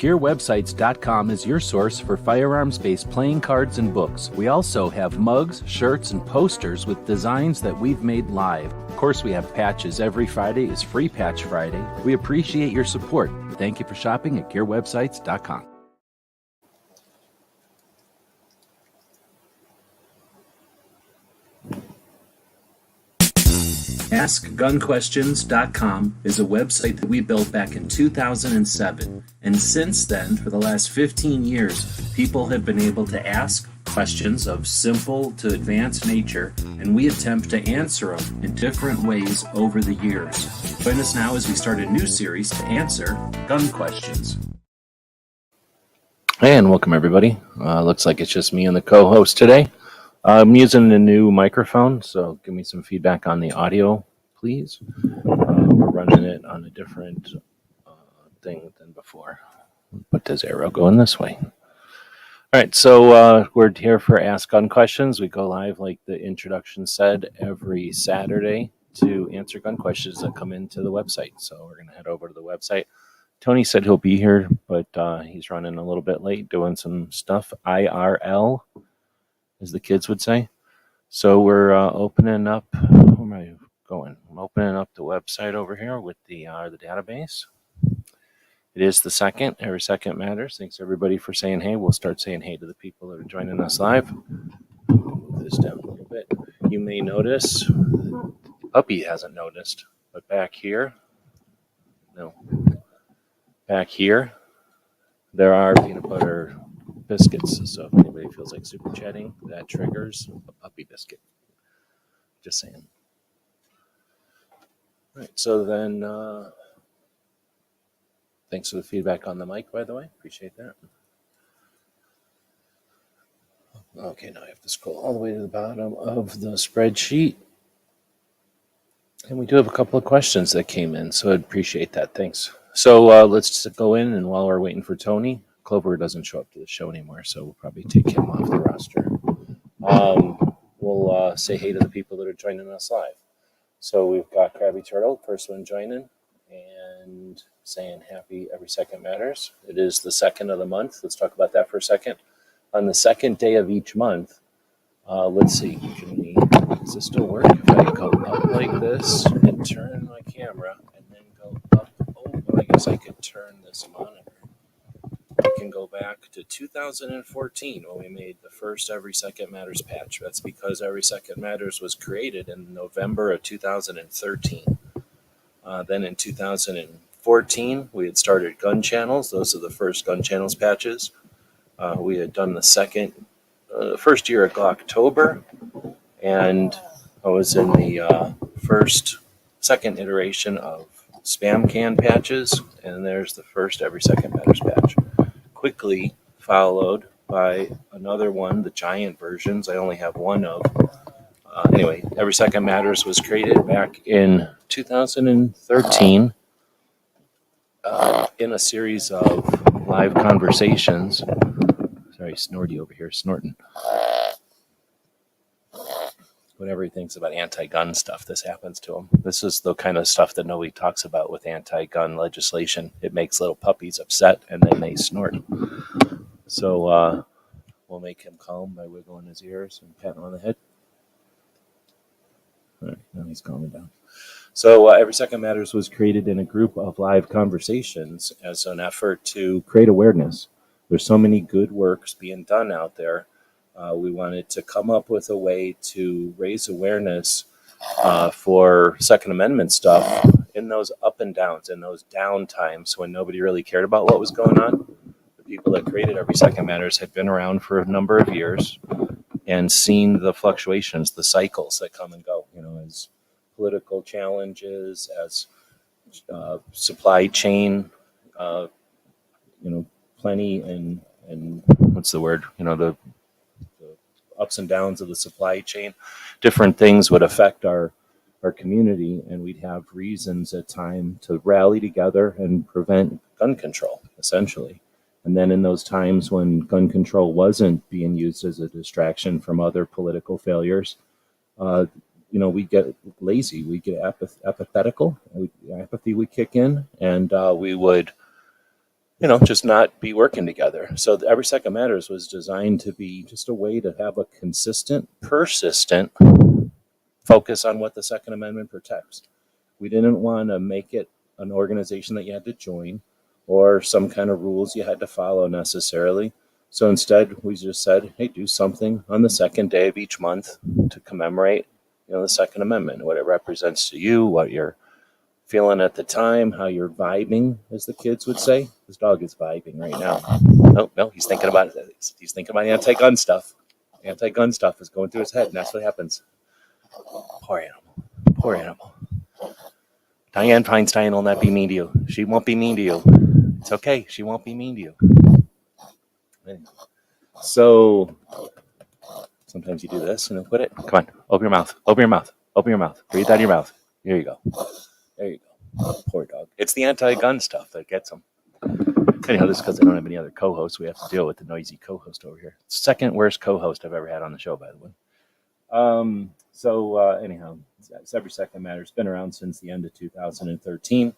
GearWebsites.com is your source for firearms-based playing cards and books. We also have mugs, shirts, and posters with designs that we've made live. Of course, we have patches. Every Friday is Free Patch Friday. We appreciate your support. Thank you for shopping at GearWebsites.com. AskGunQuestions.com is a website that we built back in 2007, and since then, for the last 15 years, people have been able to ask questions of simple to advanced nature, and we attempt to answer them in different ways over the years. Join us now as we start a new series to answer gun questions. And welcome, everybody. Looks like it's just me and the co-host today. I'm using a new microphone, so give me some feedback on the audio, please. We're running it on a different thing than before. Put this arrow going this way. All right, so we're here for Ask Gun Questions. We go live, like the introduction said, every Saturday to answer gun questions that come into the website. So we're going to head over to the website. Tony said he'll be here, but he's running a little bit late doing some stuff. IRL, as the kids would say. So we're opening up, where am I going? I'm opening up the website over here with the database. It is the second. Every second matters. Thanks everybody for saying hey. We'll start saying hey to the people that are joining us live. Move this down a little bit. You may notice, the puppy hasn't noticed, but back here, there are peanut butter biscuits. So if anybody feels like super chatting, that triggers a puppy biscuit. Just saying. All right, so then thanks for the feedback on the mic, by the way. Appreciate that. Okay, now I have to scroll all the way to the bottom of the spreadsheet. And we do have a couple of questions that came in, so I'd appreciate that. Thanks. So let's just go in, and while we're waiting for Tony, Clover doesn't show up to the show anymore, so we'll probably take him off the roster. We'll say hey to the people that are joining us live. So we've got Krabby Turtle, first one joining, and saying happy every second matters. It is the second of the month. Let's talk about that for a second. On the second day of each month, let's see, does this still work? If I go up like this and turn my camera and then go up, I guess I could turn this monitor. We can go back to 2014 when we made the first Every Second Matters patch. That's because Every Second Matters was created in November of 2013. Then in 2014, we had started gun channels. Those are the first gun channels patches. We had done the first year of Glocktober, and I was in the second iteration of spam can patches, and there's the first Every Second Matters patch. Quickly followed by another one, the giant versions. I only have one of. Anyway, Every Second Matters was created back in 2013 in a series of live conversations. Sorry, Snorty over here snorting. Whenever he thinks about anti-gun stuff, this happens to him. This is the kind of stuff that nobody talks about with anti-gun legislation. It makes little puppies upset, and then they snort. So we'll make him calm by wiggling his ears and patting him on the head. All right, now he's calming down. So Every Second Matters was created in a group of live conversations as an effort to create awareness. There's so many good works being done out there. We wanted to come up with a way to raise awareness for Second Amendment stuff in those up and downs, in those down times when nobody really cared about what was going on. The people that created Every Second Matters had been around for a number of years and seen the fluctuations, the cycles that come and go, as political challenges, as supply chain, plenty and what's the word, the ups and downs of the supply chain, different things would affect our community, and we'd have reasons at time to rally together and prevent gun control, essentially. And then in those times when gun control wasn't being used as a distraction from other political failures, we get lazy, we get apathetical, apathy would kick in, and we would just not be working together. So Every Second Matters was designed to be just a way to have a consistent, persistent focus on what the Second Amendment protects. We didn't want to make it an organization that you had to join or some kind of rules you had to follow necessarily. So instead, we just said, hey, do something on the second day of each month to commemorate, the Second Amendment, what it represents to you, what you're feeling at the time, how you're vibing, as the kids would say. This dog is vibing right now. Oh, no, he's thinking about it. He's thinking about anti-gun stuff. Anti-gun stuff is going through his head, and that's what happens. Poor animal. Poor animal. Dianne Feinstein will not be mean to you. She won't be mean to you. It's okay. She won't be mean to you. So sometimes you do this and then quit it. Come on. Open your mouth. Open your mouth. Open your mouth. Breathe out of your mouth. Here you go. There you go. Poor dog. It's the anti-gun stuff that gets them. Anyhow, this is because I don't have any other co-hosts. We have to deal with the noisy co-host over here. Second worst co-host I've ever had on the show, by the way. Anyhow, it's Every Second Matters. Been around since the end of 2013.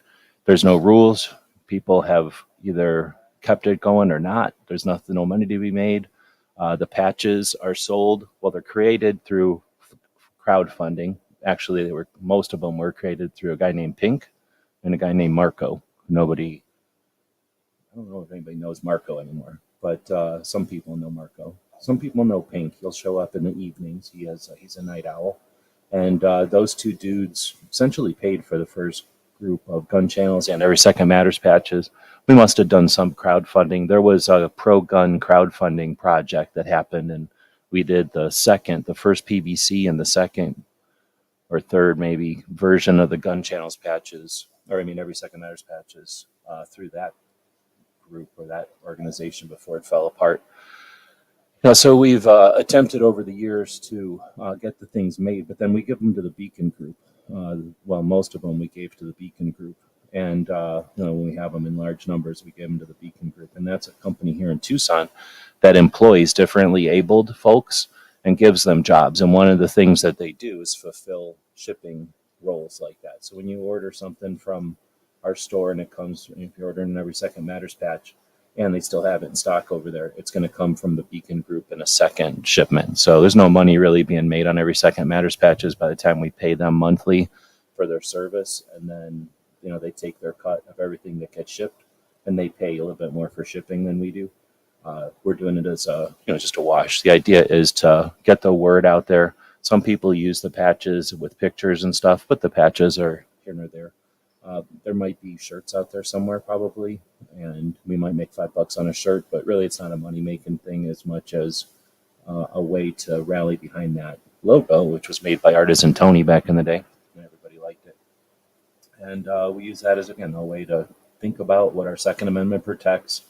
There's no rules. People have either kept it going or not. There's no money to be made. The patches are sold. Well, they're created through crowdfunding. Actually, most of them were created through a guy named Pink and a guy named Marco. I don't know if anybody knows Marco anymore, but some people know Marco. Some people know Pink. He'll show up in the evenings. He's a night owl. And those two dudes essentially paid for the first group of gun channels and Every Second Matters patches. We must have done some crowdfunding. There was a pro-gun crowdfunding project that happened, and we did the first PVC and the second or third maybe version of the gun channels patches, Every Second Matters patches through that group or that organization before it fell apart. So we've attempted over the years to get the things made, but then we give them to the Beacon Group. Most of them we gave to the Beacon Group. And when we have them in large numbers, we give them to the Beacon Group. And that's a company here in Tucson that employs differently abled folks and gives them jobs. And one of the things that they do is fulfill shipping roles like that. So when you order something from our store and it comes, if you're ordering an Every Second Matters patch, and they still have it in stock over there, it's going to come from the Beacon Group in a second shipment. So there's no money really being made on Every Second Matters patches by the time we pay them monthly for their service. And then, they take their cut of everything that gets shipped, and they pay a little bit more for shipping than we do. We're doing it as just a wash. The idea is to get the word out there. Some people use the patches with pictures and stuff, but the patches are here nor there. There might be shirts out there somewhere probably, and we might make $5 on a shirt, but really it's not a money-making thing as much as a way to rally behind that logo, which was made by Artisan Tony back in the day, and everybody liked it. And we use that as, again, a way to think about what our Second Amendment protects,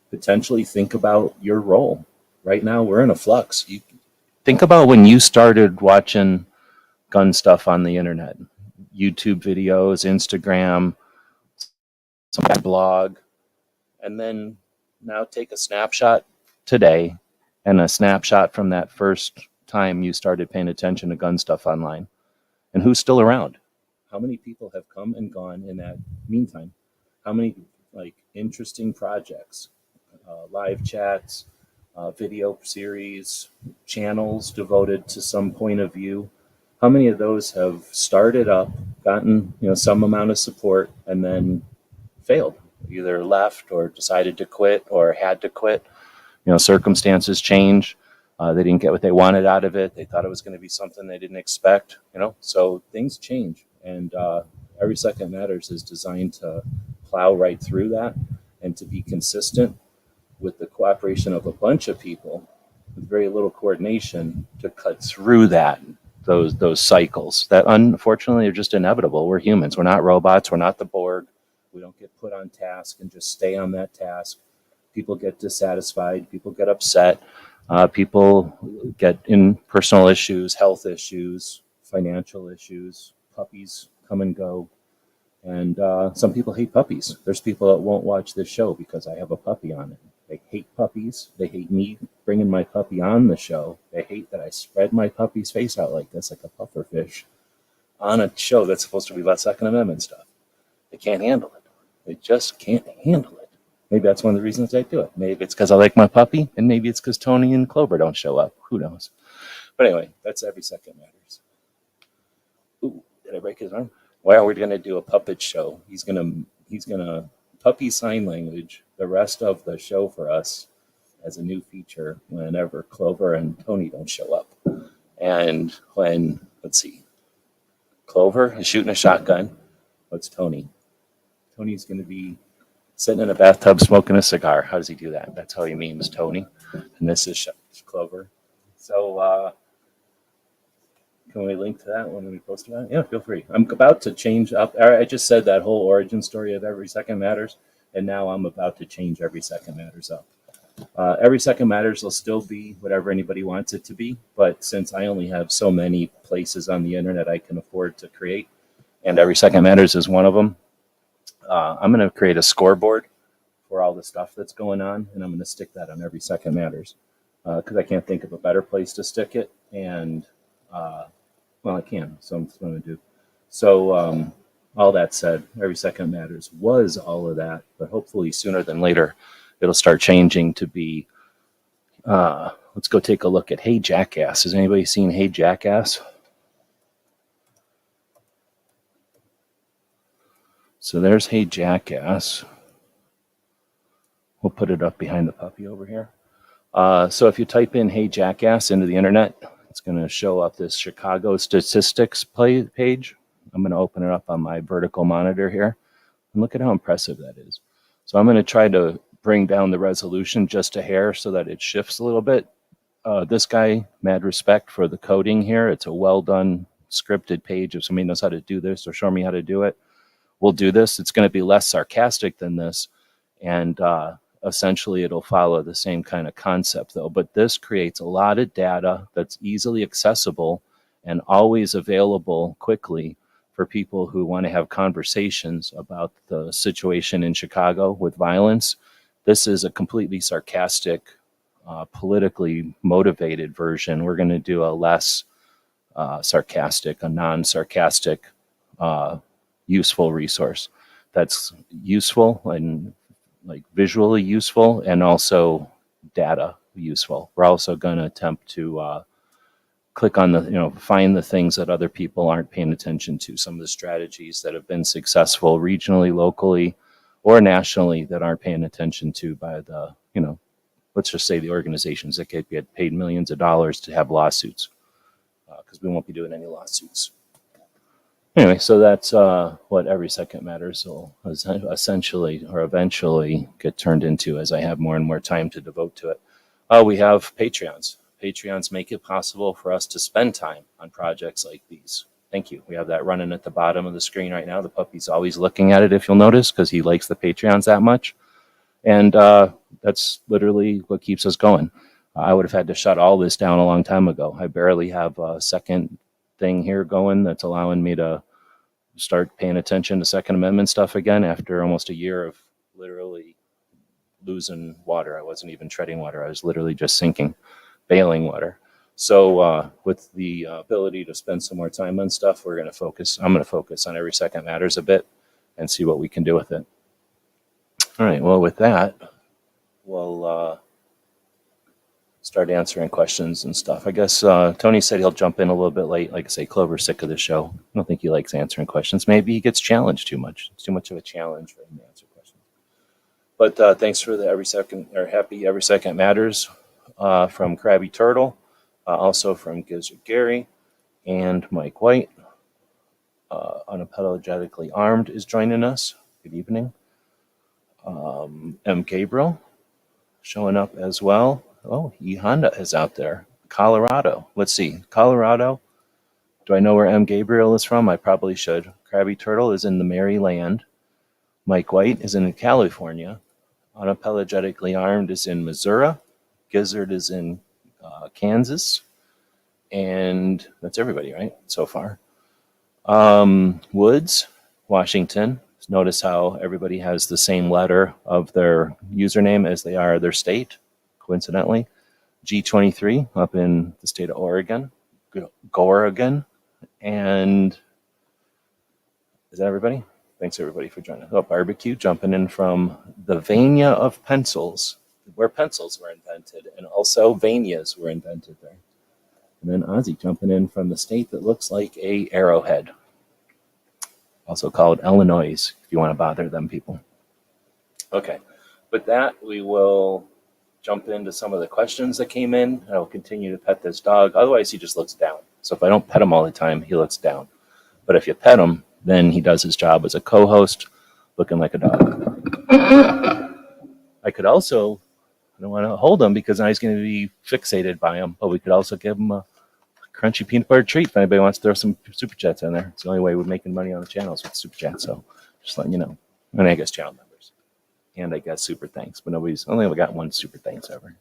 potentially think about your role. Right now, we're in a flux. You think about when you started watching gun stuff on the internet. YouTube videos, Instagram, some blog, and then now take a snapshot today and a snapshot from that first time you started paying attention to gun stuff online. And who's still around? How many people have come and gone in that meantime? How many interesting projects, live chats, video series, channels devoted to some point of view? How many of those have started up, gotten some amount of support, and then failed, either left or decided to quit or had to quit? Circumstances change. They didn't get what they wanted out of it. They thought it was going to be something they didn't expect. So things change, and Every Second Matters is designed to plow right through that and to be consistent with the cooperation of a bunch of people with very little coordination to cut through those cycles that unfortunately are just inevitable. We're humans. We're not robots. We're not the Borg. We don't get put on task and just stay on that task. People get dissatisfied. People get upset. People get in personal issues, health issues, financial issues. Puppies come and go. And some people hate puppies. There's people that won't watch this show because I have a puppy on it. They hate puppies. They hate me bringing my puppy on the show. They hate that I spread my puppy's face out like this, like a puffer fish, on a show that's supposed to be about Second Amendment stuff. They can't handle it. They just can't handle it. Maybe that's one of the reasons I do it. Maybe it's because I like my puppy, and maybe it's because Tony and Clover don't show up. Who knows? But anyway, that's every second matters. Ooh, did I break his arm? Well, we're gonna do a puppet show. He's gonna puppy sign language the rest of the show for us as a new feature whenever Clover and Tony don't show up. And when, let's see, Clover is shooting a shotgun. What's Tony? Tony's gonna be sitting in a bathtub smoking a cigar. How does he do that? That's how he memes Tony. And this is Clover. So can we link to that when we post about it? Yeah, feel free. I'm about to change up. I just said that whole origin story of Every Second Matters, and now I'm about to change Every Second Matters up. Every Second Matters will still be whatever anybody wants it to be, but since I only have so many places on the internet I can afford to create, and Every Second Matters is one of them, I'm going to create a scoreboard for all the stuff that's going on, and I'm going to stick that on Every Second Matters because I can't think of a better place to stick it, and well, I can, so I'm going to do. So all that said, Every Second Matters was all of that, but hopefully sooner than later, it'll start changing to be, let's go take a look at Hey Jackass. Has anybody seen Hey Jackass? So there's Hey Jackass. We'll put it up behind the puppy over here. So if you type in Hey Jackass into the internet, it's going to show up this Chicago statistics page. I'm going to open it up on my vertical monitor here. And look at how impressive that is. So I'm going to try to bring down the resolution just a hair so that it shifts a little bit. This guy, mad respect for the coding here. It's a well done scripted page. If somebody knows how to do this or show me how to do it, we'll do this. It's going to be less sarcastic than this. And essentially it'll follow the same kind of concept though. But this creates a lot of data that's easily accessible and always available quickly for people who want to have conversations about the situation in Chicago with violence. This is a completely sarcastic, politically motivated version. We're going to do a less sarcastic, a non-sarcastic, useful resource that's useful and like visually useful and also data useful. We're also going to attempt to click on the, find the things that other people aren't paying attention to, some of the strategies that have been successful regionally, locally, or nationally that aren't paying attention to by the, let's just say the organizations that get paid millions of dollars to have lawsuits, because we won't be doing any lawsuits. Anyway, so that's what Every Second Matters will essentially or eventually get turned into as I have more and more time to devote to it. We have Patreons. Patreons make it possible for us to spend time on projects like these. Thank you. We have that running at the bottom of the screen right now. The puppy's always looking at it, if you'll notice, because he likes the Patreons that much. And that's literally what keeps us going. I would have had to shut all this down a long time ago. I barely have a second thing here going that's allowing me to start paying attention to Second Amendment stuff again after almost a year of literally losing water. I wasn't even treading water. I was literally just sinking, bailing water. So with the ability to spend some more time on stuff, I'm going to focus on Every Second Matters a bit and see what we can do with it. All right, well, with that, we'll start answering questions and stuff. I guess Tony said he'll jump in a little bit late. Like I say, Clover's sick of the show. I don't think he likes answering questions. Maybe he gets challenged too much. It's too much of a challenge for him to answer questions. But thanks for the happy Every Second Matters from Krabby Turtle, also from Gizzard Gary and Mike White. Unapologetically Armed is joining us. Good evening. M. Gabriel showing up as well. Oh, E. Honda is out there. Colorado. Let's see. Colorado. Do I know where M. Gabriel is from? I probably should. Krabby Turtle is in the Maryland. Mike White is in California. Unapologetically Armed is in Missouri. Gizzard is in Kansas. And that's everybody, right? So far. Woods, Washington. Notice how everybody has the same letter of their username as they are their state, coincidentally. G23 up in the state of Oregon. And is that everybody? Thanks everybody for joining. Oh, barbecue jumping in from the Vania of pencils, where pencils were invented, and also Vanias were invented there. And then Ozzy jumping in from the state that looks like a arrowhead, also called Illinois, if you want to bother them people. Okay, with that, we will jump into some of the questions that came in. I will continue to pet this dog. Otherwise, he just looks down. So if I don't pet him all the time, he looks down. But if you pet him, then he does his job as a co-host, looking like a dog. I could also, I don't want to hold him because now he's going to be fixated by him, but we could also give him a crunchy peanut butter treat if anybody wants to throw some super chats in there. It's the only way we're making money on the channels with super chats. So just letting you know. And I guess channel members. And I guess super thanks, but nobody's only got one super thanks ever.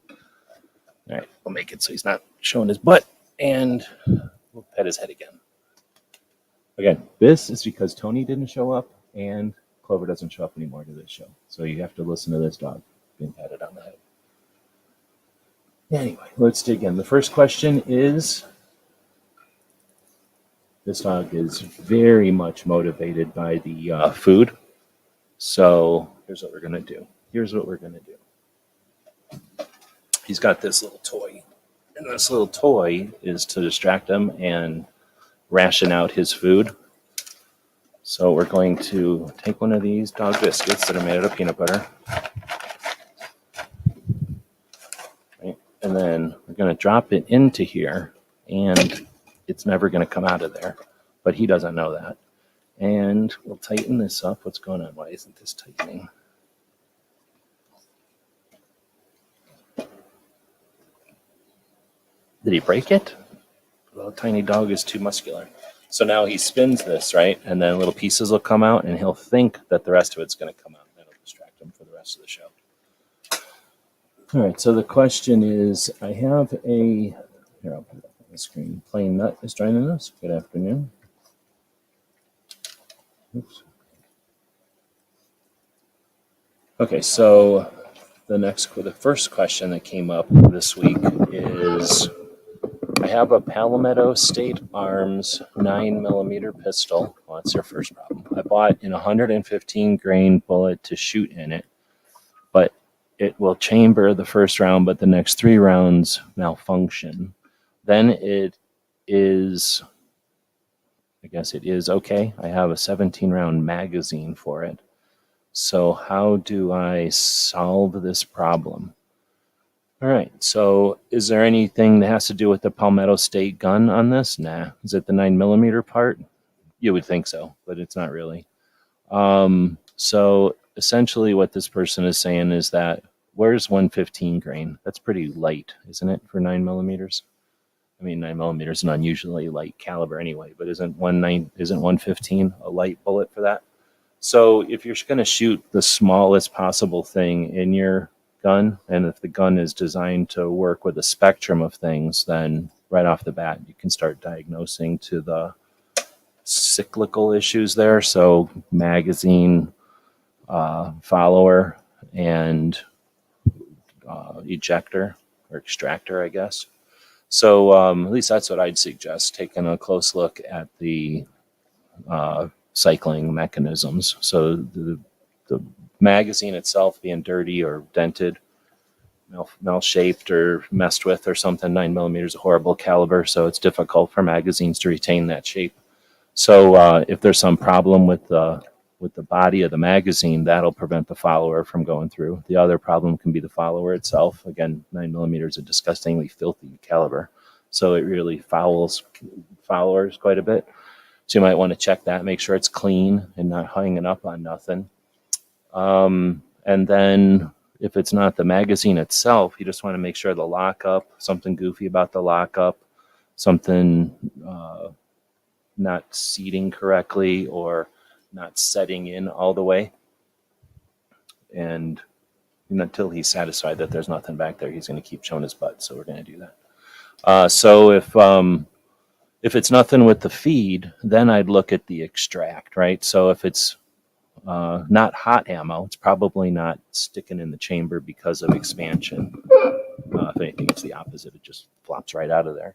All right, we'll make it so he's not showing his butt, and we'll pet his head again. Again, this is because Tony didn't show up and Clover doesn't show up anymore to this show. So you have to listen to this dog being patted on the head. Anyway, let's dig in. The first question is, this dog is very much motivated by the food. So here's what we're going to do. He's got this little toy. And this little toy is to distract him and ration out his food. So we're going to take one of these dog biscuits that are made out of peanut butter. Right? And then we're going to drop it into here, and it's never going to come out of there. But he doesn't know that. And we'll tighten this up. What's going on? Why isn't this tightening? Did he break it? The little tiny dog is too muscular. So now he spins this, right? And then little pieces will come out, and he'll think that the rest of it's going to come out. And that'll distract him for the rest of the show. All right, so the question is, I have a, here, I'll put it up on the screen. Plain Nut is joining us. Good afternoon. Oops. Okay, so the first question that came up this week is, I have a Palmetto State Arms 9mm pistol. Well, that's their first problem. I bought an 115 grain bullet to shoot in it, but it will chamber the first round, but the next 3 rounds malfunction. Then it is, I guess it is okay. I have a 17-round magazine for it. So how do I solve this problem? All right, so is there anything that has to do with the Palmetto State gun on this? Nah. Is it the 9mm part? You would think so, but it's not really. So essentially what this person is saying is that, where's 115 grain? That's pretty light, isn't it, for 9mm? I mean, 9mm is an unusually light caliber anyway, but isn't 115 a light bullet for that? So if you're going to shoot the smallest possible thing in your gun, and if the gun is designed to work with a spectrum of things, then right off the bat you can start diagnosing to the cyclical issues there. So magazine, follower, and ejector or extractor, I guess. So at least that's what I'd suggest, taking a close look at the cycling mechanisms. So the magazine itself being dirty or dented, mal-shaped or messed with or something. 9mm is a horrible caliber, so it's difficult for magazines to retain that shape. So if there's some problem with the body of the magazine, that'll prevent the follower from going through. The other problem can be the follower itself. Again, 9mm is a disgustingly filthy caliber, so it really fouls followers quite a bit. So you might want to check that, make sure it's clean and not hanging up on nothing. And then if it's not the magazine itself, you just want to make sure the lockup, something goofy about the lockup, something not seating correctly or not setting in all the way. And until he's satisfied that there's nothing back there, he's going to keep showing his butt. So we're going to do that. So if it's nothing with the feed, then I'd look at the extract, right? So if it's not hot ammo, it's probably not sticking in the chamber because of expansion. If anything, it's the opposite. It just flops right out of there.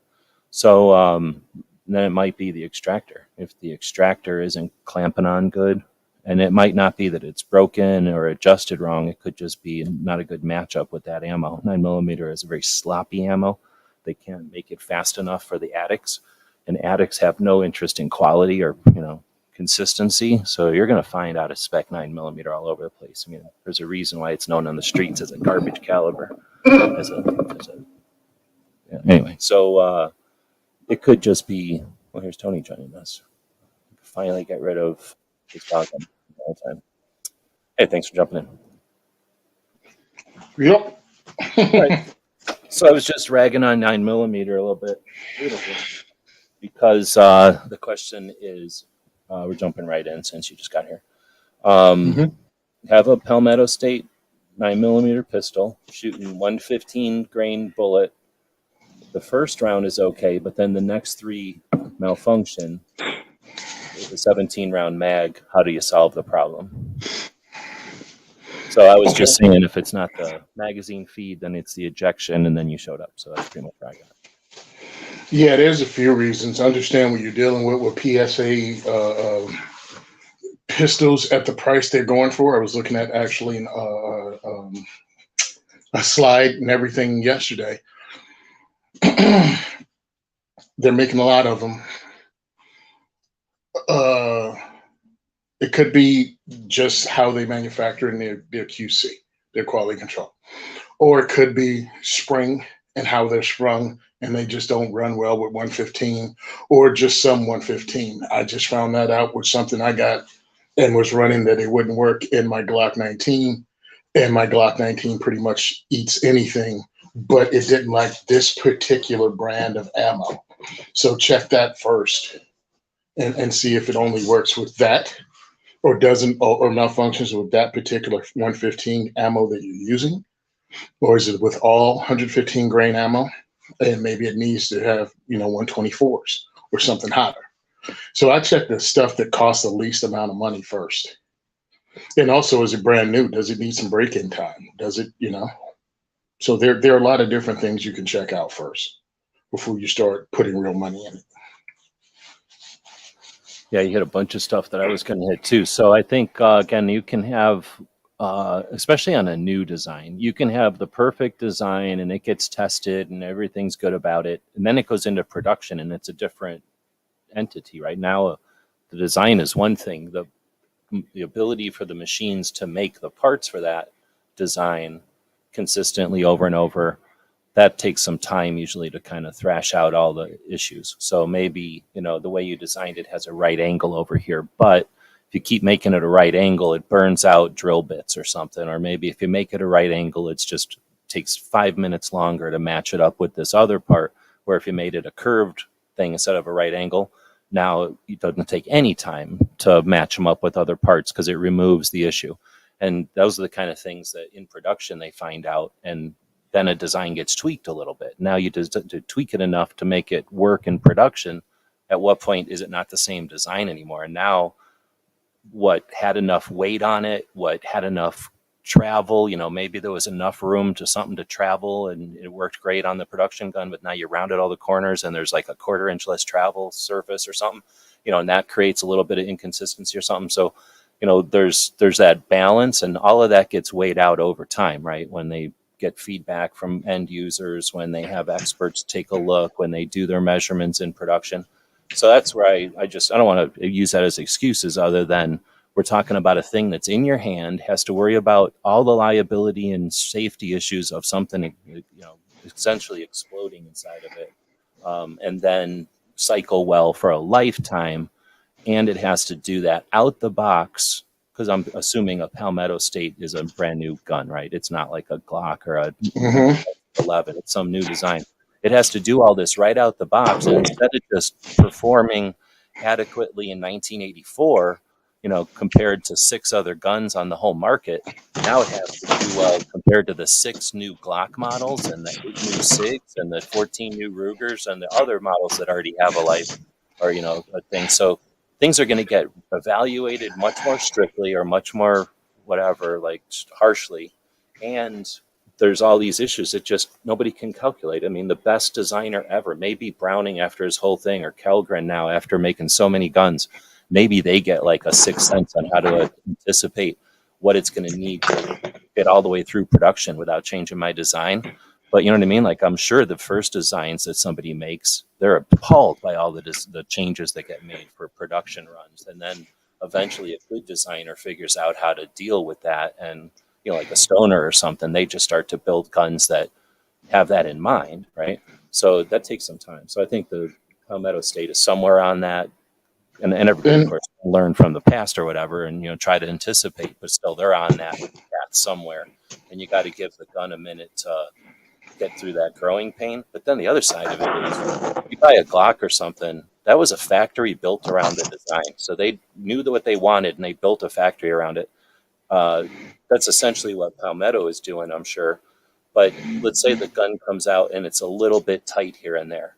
So then it might be the extractor. If the extractor isn't clamping on good And it might not be that it's broken or adjusted wrong. It could just be not a good matchup with that ammo. 9mm is a very sloppy ammo. They can't make it fast enough for the addicts, and addicts have no interest in quality or consistency. So you're going to find out a spec 9mm all over the place. I mean, there's a reason why it's known on the streets as a garbage caliber. Anyway, so it could just be. Well, here's Tony joining us. Finally, get rid of his dog all the time. Hey, thanks for jumping in. Yep. Right. So I was just ragging on 9mm a little bit because the question is, we're jumping right in since you just got here. Have a Palmetto State 9mm pistol shooting 115 grain bullet. The first round is okay, but then the next three malfunction with a 17 round mag. How do you solve the problem? So I was just saying, if it's not the magazine feed, then it's the ejection, and then you showed up. So that's pretty much where I got it. Yeah, there's a few reasons. I understand what you're dealing with PSA pistols at the price they're going for. I was looking at actually a slide and everything yesterday. They're making a lot of them. It could be just how they manufacture in their QC, their quality control. Or it could be spring and how they're sprung, and they just don't run well with 115 or just some 115. I just found that out with something I got and was running that it wouldn't work in my Glock 19. And my Glock 19 pretty much eats anything, but it didn't like this particular brand of ammo. So check that first and see if it only works with that or doesn't or malfunctions with that particular 115 ammo that you're using. Or is it with all 115 grain ammo? And maybe it needs to have, 124s or something hotter. So I check the stuff that costs the least amount of money first. And also, is it brand new? Does it need some break-in time? Does it, So there are a lot of different things you can check out first before you start putting real money in it. Yeah, you hit a bunch of stuff that I was going to hit too. So I think, again, you can have, especially on a new design, you can have the perfect design and it gets tested and everything's good about it. And then it goes into production and it's a different entity. Right now, the design is one thing. The ability for the machines to make the parts for that design consistently over and over, that takes some time usually to kind of thrash out all the issues. So maybe, the way you designed it has a right angle over here, but if you keep making it a right angle, it burns out drill bits or something. Or maybe if you make it a right angle, it's just takes 5 minutes longer to match it up with this other part, where if you made it a curved thing instead of a right angle, now it doesn't take any time to match them up with other parts because it removes the issue. And those are the kind of things that in production they find out, and then a design gets tweaked a little bit. Now you just to tweak it enough to make it work in production. At what point is it not the same design anymore? And now what had enough weight on it, what had enough travel, maybe there was enough room to something to travel and it worked great on the production gun, but now you rounded all the corners and there's like a 1/4 inch less travel surface or something, and that creates a little bit of inconsistency or something. So, there's that balance, and all of that gets weighed out over time, right? When they get feedback from end users, when they have experts take a look, when they do their measurements in production. So that's where I don't want to use that as excuses, other than we're talking about a thing that's in your hand, has to worry about all the liability and safety issues of something, essentially exploding inside of it, and then cycle well for a lifetime. And it has to do that out the box, because I'm assuming a Palmetto State is a brand new gun, right? It's not like a Glock or a 11. It's some new design. It has to do all this right out the box. And instead of just performing adequately in 1984, compared to 6 other guns on the whole market, now it has to do well compared to the 6 new Glock models and the 8 new SIGs and the 14 new Rugers and the other models that already have a life or, a thing. So things are going to get evaluated much more strictly or much more whatever, like harshly. And there's all these issues that just nobody can calculate. I mean, the best designer ever, maybe Browning after his whole thing, or Kellgren now after making so many guns, maybe they get like a sixth sense on how to anticipate what it's going to need to get all the way through production without changing my design. But you know what I mean? Like, I'm sure the first designs that somebody makes, they're appalled by all the changes that get made for production runs. And then eventually a good designer figures out how to deal with that. And, you know, like a stoner or something, they just start to build guns that have that in mind, right? So that takes some time. So I think the Palmetto State is somewhere on that. And everybody, of And course, learn from the past or whatever, and you know, try to anticipate, but still they're on that path somewhere. And you got to give the gun a minute to get through that growing pain. But then the other side of it is, you buy a Glock or something, that was a factory built around the design. So they knew what they wanted, and they built a factory around it. Uh, that's essentially what Palmetto is doing, I'm sure. But let's say the gun comes out and it's a little bit tight here and there.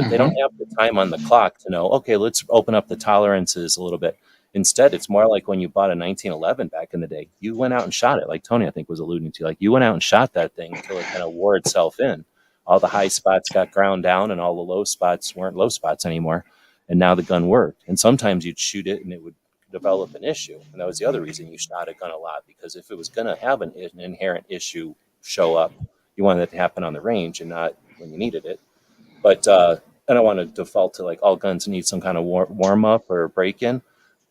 They don't Mhm. have the time on the clock to know, okay, let's open up the tolerances a little bit. Instead, it's more like when you bought a 1911 back in the day. You went out and shot it, like Tony, I think, was alluding to. Like, you went out and shot that thing until it kind of wore itself in. All the high spots got ground down, and all the low spots weren't low spots anymore. And now the gun worked. And sometimes you'd shoot it and it would develop an issue. And that was the other reason you shot a gun a lot, because if it was going to have an inherent issue show up, you wanted it to happen on the range and not when you needed it. But I don't want to default to like all guns need some kind of warm up or break in,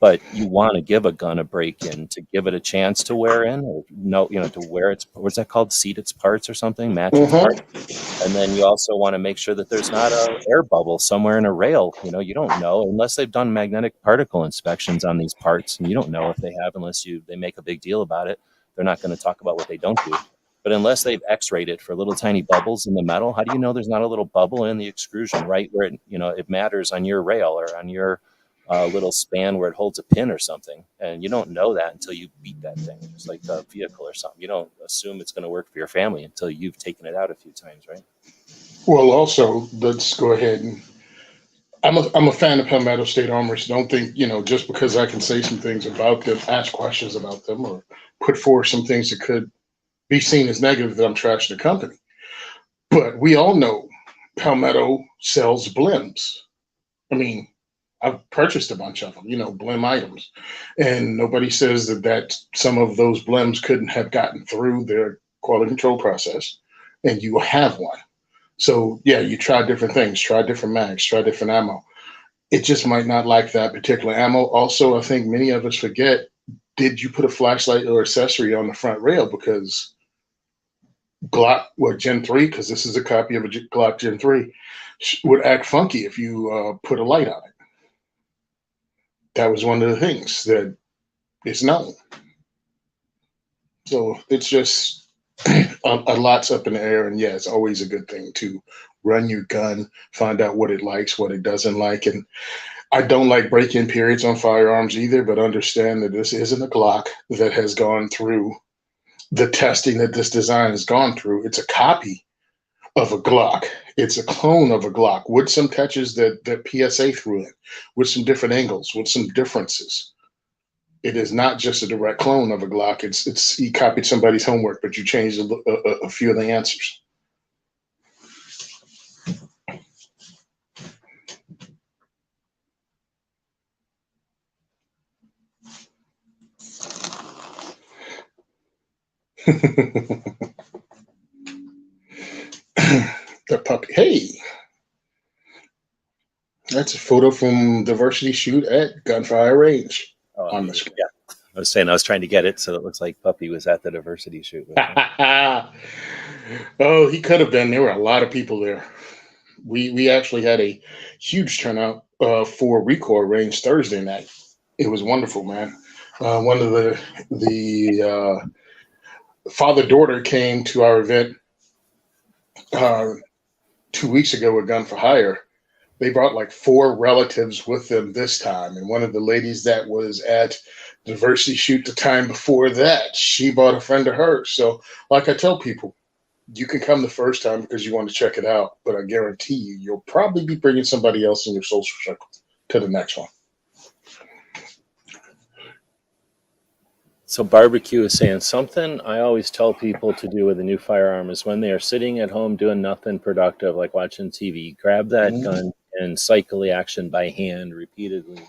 but you want to give a gun a break in to give it a chance to wear in, or no, you know, to wear its, what's that called? Seat its parts or something, match its parts. Mhm. And then you also want to make sure that there's not a air bubble somewhere in a rail. You know, you don't know unless they've done magnetic particle inspections on these parts, and you don't know if they have unless they make a big deal about it. They're not going to talk about what they don't do. But unless they've X-rayed it for little tiny bubbles in the metal, how do you know there's not a little bubble in the extrusion right where it, you know, it matters on your rail or on your little span where it holds a pin or something? And you don't know that until you beat that thing, just like a vehicle or something. You don't assume it's going to work for your family until you've taken it out a few times, right? Well, also, let's go ahead and I'm a fan of Palmetto State Armories. Don't think, just because I can say some things about them, ask questions about them, or put forward some things that could be seen as negative, that I'm trashing the company. But we all know Palmetto sells blims. I mean, I've purchased a bunch of them, blim items, and nobody says that some of those blims couldn't have gotten through their quality control process, and you have one. So yeah, you try different things, try different mags, try different ammo. It just might not like that particular ammo. Also, I think many of us forget, did you put a flashlight or accessory on the front rail? Because Glock, Gen 3, because this is a copy of a Glock Gen 3, would act funky if you put a light on it. That was one of the things that is known. So it's just a lot's up in the air. And yeah, it's always a good thing to run your gun, find out what it likes, what it doesn't like. And I don't like break-in periods on firearms either, but understand that this isn't a Glock that has gone through the testing that this design has gone through. It's a copy of a Glock. It's a clone of a Glock with some touches that PSA threw in, with some different angles, with some differences. It is not just a direct clone of a Glock. It's you copied somebody's homework, but you changed a few of the answers. The puppy. Hey, that's a photo from Diversity Shoot at Gunfire Range Oh, on the amazing. screen. Yeah. I was saying I was trying to get it so it looks like Puppy was at the diversity shoot with me. Oh, he could have been. There were a lot of people there. We actually had a huge turnout for Record Range Thursday night. It was wonderful, man. One of the father daughter came to our event uh, 2 weeks ago with Gun for Hire. They brought like four relatives with them this time, and one of the ladies that was at Diversity Shoot the time before that, she brought a friend of hers. So, like I tell people, you can come the first time because you want to check it out, but I guarantee you'll probably be bringing somebody else in your social circle to the next one. So Barbecue is saying something I always tell people to do with a new firearm is when they are sitting at home doing nothing productive, like watching TV, grab that Mhm. gun and cycle the action by hand repeatedly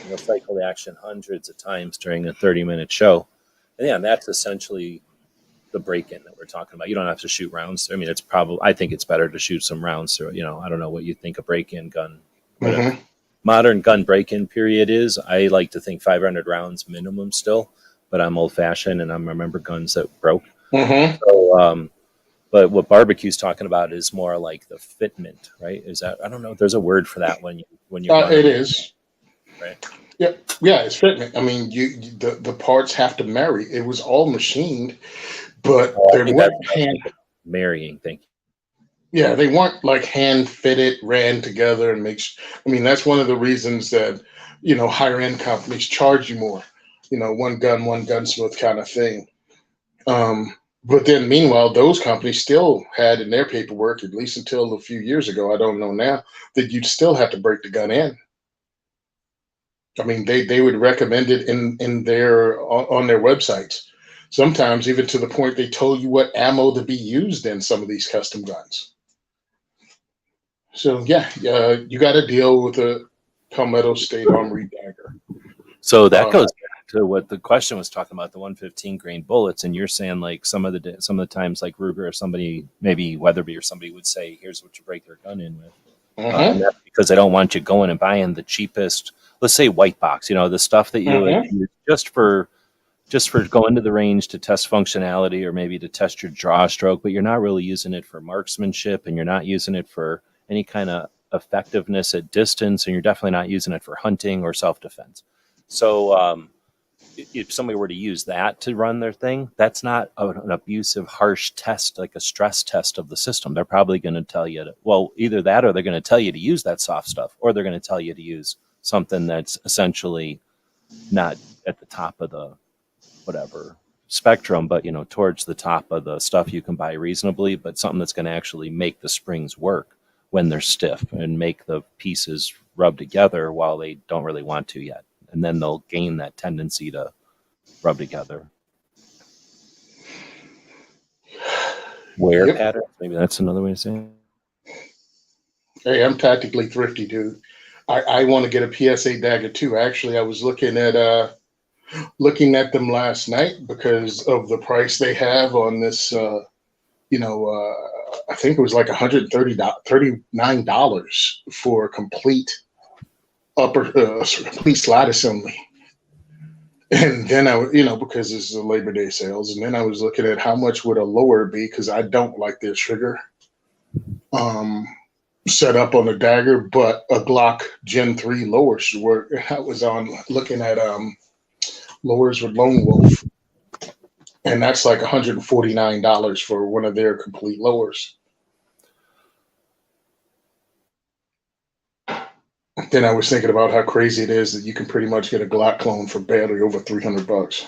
you'll cycle the action hundreds of times during a 30-minute show. And yeah, that's essentially the break-in that we're talking about. You don't have to shoot rounds. I mean, I think it's better to shoot some rounds through. I don't know what you think a break-in gun, what a modern gun break-in period is. I like to think 500 rounds minimum still, but I'm old-fashioned and I remember guns that broke. So, but what barbecue's talking about is more like the fitment, right? Is that, I don't know if there's a word for that when you It is. right? Yeah, it's fitment. I mean, the parts have to marry. It was all machined, but I they think weren't that's hand. marrying thing. Yeah, they weren't like hand fitted, ran together, and makes. I mean, that's one of the reasons that higher end companies charge you more. One gun, one gunsmith kind of thing. But then, meanwhile, those companies still had in their paperwork, at least until a few years ago, I don't know now, that you'd still have to break the gun in. I mean, they would recommend it in their on their websites. Sometimes even to the point they told you what ammo to be used in some of these custom guns. So yeah, you got to deal with a Palmetto State Armory dagger. So that goes back to what the question was talking about, the 115 grain bullets, and you're saying like some of the times like Ruger or somebody, maybe Weatherby or somebody would say, here's what you break their gun in with. And that's because they don't want you going and buying the cheapest, let's say white box, the stuff that you would use just for going to the range to test functionality or maybe to test your draw stroke, but you're not really using it for marksmanship and you're not using it for any kind of effectiveness at distance, and you're definitely not using it for hunting or self-defense. So if somebody were to use that to run their thing, that's not an abusive, harsh test, like a stress test of the system. They're probably going to tell you either that or they're going to tell you to use that soft stuff, or they're going to tell you to use something that's essentially not at the top of the whatever spectrum, but towards the top of the stuff you can buy reasonably, but something that's going to actually make the springs work when they're stiff and make the pieces rub together while they don't really want to yet. And then they'll gain that tendency to rub together. Wear patterns, maybe that's another way to say it. Hey, I'm tactically thrifty, dude. I want to get a PSA dagger too. Actually, I was looking at them last night because of the price they have on this. I think it was like $139 for a complete complete slide assembly. And then because this is a Labor Day sales, and then I was looking at how much would a lower be, because I don't like their trigger set up on the dagger, but a Glock Gen 3 lower should work. I was looking at lowers with Lone Wolf, and that's like $149 for one of their complete lowers. Then I was thinking about how crazy it is that you can pretty much get a Glock clone for barely over $300,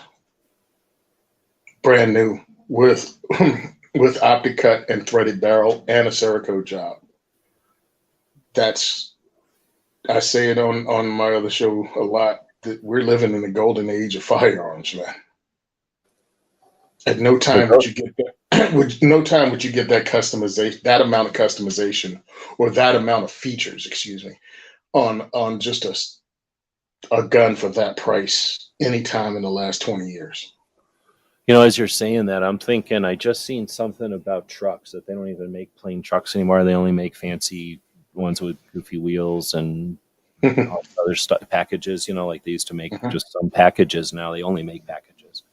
brand new, with optic cut and threaded barrel and a Cerakote job. I say it on my other show a lot, that we're living in the golden age of firearms, man. At no time would you get that. No time would you get that customization, that amount of customization, or that amount of features, excuse me, on just a gun for that price anytime in the last 20 years. As you're saying that, I'm thinking I just seen something about trucks, that they don't even make plain trucks anymore. They only make fancy ones with goofy wheels and all other packages, like they used to make just some packages. Now they only make packages.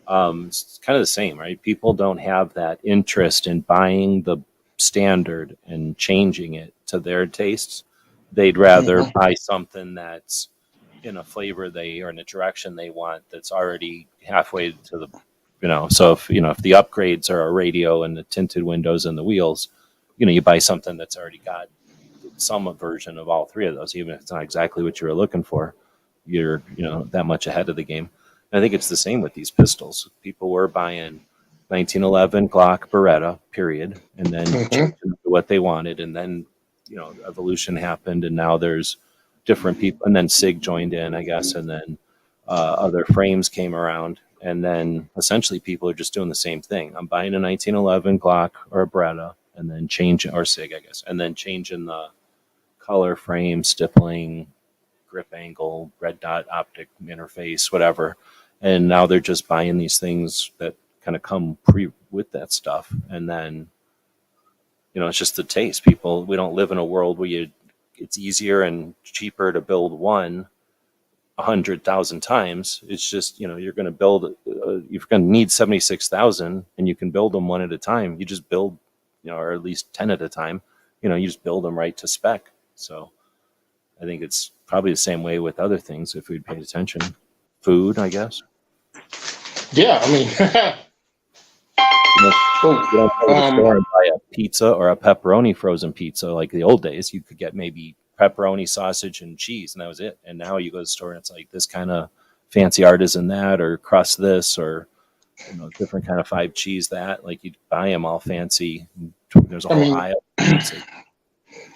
It's kind of the same, right? People don't have that interest in buying the standard and changing it to their tastes. They'd rather buy something that's in a flavor or in a direction they want, that's already halfway to the, so if the upgrades are a radio and the tinted windows and the wheels, you buy something that's already got some version of all three of those, even if it's not exactly what you were looking for. You're that much ahead of the game. And I think it's the same with these pistols. People were buying 1911 Glock Beretta, period, and then changing what they wanted, and then evolution happened, and now there's different people, and then SIG joined in, I guess, and then other frames came around, and then essentially people are just doing the same thing. I'm buying a 1911 Glock or a Beretta, and then changing, or SIG, I guess, and then changing the color, frame, stippling, grip angle, red dot optic interface, whatever. And now they're just buying these things that kind of come pre with that stuff. And then, it's just the taste. People, we don't live in a world where it's easier and cheaper to build one 100,000 times. It's just, you're going to build, you're going to need 76,000 and you can build them one at a time. You just build, or at least 10 at a time, you just build them right to spec. So I think it's probably the same way with other things if we'd paid attention. Food, I guess. Yeah, I mean, You don't go to the store and buy a pizza or a pepperoni frozen pizza like the old days. You could get maybe pepperoni, sausage, and cheese, and that was it. And now you go to the store and it's like this kind of fancy artisan that, or crust this, or different kind of 5 cheese that. Like you buy them all fancy. There's a whole aisle.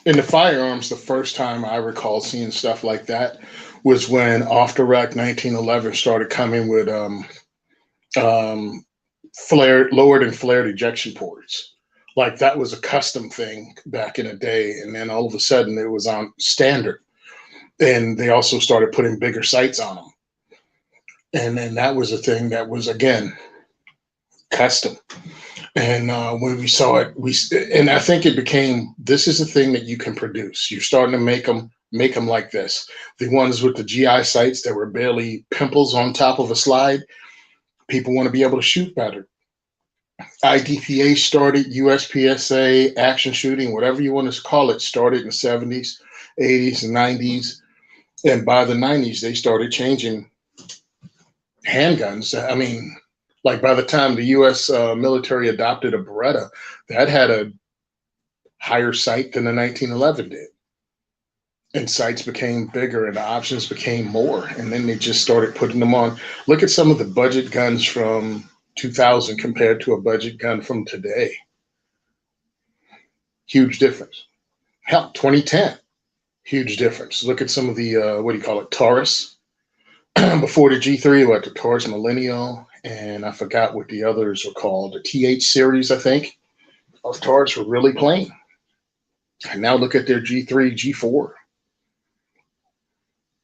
In the firearms, the first time I recall seeing stuff like that was when Off the Rack 1911 started coming with lowered and flared ejection ports. Like that was a custom thing back in the day, and then all of a sudden it was on standard, and they also started putting bigger sights on them, and then that was a thing that was again custom. And when we saw it, and I think it became, this is a thing that you can produce. You're starting to make them like this. The ones with the GI sights that were barely pimples on top of a slide. People want to be able to shoot better. IDPA started, USPSA, action shooting, whatever you want to call it, started in the 70s, 80s, and 90s. And by the 90s, they started changing handguns. I mean, like by the time the U.S. Military adopted a Beretta, that had a higher sight than the 1911 did. And sights became bigger and the options became more. And then they just started putting them on. Look at some of the budget guns from 2000 compared to a budget gun from today. Huge difference. Hell, 2010, huge difference. Look at some of the, Taurus. Before the G3, like the Taurus Millennial, and I forgot what the others were called. The TH series, I think, of Taurus were really plain. And now look at their G3, G4.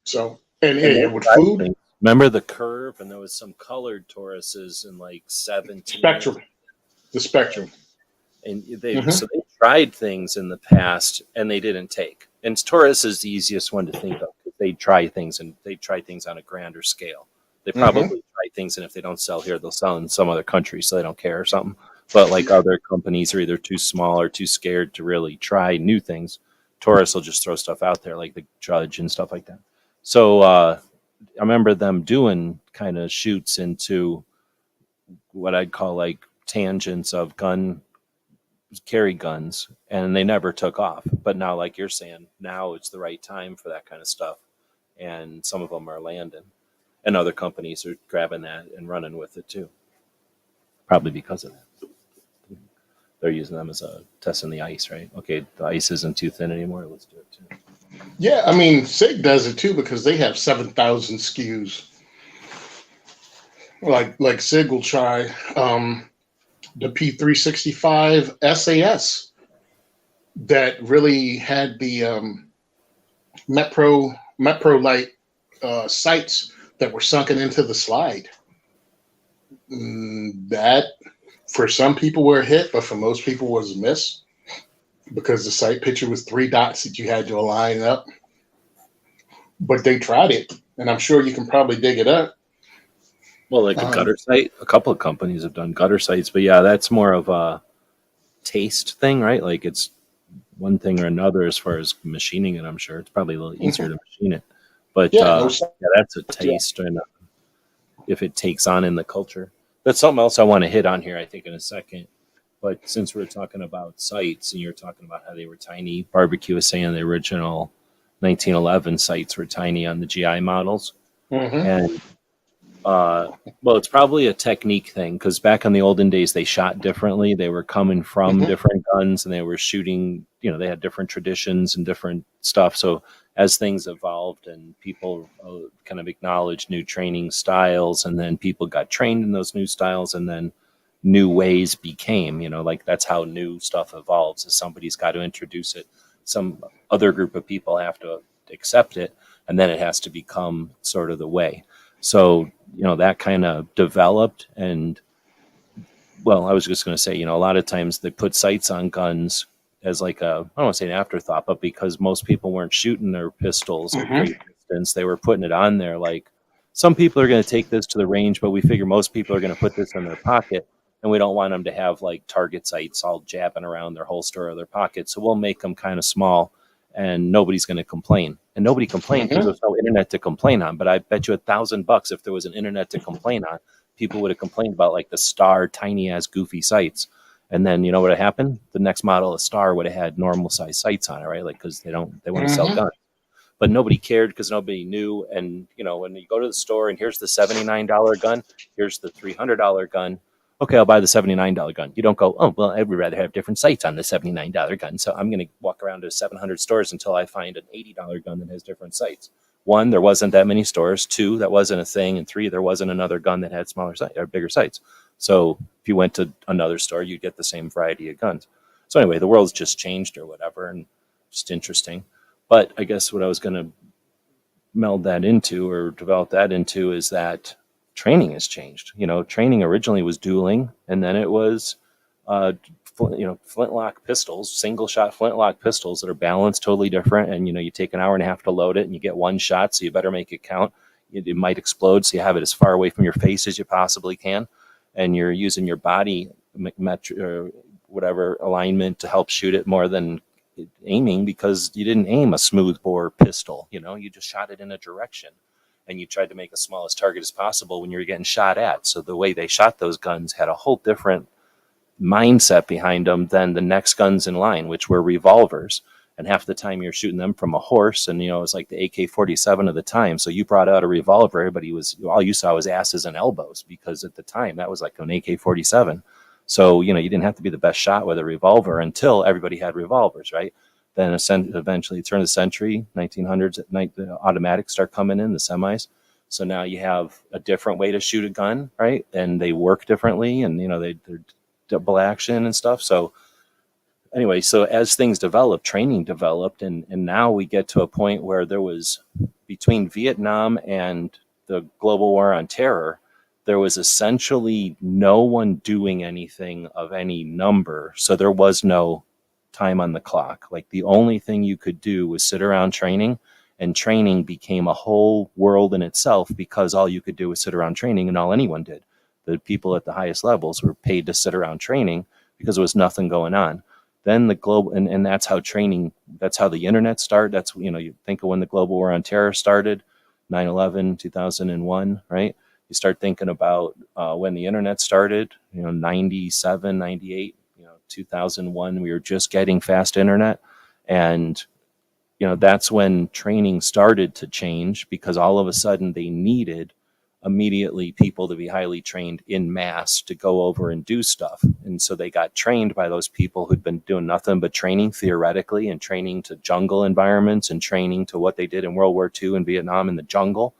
So, and with food. Remember the Curve, and there was some colored Tauruses in like 17. Spectrum. The Spectrum. And so they tried things in the past and they didn't take. And Taurus is the easiest one to think of. They try things on a grander scale. They probably try things, and if they don't sell here, they'll sell in some other country, so they don't care or something. But like other companies are either too small or too scared to really try new things. Taurus will just throw stuff out there, like the Judge and stuff like that. So I remember them doing kind of shoots into what I'd call like tangents of carry guns, and they never took off. But now, like you're saying, now it's the right time for that kind of stuff, and some of them are landing, and other companies are grabbing that and running with it too, probably because of that. They're using them as a test in the ice, right? Okay, the ice isn't too thin anymore, let's do it too. Yeah, I mean, SIG does it too because they have 7,000 SKUs. Like SIG will try the P365 SAS that really had the Metro Light sights that were sunken into the slide. That for some people were a hit, but for most people was a miss because the sight picture was 3 dots that you had to align up. But they tried it, and I'm sure you can probably dig it up. Well, like a gutter sight, a couple of companies have done gutter sights, but yeah, that's more of a taste thing, right? Like it's one thing or another as far as machining it. I'm sure it's probably a little easier to machine it, but that's a taste, and if it takes on in the culture, that's something else I want to hit on here, I think, in a second. But since we're talking about sights, and you're talking about how they were tiny, Barbecue was saying the original 1911 sights were tiny on the GI models, and well, it's probably a technique thing because back in the olden days, they shot differently. They were coming from different guns and they were shooting, they had different traditions and different stuff. So as things evolved and people kind of acknowledged new training styles, and then people got trained in those new styles, and then new ways became, like that's how new stuff evolves, is somebody's got to introduce it. Some other group of people have to accept it. and then it has to become sort of the way. So, that kind of developed. And well, I was just going to say, a lot of times they put sights on guns as like I don't want to say an afterthought, but because most people weren't shooting their pistols at Hmm. great distance, they were putting it on there. Like, some people are going to take this to the range, but we figure most people are going to put this in their pocket, and we don't want them to have like target sights all jabbing around their holster or their pocket. So we'll make them kind of small, and nobody's going to complain. And nobody complained because Hmm. there's no internet to complain on. But I bet you $1,000 if there was an internet to complain on, people would have complained about like the Star tiny ass goofy sights. And then you know what happened? The next model of Star would have had normal size sights on it, right? Like, because they want to sell Hmm. guns, but nobody cared because nobody knew. And when you go to the store and here's the $79 gun, here's the $300 gun. Okay, I'll buy the $79 gun. You don't go, oh well, I'd rather have different sights on the $79 gun, so I'm going to walk around to 700 stores until I find an $80 gun that has different sights. One, there wasn't that many stores. Two, that wasn't a thing. And three, there wasn't another gun that had smaller sights or bigger sights. So if you went to another store, you'd get the same variety of guns. So anyway, the world's just changed or whatever, and just interesting. But I guess what I was going to meld that into or develop that into is that training has changed. Training originally was dueling, and then it was, flintlock pistols, single shot flintlock pistols that are balanced totally different. And, you take an hour and a half to load it and you get one shot. So you better make it count. It might explode. So you have it as far away from your face as you possibly can. And you're using your body or whatever alignment to help shoot it more than aiming, because you didn't aim a smooth bore pistol. You just shot it in a direction, and you tried to make the smallest target as possible when you were getting shot at. So the way they shot those guns had a whole different mindset behind them than the next guns in line, which were revolvers. And half the time you're shooting them from a horse, and it was like the AK-47 of the time. So you brought out a revolver, everybody was all you saw was asses and elbows, because at the time that was like an AK-47. So you didn't have to be the best shot with a revolver until everybody had revolvers, right? Then eventually, turn of the century, 1900s, the automatics start coming in, the semis. So now you have a different way to shoot a gun, right? And they work differently, and they're double action and stuff. So anyway, so as things developed, training developed, and now we get to a point where there was, between Vietnam and the global war on terror, there was essentially no one doing anything of any number. So there was no time on the clock. Like, the only thing you could do was sit around training, and training became a whole world in itself, because all you could do was sit around training, and all anyone did. The people at the highest levels were paid to sit around training because there was nothing going on. Then the global, and that's how training, that's how the internet started. That's, you think of when the global war on terror started, 9/11, 2001, right? You start thinking about when the internet started, 97, 98, 2001, we were just getting fast internet. And, that's when training started to change, because all of a sudden they needed immediately people to be highly trained in mass to go over and do stuff. And so they got trained by those people who'd been doing nothing but training theoretically, and training to jungle environments, and training to what they did in World War II in Vietnam in the jungle.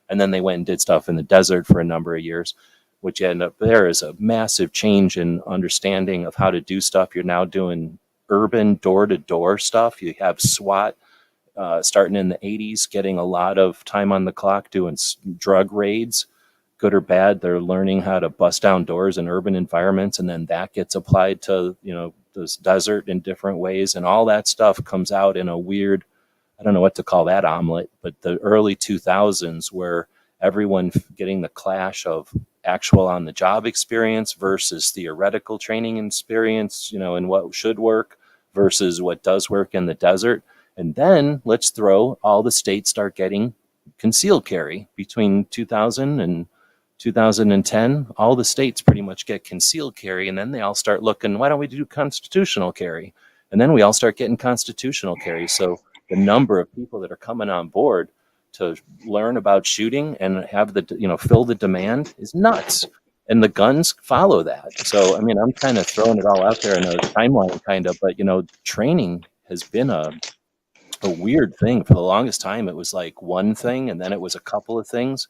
And then they went and did stuff in the desert for a number of years, which you end up there is a massive change in understanding of how to do stuff. You're now doing urban door-to-door stuff. You have SWAT starting in the 80s, getting a lot of time on the clock doing drug raids, good or bad. They're learning how to bust down doors in urban environments, and then that gets applied to this desert in different ways, and all that stuff comes out in a weird, I don't know what to call that omelet, but the early 2000s, where everyone getting the clash of actual on the job experience versus theoretical training experience, and what should work versus what does work in the desert. And then let's throw all the states start getting concealed carry between 2000 and 2010. All the states pretty much get concealed carry, and then they all start looking, why don't we do constitutional carry? And then we all start getting constitutional carry. So the number of people that are coming on board to learn about shooting and have the fill the demand is nuts, and the guns follow that. So I mean, I'm kind of throwing it all out there in a timeline, kind of, but training has been a weird thing for the longest time. It was like one thing, and then it was a couple of things.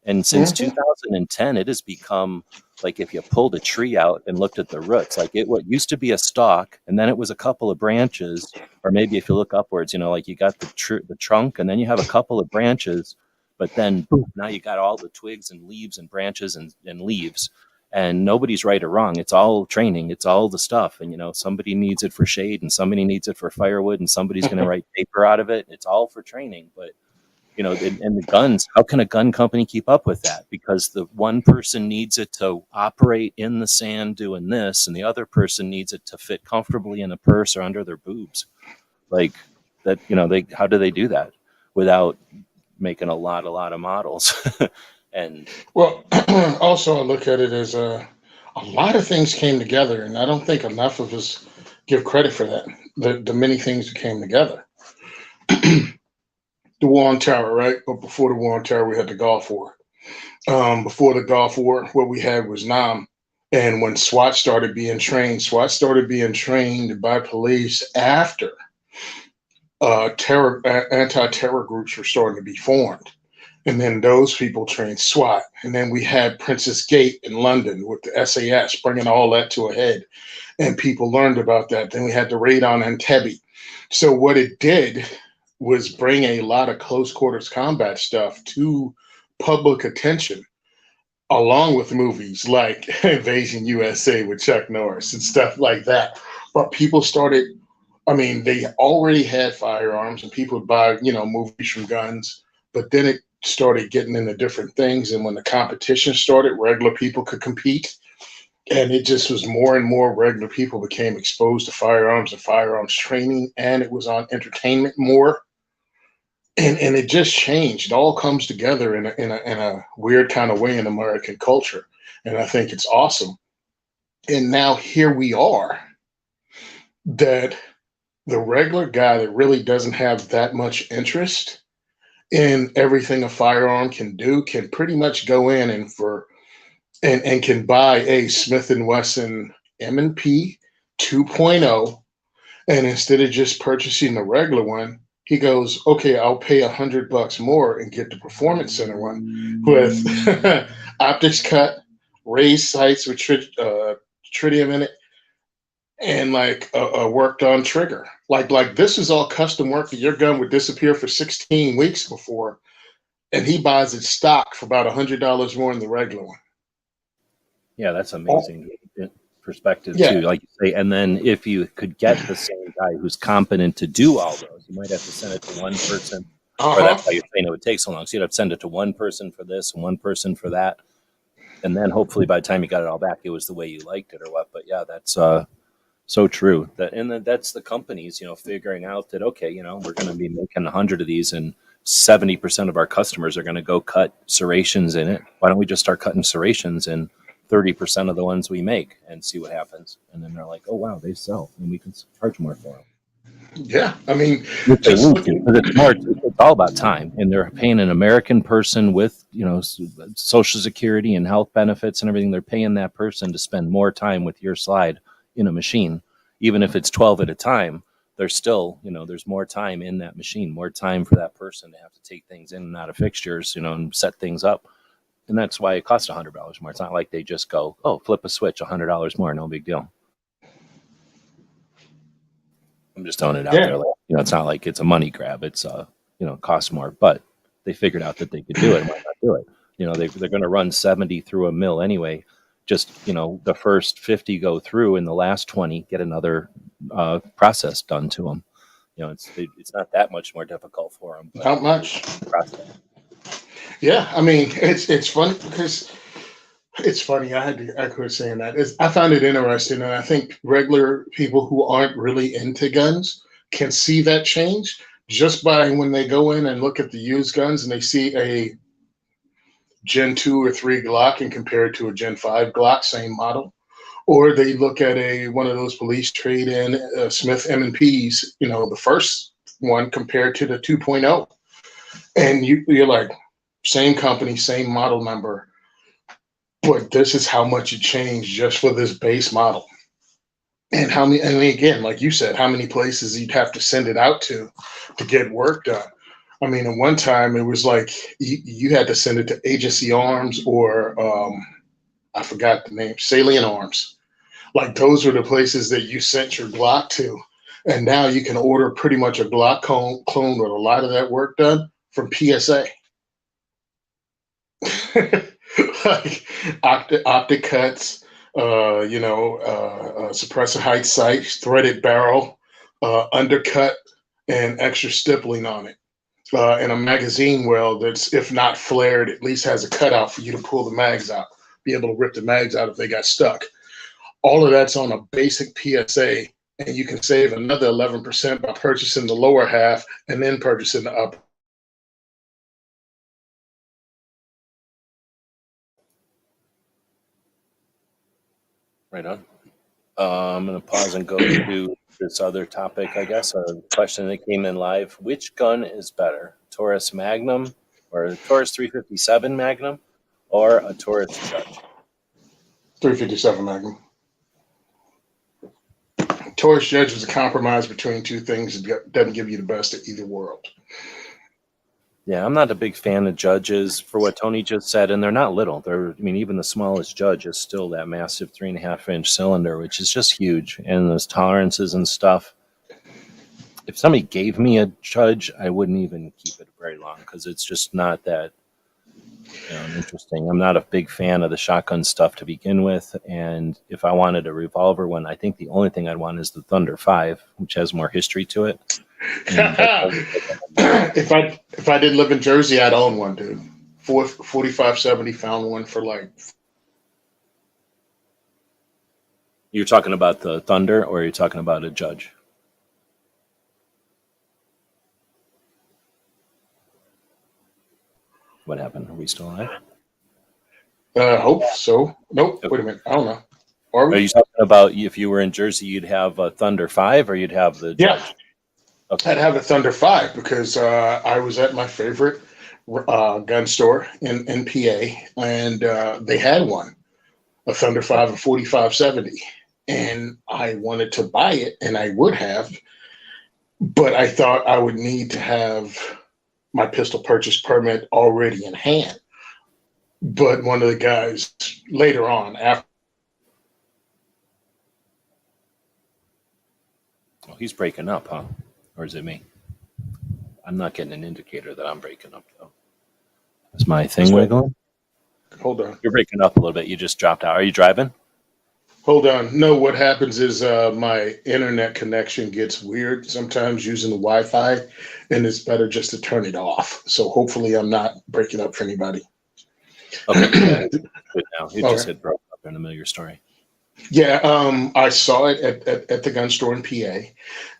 And since 2010, it has become like if you pulled a tree out and looked at the roots, like what used to be a stalk, and then it was a couple of branches, or maybe if you look upwards, like you got the trunk, and then you have a couple of branches, but then boom, now you got all the twigs and leaves and branches and leaves, and nobody's right or wrong. It's all training. It's all the stuff, and somebody needs it for shade, and somebody needs it for firewood, and somebody's going to write paper out of it. It's all for training, but. And the guns, how can a gun company keep up with that? Because the one person needs it to operate in the sand doing this, and the other person needs it to fit comfortably in a purse or under their boobs. Like that, how do they do that without making a lot of models? And well, also I look at it as a lot of things came together, and I don't think enough of us give credit for that. The many things that came together. The War on Terror, right? But before the War on Terror, we had the Gulf War. Before the Gulf War, what we had was Nam. And when SWAT started being trained by police after anti-terror groups were starting to be formed. And then those people trained SWAT. And then we had Princess Gate in London with the SAS, bringing all that to a head. And people learned about that. Then we had the raid on Entebbe. So what it did was bring a lot of close quarters combat stuff to public attention, along with movies like Invasion USA with Chuck Norris and stuff like that. But people started, they already had firearms and people would buy, movies from guns, but then it started getting into different things. And when the competition started, regular people could compete. And it just was more and more regular people became exposed to firearms and firearms training, and it was on entertainment more. And it just changed. It all comes together in a weird kind of way in American culture. And I think it's awesome. And now here we are, that the regular guy that really doesn't have that much interest in everything a firearm can do can pretty much go in and can buy a Smith & Wesson M&P 2.0. And instead of just purchasing the regular one, he goes, okay, I'll pay $100 more and get the Performance Center one with optics cut, raised sights with tritium in it, and like a worked on trigger. Like this is all custom work that your gun would disappear for 16 weeks before, and he buys it stock for about $100 more than the regular one. Yeah, that's amazing perspective too, like you say. And then if you could get the same guy who's competent to do all those, you might have to send it to one person. Or that's why you're saying it would take so long. So you'd have to send it to one person for this and one person for that. And then hopefully by the time you got it all back, it was the way you liked it or what. But yeah, that's so true. That's the companies, figuring out that, okay, we're going to be making 100 of these and 70% of our customers are going to go cut serrations in it. Why don't we just start cutting serrations in 30% of the ones we make and see what happens? And then they're like, oh, wow, they sell and we can charge more for them. Yeah. It's all about time. And they're paying an American person with, Social Security and health benefits and everything. They're paying that person to spend more time with your slide in a machine. Even if it's 12 at a time, there's still, there's more time in that machine, more time for that person to have to take things in and out of fixtures, and set things up. And that's why it costs $100 more. It's not like they just go, oh, flip a switch, $100 more, no big deal. I'm just throwing it out there. Like, it's not like it's a money grab. It's, costs more. But they figured out that they could do it. Why not do it? They're going to run 70 through a mill anyway. Just, the first 50 go through and the last 20 get another process done to them. It's not that much more difficult for them. Not much. Yeah, it's funny because it's funny. I quit saying that. I found it interesting, and I think regular people who aren't really into guns can see that change just by when they go in and look at the used guns and they see a Gen 2 or 3 Glock and compare it to a Gen 5 Glock, same model. Or they look at one of those police trade-in Smith M&Ps, the first one compared to the 2.0. And you're like, same company, same model number, but this is how much it changed just for this base model. And again, like you said, how many places you'd have to send it out to get work done. I mean, at one time it was like you had to send it to Agency Arms or I forgot the name, Salient Arms. Like those were the places that you sent your Glock to. And now you can order pretty much a Glock clone with a lot of that work done from PSA. Like optic cuts, suppressor height sights, threaded barrel, undercut, and extra stippling on it. And a magazine well that's, if not flared, at least has a cutout for you to pull the mags out, be able to rip the mags out if they got stuck. All of that's on a basic PSA, and you can save another 11% by purchasing the lower half and then purchasing the upper. Right on. I'm going to pause and go to this other topic, I guess, a question that came in live. Which gun is better, Taurus Magnum or Taurus 357 Magnum or a Taurus Judge? 357 Magnum. Taurus Judge was a compromise between two things that doesn't give you the best of either world. Yeah, I'm not a big fan of Judges for what Tony just said, and they're not little. Even the smallest Judge is still that massive 3.5-inch cylinder, which is just huge, and those tolerances and stuff. If somebody gave me a Judge, I wouldn't even keep it very long because it's just not that interesting. I'm not a big fan of the shotgun stuff to begin with, and if I wanted a revolver one, I think the only thing I'd want is the Thunder 5, which has more history to it. If I didn't live in Jersey, I'd own one, dude. 4570 found one for like. You're talking about the Thunder, or are you talking about a Judge? What happened? Are we still alive? Hope so. Nope. Okay. Wait a minute. I don't know. Are we? Are you talking about if you were in Jersey, you'd have a Thunder 5, or you'd have the Judge? Yeah. Okay. I'd have a Thunder 5 because I was at my favorite gun store in PA, and they had one, a Thunder 5 and 4570. And I wanted to buy it, and I would have, but I thought I would need to have my pistol purchase permit already in hand. But one of the guys later on, after. Oh, he's breaking up, huh? Or is it me? I'm not getting an indicator that I'm breaking up, though. Is my thing wiggling? Hold on. You're breaking up a little bit. You just dropped out. Are you driving? Hold on. No, what happens is my internet connection gets weird sometimes using the Wi-Fi, and it's better just to turn it off. So hopefully I'm not breaking up for anybody. Okay. Yeah, good now. You just hit broke up in the middle of your story. Yeah, I saw it at the gun store in PA,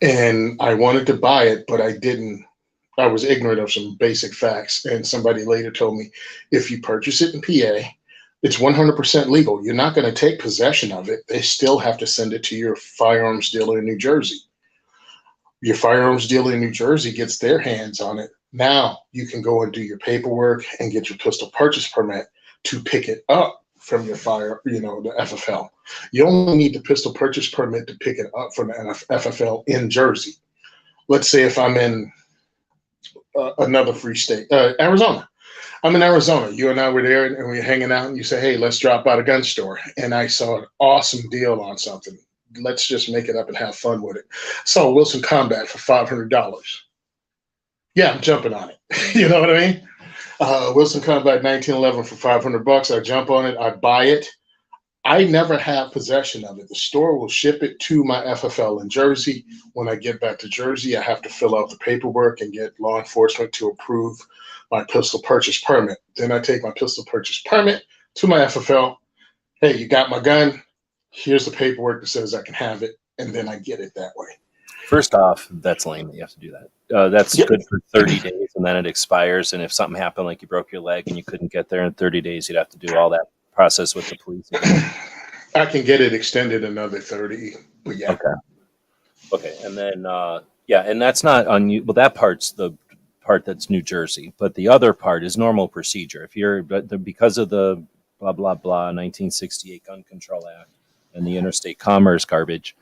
and I wanted to buy it, but I didn't. I was ignorant of some basic facts, and somebody later told me if you purchase it in PA, it's 100% legal. You're not going to take possession of it. They still have to send it to your firearms dealer in New Jersey. Your firearms dealer in New Jersey gets their hands on it. Now you can go and do your paperwork and get your pistol purchase permit to pick it up from your the FFL. You only need the pistol purchase permit to pick it up from the FFL in Jersey. Let's say if I'm in another free state, Arizona. I'm in Arizona. You and I were there, and we were hanging out, and you say, hey, let's drop by the gun store. And I saw an awesome deal on something. Let's just make it up and have fun with it. Saw Wilson Combat for $500. Yeah, I'm jumping on it. You know what I mean? Wilson Combat 1911 for $500. I jump on it. I buy it. I never have possession of it. The store will ship it to my FFL in Jersey. When I get back to Jersey, I have to fill out the paperwork and get law enforcement to approve my pistol purchase permit. Then I take my pistol purchase permit to my FFL. Hey, you got my gun? Here's the paperwork that says I can have it, and then I get it that way. First off, that's lame that you have to do that. That's good for 30 days, and then it expires. And if something happened, like you broke your leg and you couldn't get there in 30 days, you'd have to do all that process with the police again. I can get it extended another 30, but yeah. Okay. And then, and that's not on you. Well, that part's the part that's New Jersey, but the other part is normal procedure. If you're, because of the blah, blah, blah, 1968 Gun Control Act and the interstate commerce garbage,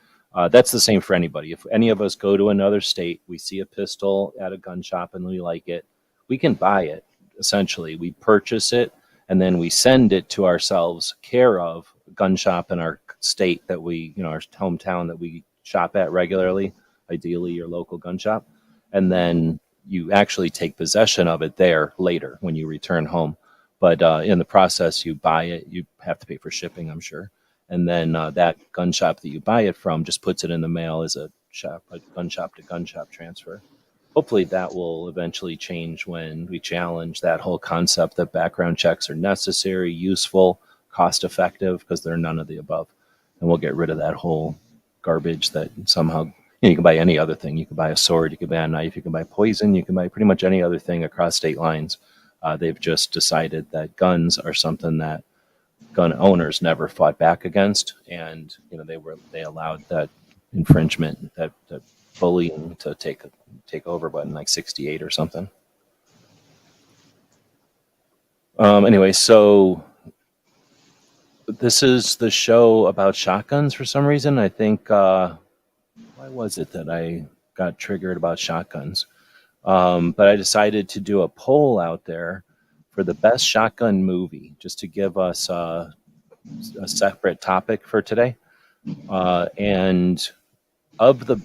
That's the same for anybody. If any of us go to another state, we see a pistol at a gun shop and we like it, we can buy it. Essentially, we purchase it and then we send it to ourselves, care of a gun shop in our state that we, our hometown that we shop at regularly, ideally your local gun shop, and then you actually take possession of it there later when you return home. But in the process, you buy it. You have to pay for shipping, I'm sure. And then that gun shop that you buy it from just puts it in the mail as a gun shop to gun shop transfer. Hopefully that will eventually change when we challenge that whole concept that background checks are necessary, useful, cost effective, because they're none of the above. And we'll get rid of that whole garbage that somehow, you can buy any other thing. You can buy a sword, you can buy a knife, you can buy poison, you can buy pretty much any other thing across state lines. They've just decided that guns are something that gun owners never fought back against, and they allowed that infringement, that bullying to take over, but in like '68 or something. Anyway, so this is the show about shotguns for some reason. I think why was it that I got triggered about shotguns? But I decided to do a poll out there for the best shotgun movie, just to give us a separate topic for today. And of the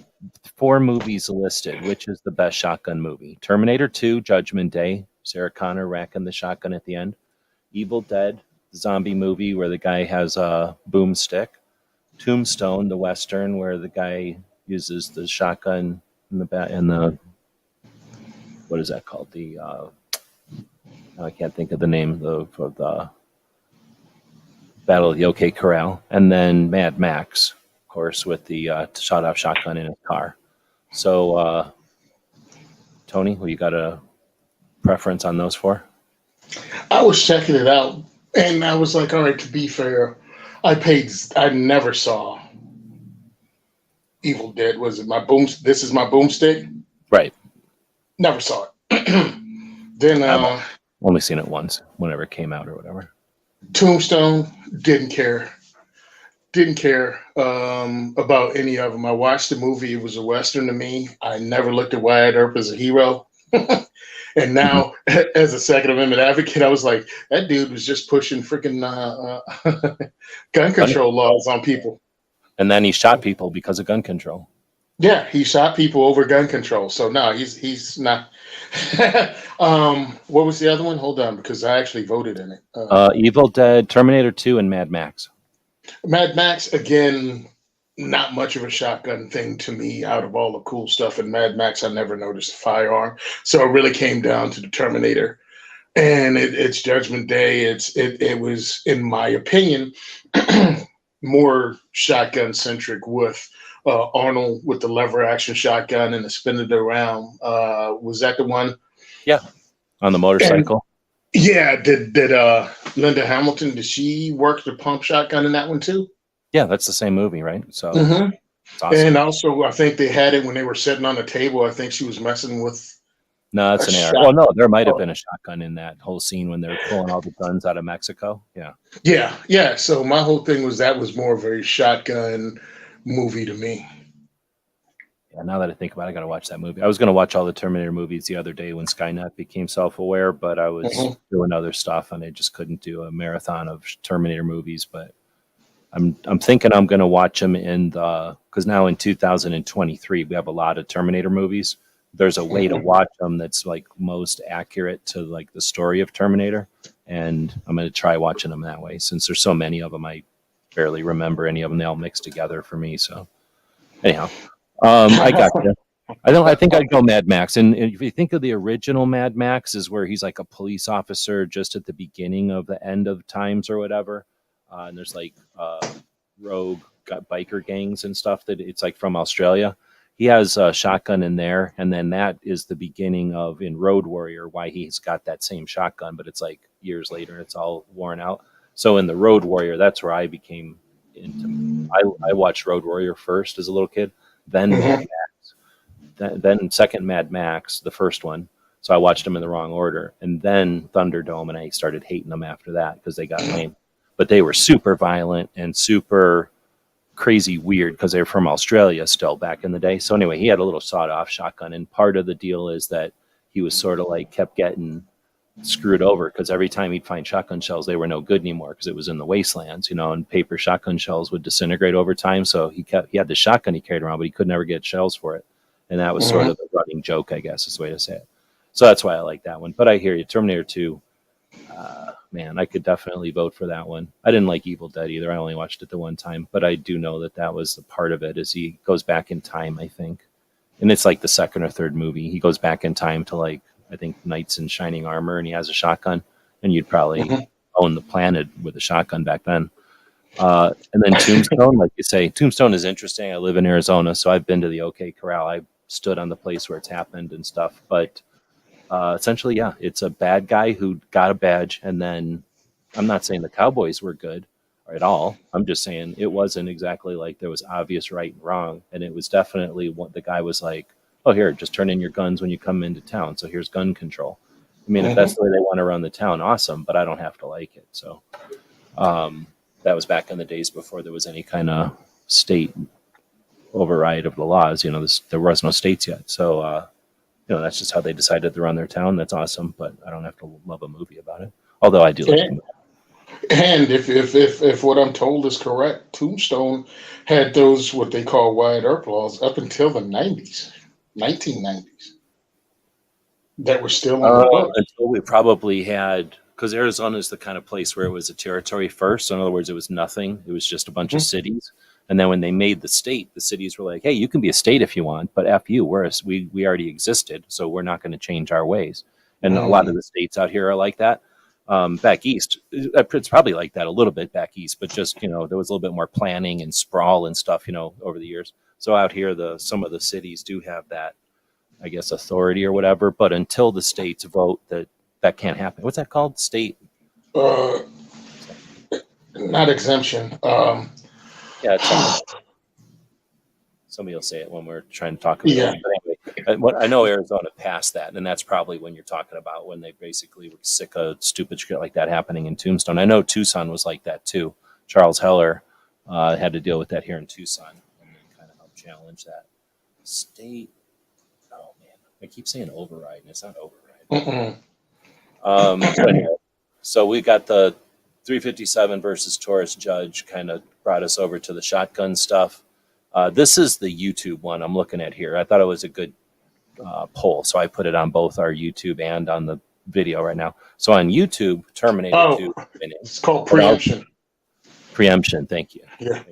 4 movies listed, which is the best shotgun movie? Terminator 2, Judgment Day, Sarah Connor racking the shotgun at the end. Evil Dead, the zombie movie where the guy has a boomstick. Tombstone, the Western, where the guy uses the shotgun in the what is that called? I can't think of the name of the Battle of the OK Corral. And then Mad Max, of course, with the shot-off shotgun in his car. So, Tony, you got a preference on those 4? I was checking it out, and I was like, all right, to be fair, I never saw Evil Dead. Was it This is my boomstick? Right. Never saw it. Then I've only seen it once, whenever it came out or whatever. Tombstone, didn't care about any of them. I watched the movie. It was a Western to me. I never looked at Wyatt Earp as a hero. And now, as a Second Amendment advocate, I was like, that dude was just pushing freaking gun control laws on people. And then he shot people because of gun control. Yeah, he shot people over gun control. So no, he's not. What was the other one? Hold on, because I actually voted in it. Evil Dead, Terminator 2, and Mad Max. Mad Max, again, not much of a shotgun thing to me out of all the cool stuff. In Mad Max, I never noticed a firearm. So it really came down to the Terminator. And it's Judgment Day. It was, in my opinion, more shotgun centric with Arnold with the lever action shotgun and the spin it around. Was that the one? Yeah, on the motorcycle. And, yeah, did Linda Hamilton, did she work the pump shotgun in that one too? Yeah, that's the same movie, right? So, it's awesome. And also, I think they had it when they were sitting on the table. I think she was messing with. No, that's an error. Well, no, there might have been a shotgun in that whole scene when they were pulling all the guns out of Mexico. Yeah. Yeah. So my whole thing was that was more of a shotgun movie to me. Yeah, now that I think about it, I got to watch that movie. I was going to watch all the Terminator movies the other day when Skynet became self-aware, but I was doing other stuff and I just couldn't do a marathon of Terminator movies. But I'm thinking I'm going to watch them because now in 2023 we have a lot of Terminator movies. There's a way to watch them that's like most accurate to like the story of Terminator, and I'm going to try watching them that way. Since there's so many of them, I barely remember any of them. They all mix together for me. So anyhow, I got you. I think I'd go Mad Max. And if you think of the original Mad Max, is where he's like a police officer just at the beginning of the end of times or whatever. And there's like rogue biker gangs and stuff that it's like from Australia. He has a shotgun in there, and then that is the beginning of in Road Warrior why he's got that same shotgun, but it's like years later and it's all worn out. So in the Road Warrior, that's where I became into. I watched Road Warrior first as a little kid, then Mad Max, then second Mad Max, the first one. So I watched them in the wrong order, and then Thunderdome, and I started hating them after that because they got lame. But they were super violent and super crazy weird because they're from Australia still back in the day. So anyway, he had a little sawed-off shotgun, and part of the deal is that he was sort of like kept getting screwed over because every time he'd find shotgun shells, they were no good anymore because it was in the wastelands, and paper shotgun shells would disintegrate over time. So he had the shotgun he carried around, but he could never get shells for it, and that was sort of the running joke, I guess, is the way to say it. So that's why I like that one. But I hear you, Terminator 2. Man, I could definitely vote for that one. I didn't like Evil Dead either. I only watched it the one time, but I do know that was the part of it is he goes back in time, I think. And it's like the second or third movie. He goes back in time to I think knights in shining armor, and he has a shotgun, and you'd probably own the planet with a shotgun back then. And then Tombstone, like you say, Tombstone is interesting. I live in Arizona, so I've been to the OK Corral. I stood on the place where it's happened and stuff, but essentially, yeah, it's a bad guy who got a badge, and then I'm not saying the Cowboys were good at all. I'm just saying it wasn't exactly like there was obvious right and wrong, and it was definitely what the guy was like, oh, here, just turn in your guns when you come into town, so here's gun control. I mean, if that's the way they want to run the town, awesome, but I don't have to like it. So that was back in the days before there was any kind of state override of the laws. There was no states yet, so that's just how they decided to run their town. That's awesome, but I don't have to love a movie about it. Although I do like the movie. And if what I'm told is correct, Tombstone had those what they call Wyatt Earp laws up until the 1990s, that were still on the books. Until we probably had, because Arizona is the kind of place where it was a territory first. So in other words, it was nothing. It was just a bunch of cities. And then when they made the state, the cities were like, hey, you can be a state if you want, but F you, we already existed, so we're not going to change our ways. And a lot of the states out here are like that. Back east, it's probably like that a little bit back east, but just, there was a little bit more planning and sprawl and stuff, over the years. So out here, some of the cities do have that, I guess, authority or whatever. But until the states vote, that can't happen. What's that called? State? Not exemption. Yeah, it's somebody will say it when we're trying to talk about it. But anyway, I know Arizona passed that, and that's probably when you're talking about when they basically were sick of stupid shit like that happening in Tombstone. I know Tucson was like that too. Charles Heller had to deal with that here in Tucson, and then kind of helped challenge that. State, oh man, I keep saying override, and it's not override. So we got the 357 versus Taurus Judge kind of brought us over to the shotgun stuff. This is the YouTube one I'm looking at here. I thought it was a good poll, so I put it on both our YouTube and on the video right now. So on YouTube, Terminator 2. It's called preemption. Preemption, thank you. Yeah.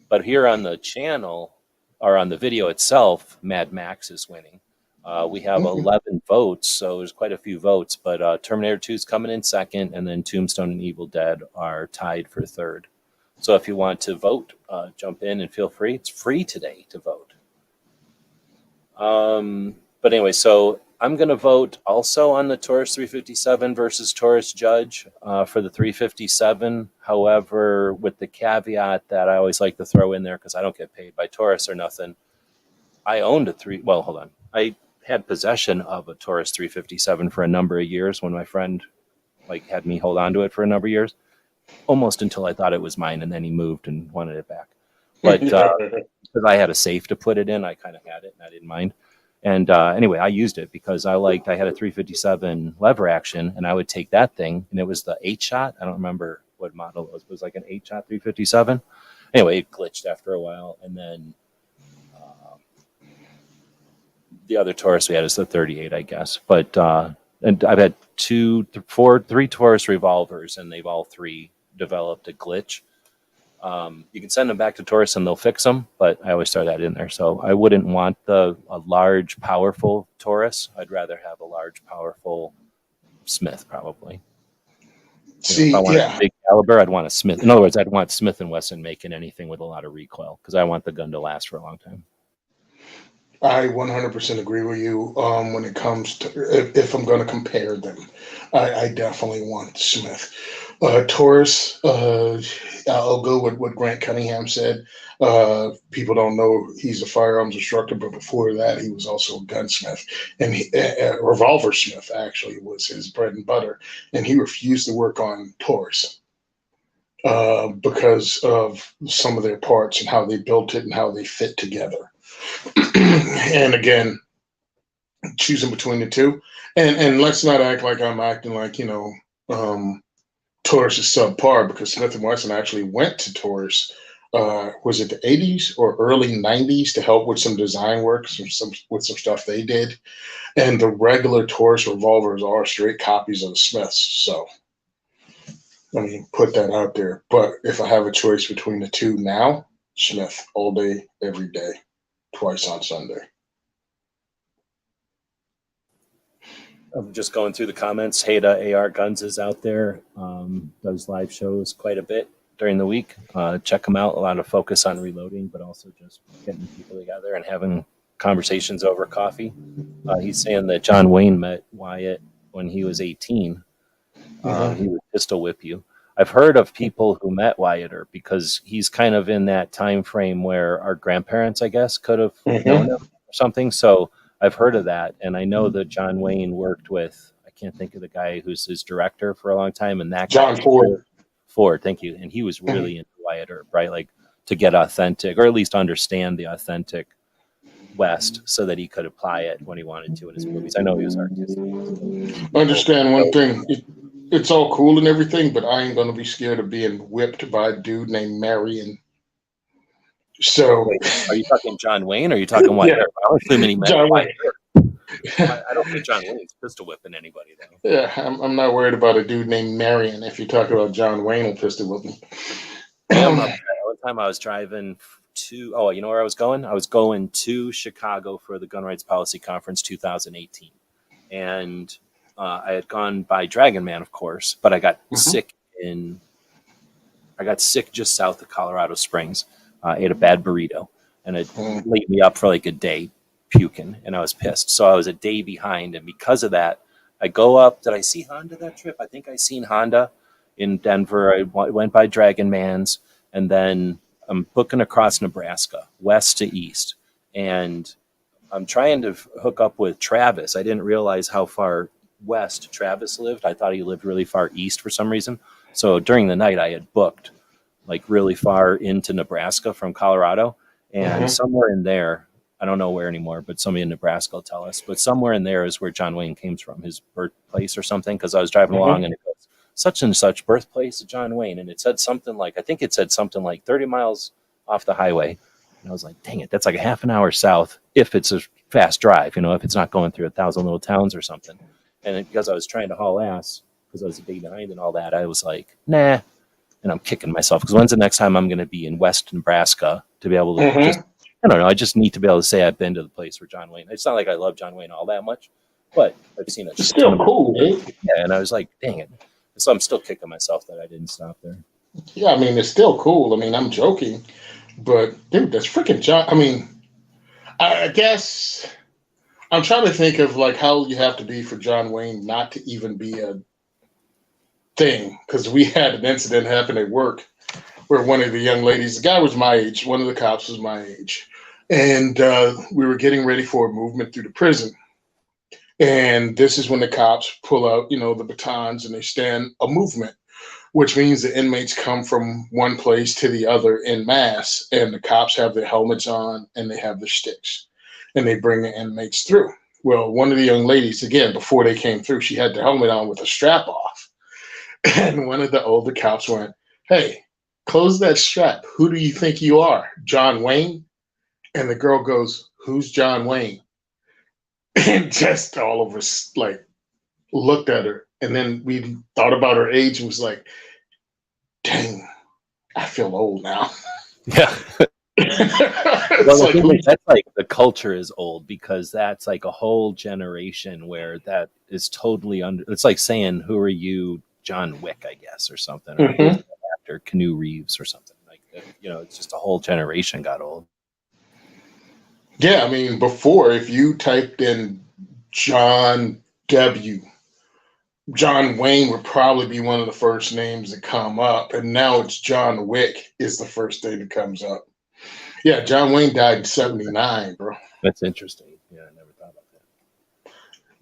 But here on the channel, or on the video itself, Mad Max is winning. We have 11 votes, so there's quite a few votes, but Terminator 2 is coming in second, and then Tombstone and Evil Dead are tied for third. So if you want to vote, jump in and feel free. It's free today to vote. But anyway, so I'm going to vote also on the Taurus 357 versus Taurus Judge for the 357. However, with the caveat that I always like to throw in there because I don't get paid by Taurus or nothing. I owned I had possession of a Taurus 357 for a number of years when my friend had me hold on to it for a number of years. Almost until I thought it was mine, and then he moved and wanted it back. But because I had a safe to put it in, I kind of had it, and I didn't mind. And anyway, I used it because I had a 357 lever action, and I would take that thing, and it was the 8-shot. I don't remember what model it was. It was like an 8-shot 357. Anyway, it glitched after a while, and then the other Taurus we had is the 38, I guess. But and I've had three Taurus revolvers, and they've all three developed a glitch. You can send them back to Taurus and they'll fix them, but I always throw that in there. So I wouldn't want a large, powerful Taurus. I'd rather have a large, powerful Smith, probably. If I want a big caliber, I'd want a Smith. In other words, I'd want Smith & Wesson making anything with a lot of recoil because I want the gun to last for a long time. I 100% agree with you when it comes to if I'm going to compare them. I definitely want Smith. Taurus, I'll go with what Grant Cunningham said. People don't know he's a firearms instructor, but before that, he was also a gunsmith. And revolver smith, actually, was his bread and butter. And he refused to work on Taurus. because of some of their parts and how they built it and how they fit together. And again, choosing between the two, and let's not act like I'm acting like Taurus is subpar, because Smith and Wesson actually went to Taurus. Was it the 80s or early 90s to help with some design work, with some stuff they did, and the regular Taurus revolvers are straight copies of the Smiths. So let me put that out there. But if I have a choice between the two now, Smith all day, every day, twice on Sunday. I'm just going through the comments. Haida AR Guns is out there. Does live shows quite a bit during the week. Check them out. A lot of focus on reloading, but also just getting people together and having conversations over coffee. He's saying that John Wayne met Wyatt when he was 18. He would pistol whip you. I've heard of people who met Wyatt, because he's kind of in that time frame where our grandparents, I guess, could have known him or something. So I've heard of that, and I know that John Wayne worked with, I can't think of the guy who's his director for a long time, and that John guy, Ford. Ford, thank you. And he was really into Wyatt Earp, right? Like to get authentic, or at least understand the authentic West, so that he could apply it when he wanted to in his movies. I know he was artistic. Understand one thing. It's all cool and everything, but I ain't going to be scared of being whipped by a dude named Marion. So, wait, are you talking John Wayne, or are you talking Wyatt Earp? I was assuming he meant John Wyatt Wayne. Earp. I don't think John Wayne's pistol whipping anybody, though. Yeah, I'm not worried about a dude named Marion. If you talk about John Wayne, will pistol whip me. One time I was driving to, you know where I was going? I was going to Chicago for the Gun Rights Policy Conference 2018. And I had gone by Dragon Man, of course, but I got sick just south of Colorado Springs. I ate a bad burrito, and it laid me up for like a day puking, and I was pissed. So I was a day behind, and because of that, I go up. Did I see Honda that trip? I think I seen Honda in Denver. I went by Dragon Man's, and then I'm booking across Nebraska, west to east, and I'm trying to hook up with Travis. I didn't realize how far west Travis lived. I thought he lived really far east for some reason. So during the night, I had booked like really far into Nebraska from Colorado, and somewhere in there, I don't know where anymore, but somebody in Nebraska will tell us, but somewhere in there is where John Wayne came from, his birthplace or something. Cause I was driving along and it goes, such and such birthplace of John Wayne. And it said something like, I think it said something like 30 miles off the highway. And I was like, dang it, that's like a half an hour south if it's a fast drive, if it's not going through 1,000 little towns or something. And because I was trying to haul ass, because I was a day behind and all that, I was like, nah. And I'm kicking myself, because when's the next time I'm going to be in West Nebraska to be able to just, I don't know, I just need to be able to say I've been to the place where John Wayne. It's not like I love John Wayne all that much, but I've seen it. It's still cool, right? Yeah, and I was like, dang it. So I'm still kicking myself that I didn't stop there. Yeah, I mean, it's still cool. I mean, I'm joking, but dude, that's freaking John. I mean, I guess I'm trying to think of like how you have to be for John Wayne not to even be a thing, because we had an incident happen at work where one of the young ladies, the guy was my age, one of the cops was my age, and we were getting ready for a movement through the prison. And this is when the cops pull out, the batons, and they stand a movement, which means the inmates come from one place to the other en masse, and the cops have their helmets on and they have their sticks, and they bring the inmates through. Well, one of the young ladies, again, before they came through, she had the helmet on with a strap off. And one of the older cops went, "Hey, close that strap. Who do you think you are, John Wayne?" And the girl goes, "Who's John Wayne?" And just all of us like looked at her. And then we thought about her age and was like, dang, I feel old now. Yeah. That's like the culture is old, because that's like a whole generation where that is totally it's like saying, who are you, John Wick, I guess, or something, or actor Keanu Reeves or something like that. It's just a whole generation got old. Yeah, I mean, before, if you typed in John W., John Wayne would probably be one of the first names that come up, and now it's John Wick is the first thing that comes up. Yeah, John Wayne died in 79, bro. That's interesting. Yeah, I never thought about that.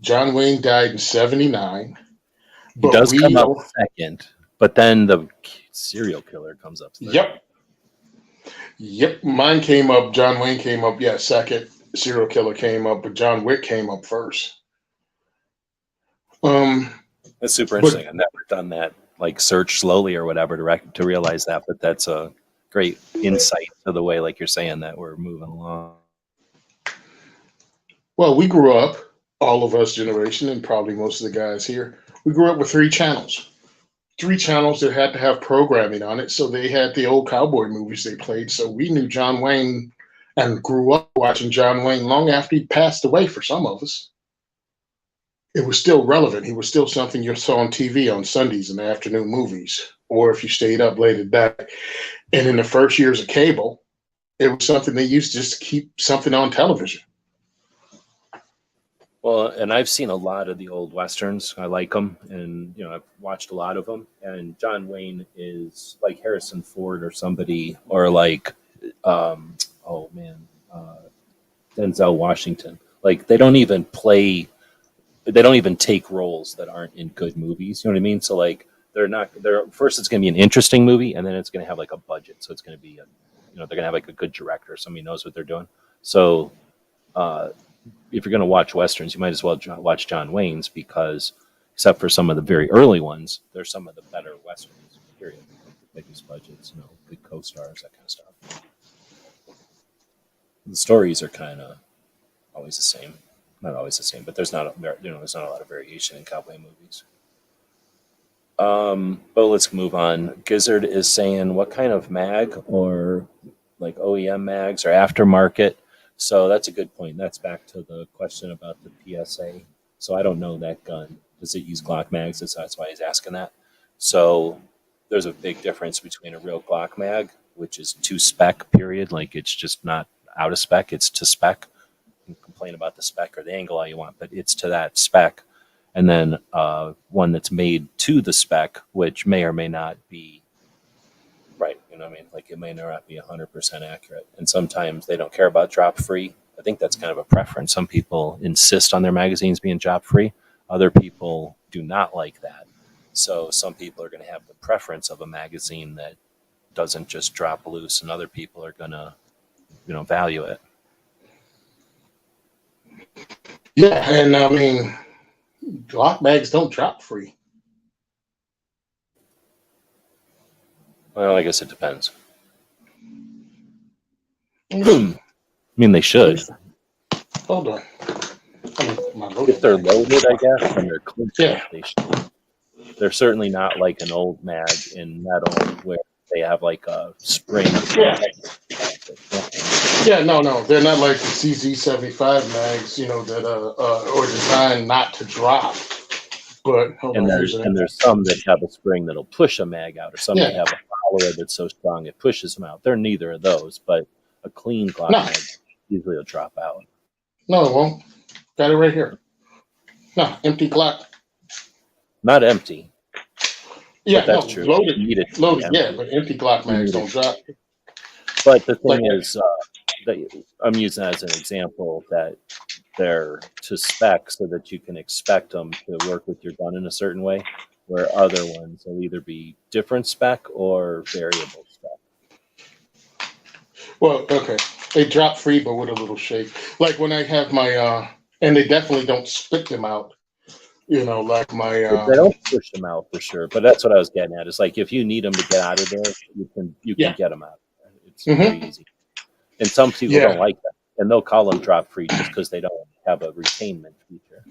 John Wayne died in 79. He does come up second, but then the serial killer comes up third. Yep. Mine came up. John Wayne came up. Yeah, second. Serial killer came up, but John Wick came up first. That's super But interesting. I've never done that, like search slowly or whatever to realize that. But that's a great insight to the way, like you're saying, that we're moving along. well, we grew up, all of us generation, and probably most of the guys here, we grew up with three channels. Three channels that had to have programming on it. So they had the old cowboy movies they played. So we knew John Wayne and grew up watching John Wayne long after he passed away for some of us. It was still relevant. He was still something you saw on TV on Sundays in the afternoon movies, or if you stayed up late at night. And in the first years of cable, it was something they used just to keep something on television. Well, and I've seen a lot of the old westerns. I like them, and I've watched a lot of them. And John Wayne is like Harrison Ford or somebody, or like, oh man, Denzel Washington. Like they don't even take roles that aren't in good movies. You know what I mean? So like they're first it's going to be an interesting movie, and then it's going to have like a budget. So it's going to be they're going to have like a good director, somebody knows what they're doing. So if you're going to watch westerns, you might as well watch John Wayne's, because except for some of the very early ones, they're some of the better westerns. Period. Biggest budgets, good co-stars, that kind of stuff. The stories are kind of always the same. Not always the same, but there's not a lot of variation in cowboy movies. But let's move on. Gizzard is saying, what kind of mag, or like OEM mags or aftermarket? So that's a good point. That's back to the question about the PSA. So I don't know that gun. Does it use Glock mags? That's why he's asking that. So there's a big difference between a real Glock mag, which is to spec, period. Like it's just not out of spec, it's to spec. You can complain about the spec or the angle all you want, but it's to that spec. And then one that's made to the spec, which may or may not be right. You know what I mean? Like it may not be 100% accurate. And sometimes they don't care about drop free. I think that's kind of a preference. Some people insist on their magazines being drop free. Other people do not like that. So some people are going to have the preference of a magazine that doesn't just drop loose, and other people are going to, value it. Yeah, and I mean, Glock mags don't drop free. Well, I guess it depends. I mean, they should. Hold on. If they're loaded, I guess, and they're clean, Yeah. they should. They're certainly not like an old mag in metal where they have like a spring. Yeah, no, they're not like the CZ75 mags, that are designed not to drop. But there's some that have a spring that'll push a mag out, or some that have a follower that's so strong it pushes them out. They're neither of those, but a clean Glock mag usually will drop out. No, it won't. Got it right here. No, empty Glock. Not empty. Yeah, that's true. Loaded. Loaded, yeah, but empty Glock mags don't drop. But the thing is, that I'm using that as an example, that they're to spec so that you can expect them to work with your gun in a certain way, where other ones will either be different spec or variable spec. Well, okay. They drop free, but with a little shake. Like when I have my, and they definitely don't spit them out. Like my... They don't push them out for sure, but that's what I was getting at. It's like if you need them to get out of there, you can get them out. It's very easy. And some people don't like that, and they'll call them drop free just because they don't have a retainment feature.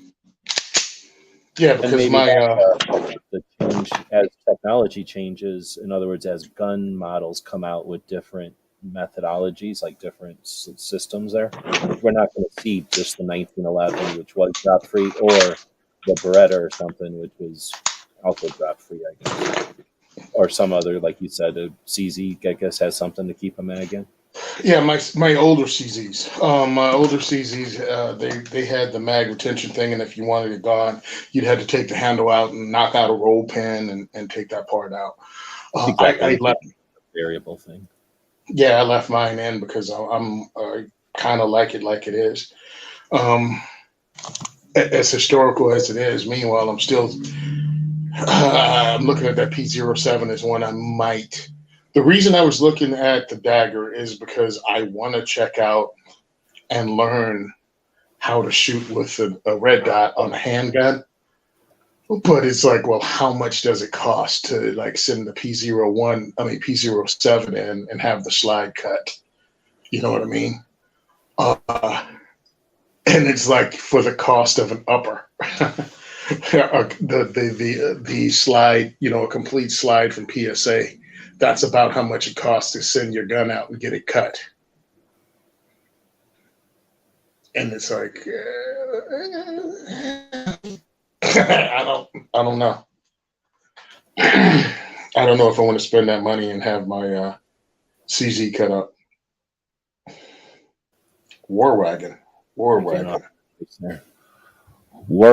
Yeah, because the change as technology changes. In other words, as gun models come out with different methodologies, like different systems, we're not going to see just the 1911, which was drop free, or the Beretta or something, which was also drop free, I guess, or some other, like you said, a CZ, I guess, has something to keep a mag in. Yeah, my older CZs. They had the mag retention thing, and if you wanted it gone, you'd have to take the handle out and knock out a roll pin and take that part out. Exactly. I left the variable thing. Yeah, I left mine in because I kind of like it is. As historical as it is, meanwhile, I'm still I'm looking at that P07 as one I might. The reason I was looking at the dagger is because I want to check out and learn how to shoot with a red dot on a handgun. But it's like, well, how much does it cost to like send the P07 in and have the slide cut? You know what I mean? And it's like for the cost of an upper. The slide, a complete slide from PSA. That's about how much it costs to send your gun out and get it cut. And it's like, I don't know. I don't know if I want to spend that money and have my CZ cut up. War Wagon. War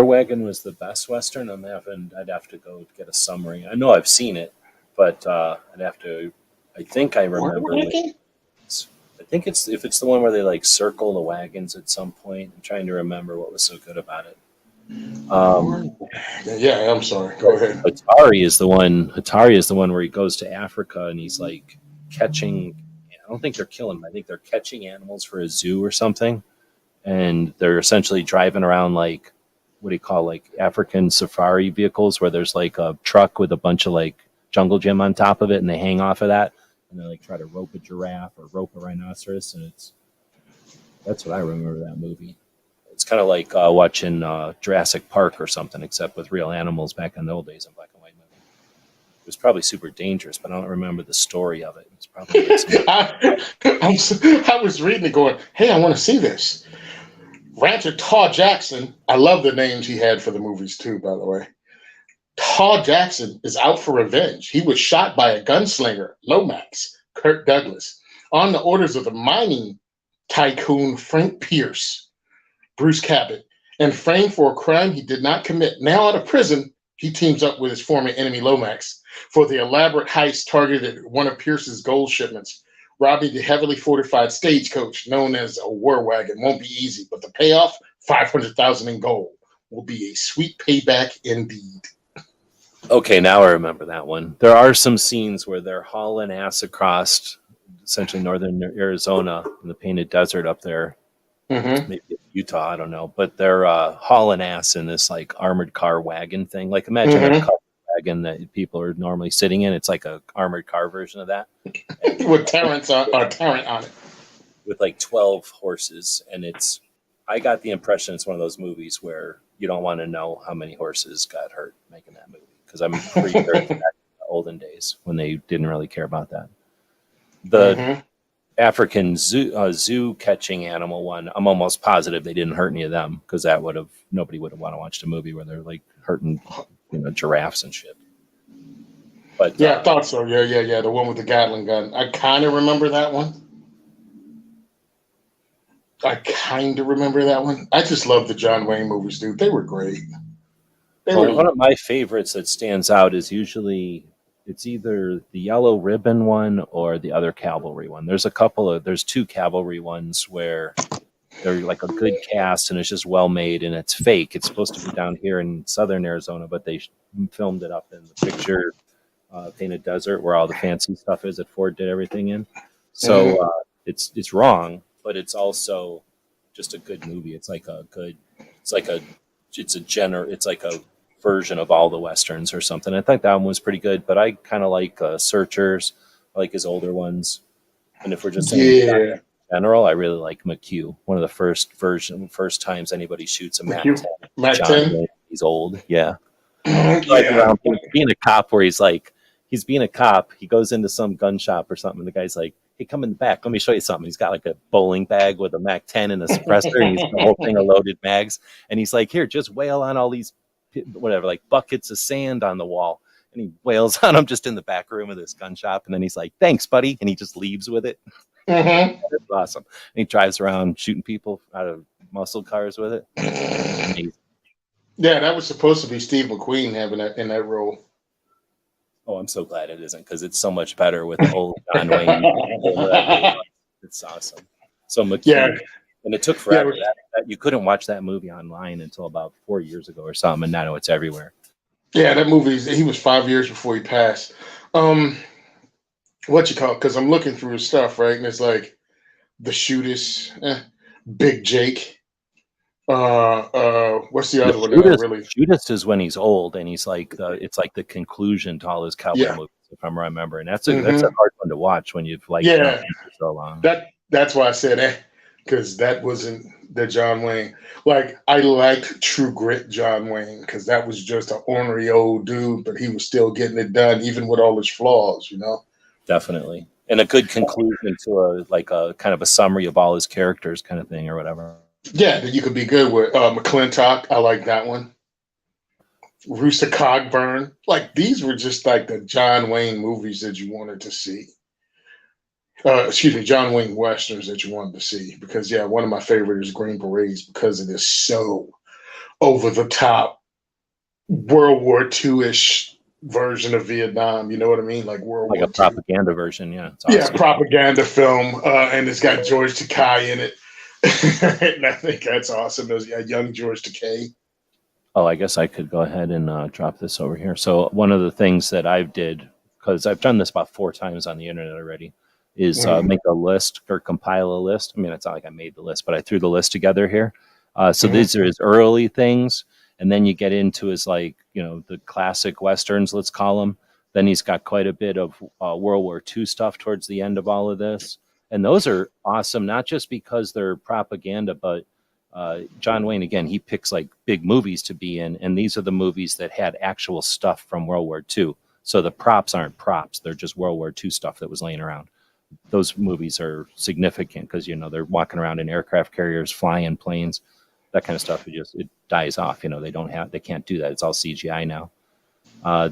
Wagon was the best Western. I'd have to go get a summary. I know I've seen it, but I'd have to. I think I remember. I think it's the one where they like circle the wagons at some point. I'm trying to remember what was so good about it. Yeah, I'm sorry. Go ahead. Atari is the one where he goes to Africa and he's like catching. I don't think they're killing them. I think they're catching animals for a zoo or something, and they're essentially driving around like, what do you call, like African safari vehicles where there's like a truck with a bunch of like jungle gym on top of it, and they hang off of that, and they like try to rope a giraffe or rope a rhinoceros, and that's what I remember that movie. It's kind of like watching Jurassic Park or something, except with real animals back in the old days in black and white movie. It was probably super dangerous, but I don't remember the story of it. It's probably I was reading it going, hey, I want to see this. Rancher Taw Jackson, I love the names he had for the movies too, by the way. Taw Jackson is out for revenge. He was shot by a gunslinger, Lomax, Kirk Douglas, on the orders of the mining tycoon Frank Pierce, Bruce Cabot, and framed for a crime he did not commit. Now out of prison, he teams up with his former enemy Lomax for the elaborate heist targeted at one of Pierce's gold shipments. Robbing the heavily fortified stagecoach known as a war wagon won't be easy, but the payoff, $500,000 in gold, will be a sweet payback indeed. Okay, now I remember that one. There are some scenes where they're hauling ass across essentially northern Arizona in the Painted Desert up there. Mm-hmm. Maybe Utah, I don't know. But they're hauling ass in this like armored car wagon thing. Like imagine a car wagon that people are normally sitting in. It's like a armored car version of that. With Tarrant on it. With like 12 horses. And I got the impression it's one of those movies where you don't want to know how many horses got hurt making that movie. Because I'm pretty sure it's back in the olden days when they didn't really care about that. The African zoo catching animal one, I'm almost positive they didn't hurt any of them, because nobody would have want to watch the movie where they're like hurting giraffes and shit. But yeah, I thought so. Yeah. The one with the Gatling gun. I kind of remember that one. I just love the John Wayne movies, dude. They were great. One of my favorites that stands out is usually it's either the Yellow Ribbon one or the other Cavalry one. There's two Cavalry ones where they're like a good cast and it's just well made and it's fake. It's supposed to be down here in southern Arizona, but they filmed it up in the picture Painted Desert where all the fancy stuff is that Ford did everything in. So it's wrong, but it's also just a good movie. It's like a version of all the Westerns or something. I think that one was pretty good, but I kind of like Searchers. I like his older ones. And if we're just saying in general, I really like McHugh. One of the first times anybody shoots a Mac 10. Mac 10? He's old, yeah. Being a cop where he's being a cop. He goes into some gun shop or something, and the guy's like, hey, come in the back. Let me show you something. He's got like a bowling bag with a Mac 10 and a suppressor, and he's got the whole thing of loaded mags. And he's like, here, just wail on all these like buckets of sand on the wall, and he wails on them just in the back room of this gun shop, and then he's like, thanks buddy, and he just leaves with it. It's awesome. And he drives around shooting people out of muscle cars with it. Amazing. Yeah, that was supposed to be Steve McQueen having that in that role. Oh, I'm so glad it isn't, because it's so much better with the old John Wayne. It's awesome. So McKean, and it took forever. That you couldn't watch that movie online until about 4 years ago or something, and now it's everywhere. Yeah, that movie. He was 5 years before he passed. Um, what you call? Because I'm looking through his stuff, right, and it's like the shooters, Big Jake. What's the The other one that I shootist, really? shootist is when he's old and he's like it's like the conclusion to all his cowboy Yeah. movies, if I'm remembering. That's a Hmm. hard one to watch when you've liked John Yeah. Wayne for so long. That's why I said that, because that wasn't the John Wayne. Like, I liked True Grit John Wayne because that was just an ornery old dude, but he was still getting it done even with all his flaws. Definitely. And a good conclusion to a like a kind of a summary of all his characters kind of thing or whatever. Yeah, that you could be good with. McClintock, I like that one. Rooster Cogburn, like these were just like the John Wayne movies that you wanted to see. Excuse me, John Wayne westerns that you wanted to see. Because yeah, one of my favorite is Green Berets because it is so over the top World War II ish version of Vietnam. You know what I mean? Like World Like a War II. propaganda version, yeah. It's Yeah, awesome. propaganda film, and it's got George Takei in it. And I think that's awesome. There's young George Takei. Oh, I guess I could go ahead and drop this over here. So one of the things that I did, because I've done this about 4 times on the internet already, is Mhm, make a list or compile a list. I mean, it's not like I made the list, but I threw the list together here. So mhm, these are his early things, and then you get into his like the classic westerns, let's call them. Then he's got quite a bit of World War II stuff towards the end of all of this, and those are awesome. Not just because they're propaganda, but John Wayne again, he picks like big movies to be in, and these are the movies that had actual stuff from World War II. So the props aren't props; they're just World War II stuff that was laying around. Those movies are significant because they're walking around in aircraft carriers, flying planes, that kind of stuff. It dies off. They can't do that. It's all CGI now.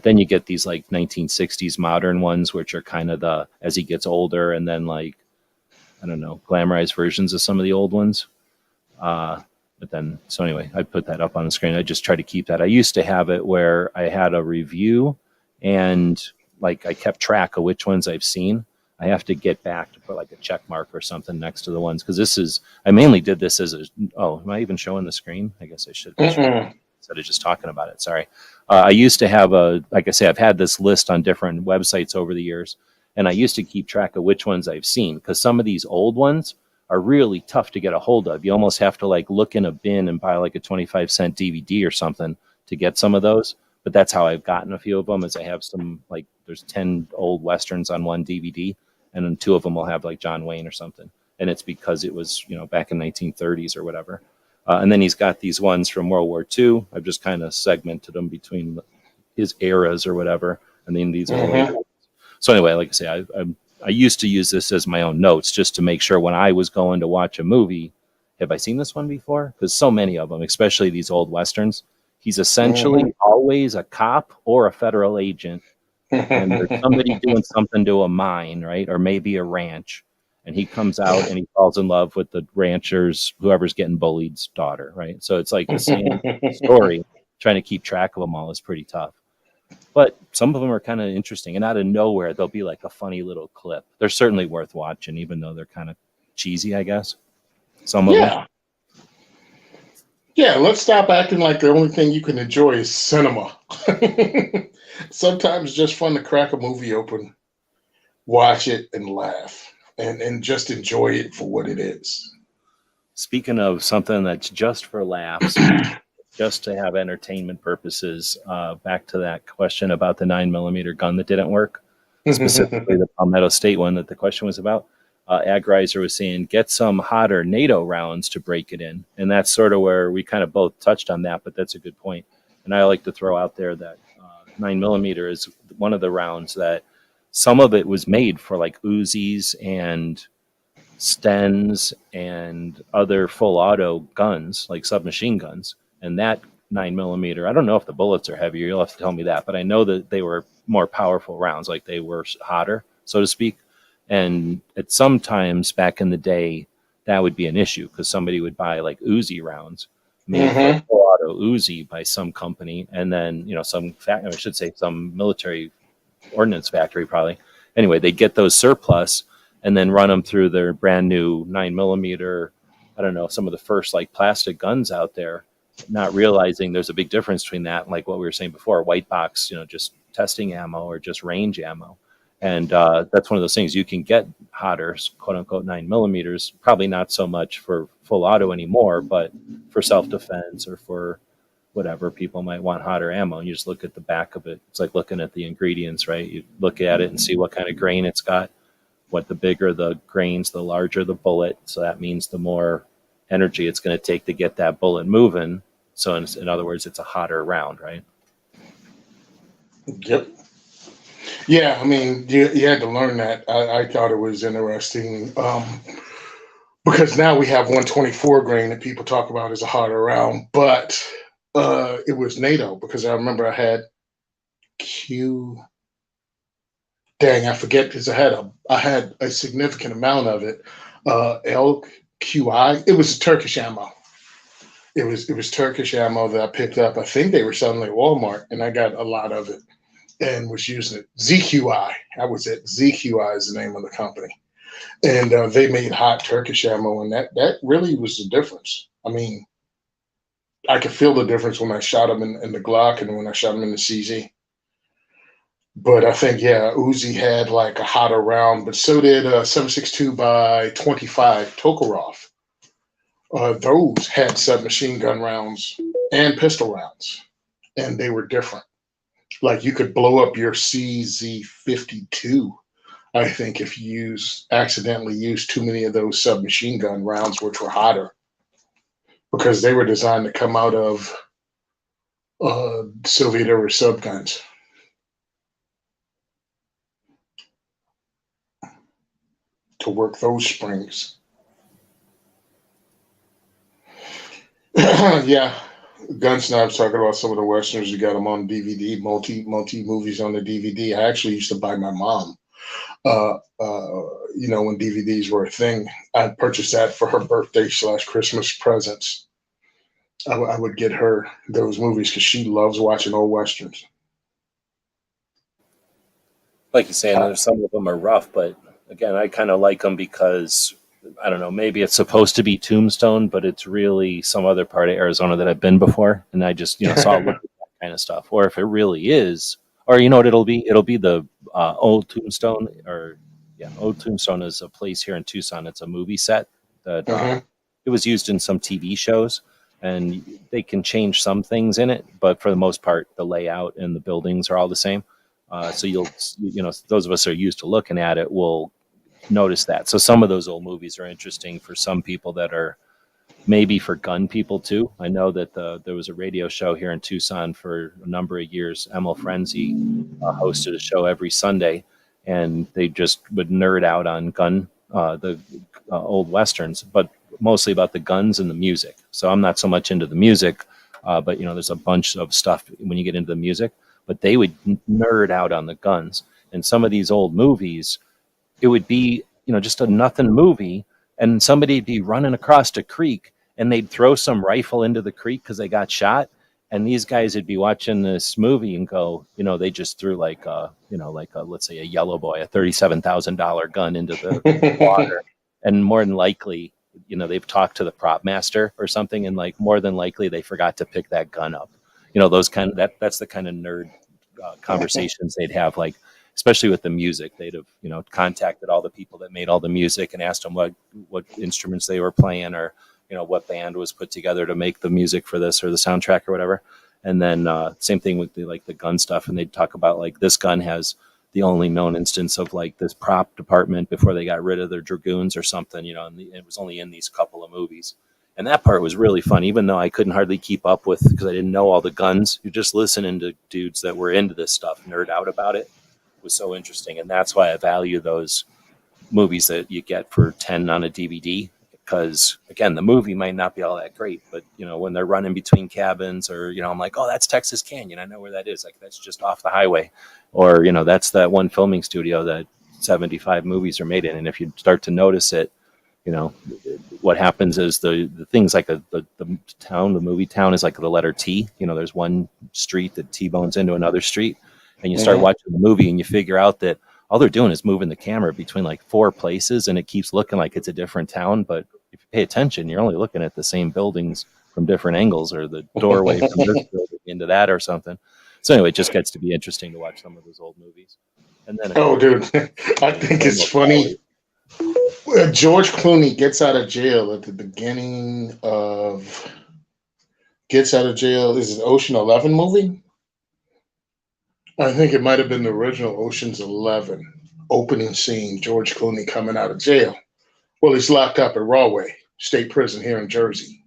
Then you get these like 1960s modern ones, which are kind of the as he gets older, and then like I don't know, glamorized versions of some of the old ones. But then, so anyway, I put that up on the screen. I just try to keep that. I used to have it where I had a review and like I kept track of which ones I've seen. I have to get back to put like a check mark or something next to the ones because I mainly did this as oh, am I even showing the screen? I guess I should be showing mhm, instead of just talking about it. Sorry. I used to have like I say, I've had this list on different websites over the years, and I used to keep track of which ones I've seen because some of these old ones are really tough to get a hold of. You almost have to like look in a bin and buy like a 25-cent DVD or something to get some of those. But that's how I've gotten a few of them. Is I have some like there's 10 old westerns on one DVD, and then 2 of them will have like John Wayne or something. And it's because it was back in 1930s or whatever. And then he's got these ones from World War II. I've just kind of segmented them between his eras or whatever. And then these are the later. mhm. So anyway, like I say, I used to use this as my own notes just to make sure when I was going to watch a movie, have I seen this one before? Because so many of them, especially these old westerns, he's essentially always a cop or a federal agent, and there's somebody doing something to a mine, right, or maybe a ranch, and he comes out and he falls in love with the rancher's whoever's getting bullied's daughter, right? So it's like the same story. Trying to keep track of them all is pretty tough. But some of them are kind of interesting, and out of nowhere, there'll be like a funny little clip. They're certainly worth watching, even though they're kind of cheesy, I guess. Some of them. Yeah, yeah. Let's stop acting like the only thing you can enjoy is cinema. Sometimes it's just fun to crack a movie open, watch it, and laugh, and just enjoy it for what it is. Speaking of something that's just for laughs, just to have entertainment purposes, back to that question about the 9 millimeter gun that didn't work, specifically the Palmetto State one that the question was about. Ag Riser was saying, get some hotter NATO rounds to break it in. And that's sort of where we kind of both touched on that, but that's a good point. And I like to throw out there that 9 millimeter is one of the rounds that some of it was made for like Uzis and Stens and other full auto guns, like submachine guns. And that 9 millimeter, I don't know if the bullets are heavier. You'll have to tell me that, but I know that they were more powerful rounds, like they were hotter, so to speak. And at sometimes back in the day, that would be an issue because somebody would buy like Uzi rounds made for a Hmm. full auto Uzi by some company, and then I should say some military ordnance factory probably. Anyway, they get those surplus and then run them through their brand new 9 millimeter. I don't know, some of the first like plastic guns out there, not realizing there's a big difference between that and like what we were saying before, white box, just testing ammo or just range ammo. And that's one of those things you can get hotter, quote unquote, 9 millimeters. Probably not so much for full auto anymore, but for self defense or for whatever, people might want hotter ammo. And you just look at the back of it. It's like looking at the ingredients, right? You look at it and see what kind of grain it's got. What the bigger the grains, the larger the bullet. So that means the more energy it's going to take to get that bullet moving. So in other words, it's a hotter round, right? Yep. Yeah, I mean, you had to learn that. I thought it was interesting because now we have 124 grain that people talk about as a harder round, but it was NATO because I remember I had Q. Dang, I forget because I had a significant amount of it. LQI. It was Turkish ammo. It was Turkish ammo that I picked up. I think they were selling at Walmart, and I got a lot of it and was using it. ZQI. I was at ZQI is the name of the company, and they made hot Turkish ammo, and that really was the difference. I mean, I could feel the difference when I shot them in the Glock and when I shot them in the CZ. But I think, yeah, Uzi had like a hotter round, but so did 7.62 by 25 Tokarov. Those had submachine gun rounds and pistol rounds, and they were different. Like you could blow up your CZ52, I think, if you accidentally used too many of those submachine gun rounds, which were hotter, because they were designed to come out of Soviet era subguns. To work those springs. Yeah, Gunsnob's talking about some of the westerns. You got them on DVD, multi movies on the DVD. I actually used to buy my mom, when DVDs were a thing. I purchased that for her birthday / Christmas presents. I would get her those movies because she loves watching old westerns. Like you're saying, some of them are rough, but again, I kind of like them because I don't know, maybe it's supposed to be Tombstone, but it's really some other part of Arizona that I've been before, and I just saw look at that kind of stuff. Or if it really is, or you know what it'll be? It'll be the old Tombstone, old Tombstone is a place here in Tucson. It's a movie set that it was used in some TV shows, and they can change some things in it, but for the most part, the layout and the buildings are all the same. So those of us who are used to looking at it will notice that. So some of those old movies are interesting for some people that are maybe for gun people too. I know that there was a radio show here in Tucson for a number of years. Emil Frenzy hosted a show every Sunday, and they just would nerd out on the old westerns, but mostly about the guns and the music. So I'm not so much into the music, but there's a bunch of stuff when you get into the music. But they would nerd out on the guns. And some of these old movies, it would be, just a nothing movie, and somebody'd be running across a creek, and they'd throw some rifle into the creek because they got shot. And these guys would be watching this movie and go, they just threw let's say a Yellow Boy, a $37,000 gun into the water. And more than likely, they've talked to the prop master or something, and like more than likely they forgot to pick that gun up. That's the kind of nerd conversations they'd have, like, especially with the music. They'd have, contacted all the people that made all the music and asked them what instruments they were playing, or, what band was put together to make the music for this or the soundtrack or whatever. And then same thing with the gun stuff. And they'd talk about like this gun has the only known instance of like this prop department before they got rid of their dragoons or something, and it was only in these couple of movies. And that part was really fun, even though I couldn't hardly keep up with because I didn't know all the guns. You're just listening to dudes that were into this stuff, nerd out about it. It was so interesting. And that's why I value those movies that you get for 10 on a DVD. Because, again, the movie might not be all that great. But, when they're running between cabins or, I'm like, oh, that's Texas Canyon. I know where that is. Like, that's just off the highway. Or, that's that one filming studio that 75 movies are made in. And if you start to notice it, what happens is the things like the movie town is like the letter T. There's one street that T-bones into another street, and you start watching the movie and you figure out that all they're doing is moving the camera between like 4 places, and it keeps looking like it's a different town. But if you pay attention, you're only looking at the same buildings from different angles, or the doorway from this building into that or something. So anyway, it just gets to be interesting to watch some of those old movies. And then, Oh, dude, I think it's funny. George Clooney gets out of jail at the beginning of Is it Ocean 11 movie? I think it might have been the original Ocean's 11 opening scene. George Clooney coming out of jail. Well, he's locked up at Rahway State Prison here in Jersey,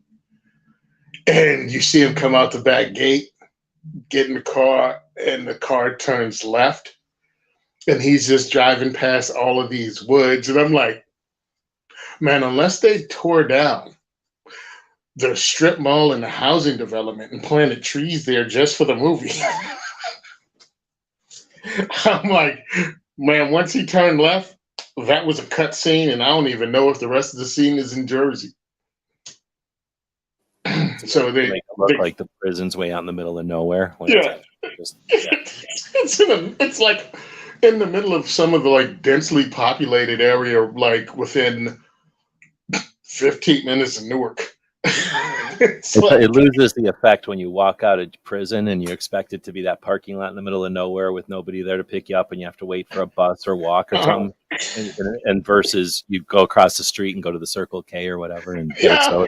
and you see him come out the back gate, get in the car, and the car turns left, and he's just driving past all of these woods, and I'm like, man, unless they tore down the strip mall and the housing development and planted trees there just for the movie. I'm like, man, once he turned left, that was a cut scene, and I don't even know if the rest of the scene is in Jersey. So they make it look like the prison's way out in the middle of nowhere. Yeah. It's like in the middle of some of the like densely populated area, like within 15 minutes of Newark. It loses the effect when you walk out of prison and you expect it to be that parking lot in the middle of nowhere with nobody there to pick you up, and you have to wait for a bus or walk or something. And versus you go across the street and go to the Circle K or whatever and get soda.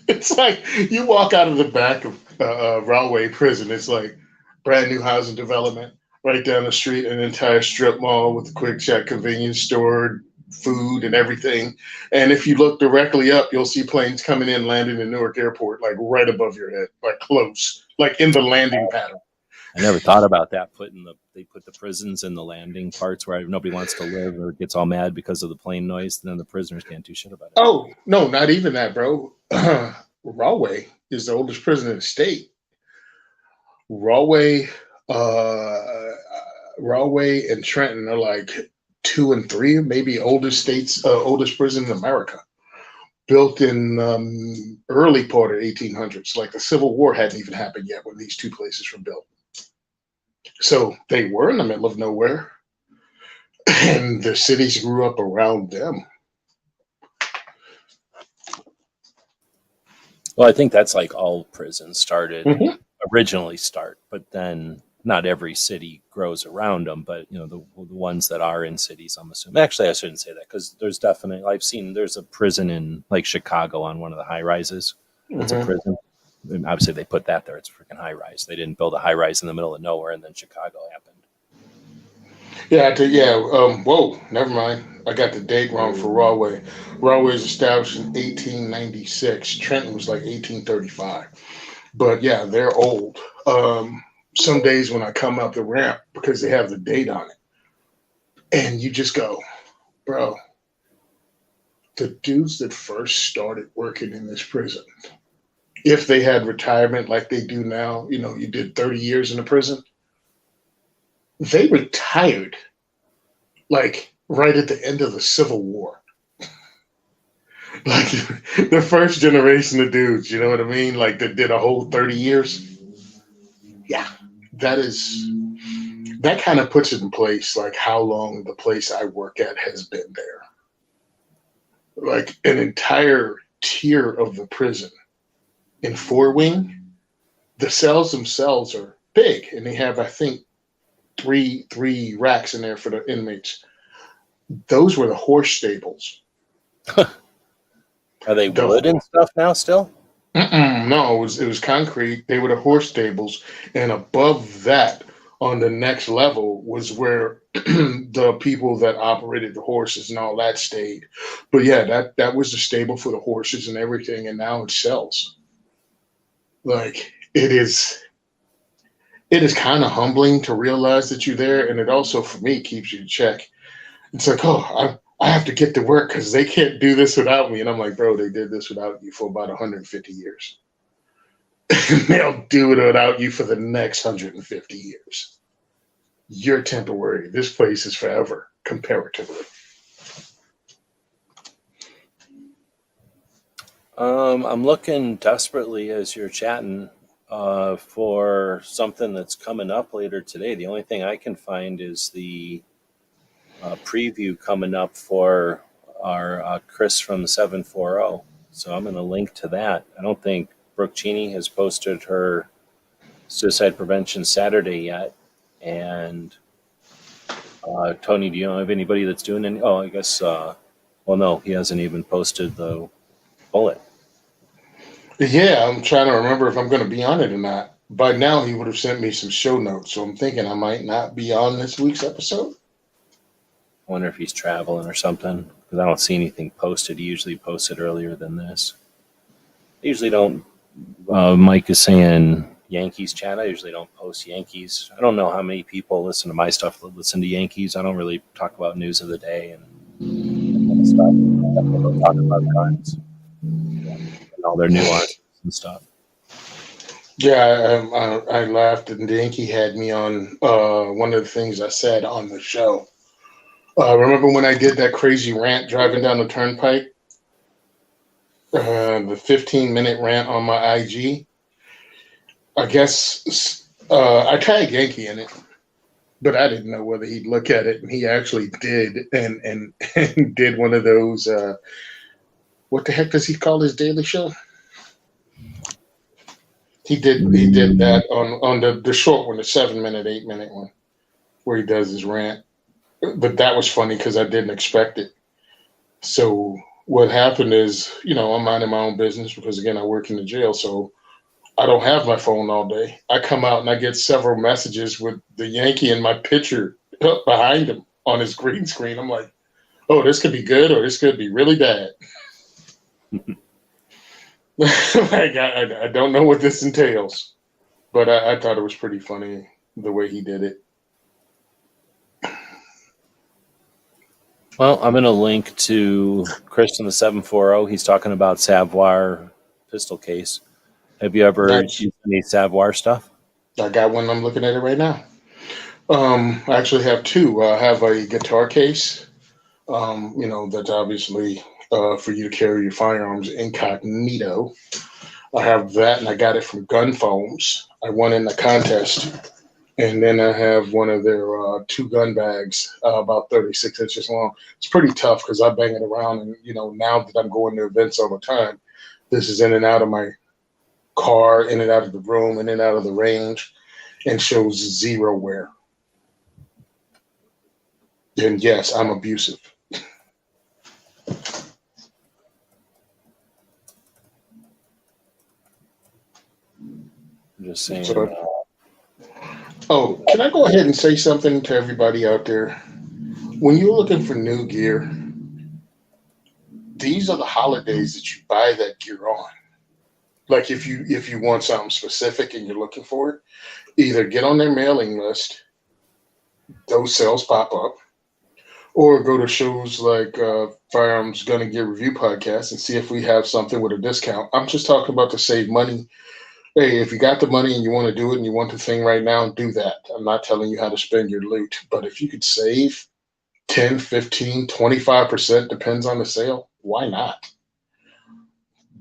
It's like you walk out of the back of Rahway Prison. It's like brand new housing development right down the street, an entire strip mall with a quick check convenience store, food and everything. And if you look directly up, you'll see planes coming in, landing in Newark Airport, like right above your head, like close, like in the landing pattern. I never thought about that. They put the prisons in the landing parts where nobody wants to live or gets all mad because of the plane noise. And then the prisoners can't do shit about it. Oh, no, not even that, bro. Rahway is the oldest prison in the state. Rahway and Trenton are like 2 and 3, maybe oldest prison in America. Built in early part of 1800s. Like the Civil War hadn't even happened yet when these two places were built. So they were in the middle of nowhere, and the cities grew up around them. Well, I think that's like all prisons originally start, but then not every city grows around them. But the ones that are in cities, I'm assuming. Actually, I shouldn't say that, because there's there's a prison in like Chicago on one of the high rises. It's a prison. And obviously, they put that there. It's a freaking high rise. They didn't build a high rise in the middle of nowhere, and then Chicago happened. Whoa, never mind. I got the date wrong for Rahway. Rahway was established in 1896. Trenton was like 1835. But yeah, they're old. Some days when I come up the ramp, because they have the date on it, and you just go, bro, the dudes that first started working in this prison, if they had retirement like they do now, you did 30 years in a prison, they retired like right at the end of the Civil War. Like the first generation of dudes, you know what I mean? Like that did a whole 30 years. Yeah, that kind of puts it in place, like how long the place I work at has been there. Like an entire tier of the prison in 4-wing, the cells themselves are big, and they have, I think, three racks in there for the inmates. Those were the horse stables. Are they wood and stuff now still? No, it was concrete. They were the horse stables, and above that, on the next level, was where the people that operated the horses and all that stayed. But yeah, that was the stable for the horses and everything, and now it sells. Like it is kind of humbling to realize that you're there, and it also, for me, keeps you in check. It's like, oh, I have to get to work because they can't do this without me. And I'm like, bro, they did this without you for about 150 years. They'll do it without you for the next 150 years. You're temporary. This place is forever, comparatively. I'm looking desperately as you're chatting for something that's coming up later today. The only thing I can find is the preview coming up for our Chris from 740. So I'm going to link to that. I don't think Brooke Cheney has posted her suicide prevention Saturday yet. And Tony, do you know of anybody that's doing any? Oh, I guess. Well, no, he hasn't even posted the bullet. Yeah, I'm trying to remember if I'm going to be on it or not. By now, he would have sent me some show notes, so I'm thinking I might not be on this week's episode. I wonder if he's traveling or something, because I don't see anything posted. He usually posted earlier than this. I usually don't. Mike is saying Yankees chat. I usually don't post Yankees. I don't know how many people listen to my stuff that listen to Yankees. I don't really talk about news of the day and stuff. I don't talk about guns and all their nuances and stuff. Yeah, I laughed, and Dinky had me on one of the things I said on the show. Remember when I did that crazy rant driving down the turnpike? The 15-minute rant on my IG? I guess I tagged Yankee in it, but I didn't know whether he'd look at it, and he actually did, and did one of those, what the heck does he call his daily show? He did that on the short one, the 7-minute, 8-minute one, where he does his rant. But that was funny because I didn't expect it. So what happened is, I'm minding my own business because, again, I work in the jail, so I don't have my phone all day. I come out and I get several messages with the Yankee and my picture behind him on his green screen. I'm like, oh, this could be good or this could be really bad. Like, I don't know what this entails, but I thought it was pretty funny the way he did it. Well, I'm going to link to Christian the 740. He's talking about Savoir pistol case. Have you ever used any Savoir stuff? I got one. I'm looking at it right now. I actually have two. I have a guitar case, that's obviously for you to carry your firearms incognito. I have that, and I got it from Gun Foams. I won in the contest. And then I have one of their 2 gun bags, about 36 inches long. It's pretty tough because I bang it around. And, now that I'm going to events all the time, this is in and out of my car, in and out of the room, in and out of the range, and shows zero wear. And yes, I'm abusive. I'm just saying. Oh, can I go ahead and say something to everybody out there? When you're looking for new gear, these are the holidays that you buy that gear on. Like if you want something specific and you're looking for it, either get on their mailing list, those sales pop up, or go to shows like Firearm's Gonna Gear Review Podcast and see if we have something with a discount. I'm just talking about to save money. Hey, if you got the money and you want to do it and you want the thing right now, do that. I'm not telling you how to spend your loot, but if you could save 10, 15, 25%, depends on the sale, why not?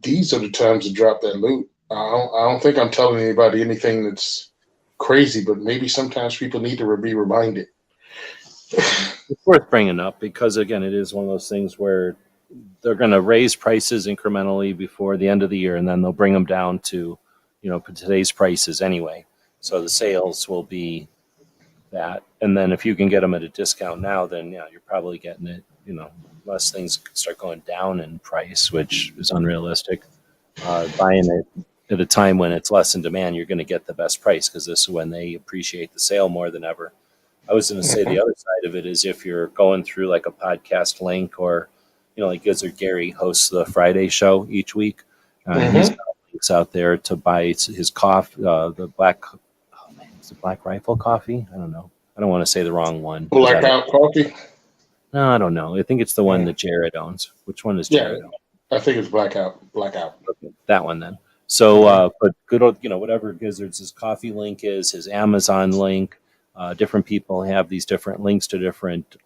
These are the times to drop that loot. I don't think I'm telling anybody anything that's crazy, but maybe sometimes people need to be reminded. It's worth bringing up because, again, it is one of those things where they're going to raise prices incrementally before the end of the year, and then they'll bring them down to today's prices anyway. So the sales will be that. And then if you can get them at a discount now, then you're probably getting it, unless things start going down in price, which is unrealistic. Buying it at a time when it's less in demand, you're going to get the best price because this is when they appreciate the sale more than ever. I was going to say the other side of it is if you're going through like a podcast link or, like Gizzard Gary hosts the Friday show each week. He's got links out there to buy his coffee, the black, is it Black Rifle coffee? I don't know. I don't want to say the wrong one. Blackout coffee? No, I don't know. I think it's the one that Jared owns. Which one is Jared own? I think it's Blackout. Okay, that one then. So, but good old, whatever Gizzard's coffee link is, his Amazon link, different people have these different links to different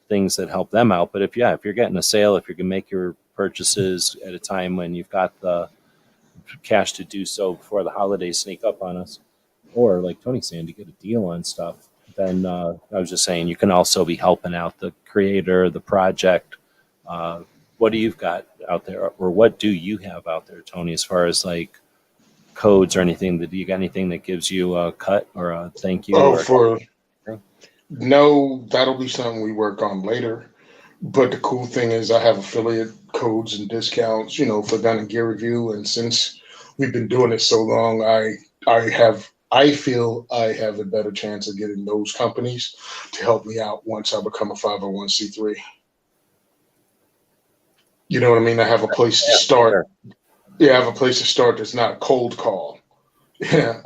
things that help them out. But if you're getting a sale, if you can make your purchases at a time when you've got the cash to do so before the holidays sneak up on us, or like Tony's saying, to get a deal on stuff, then I was just saying you can also be helping out the creator, the project. What do you've got out there, or what do you have out there, Tony, as far as like codes or anything, that you got anything that gives you a cut or a thank you? Oh, Or for no, that'll be something we work on later. But the cool thing is, I have affiliate codes and discounts, for gun and gear review. And since we've been doing it so long, I feel I have a better chance of getting those companies to help me out once I become a 501c3. You know what I mean? I have a place to yeah, start. sure. Yeah, I have a place to start that's not cold call. Yeah.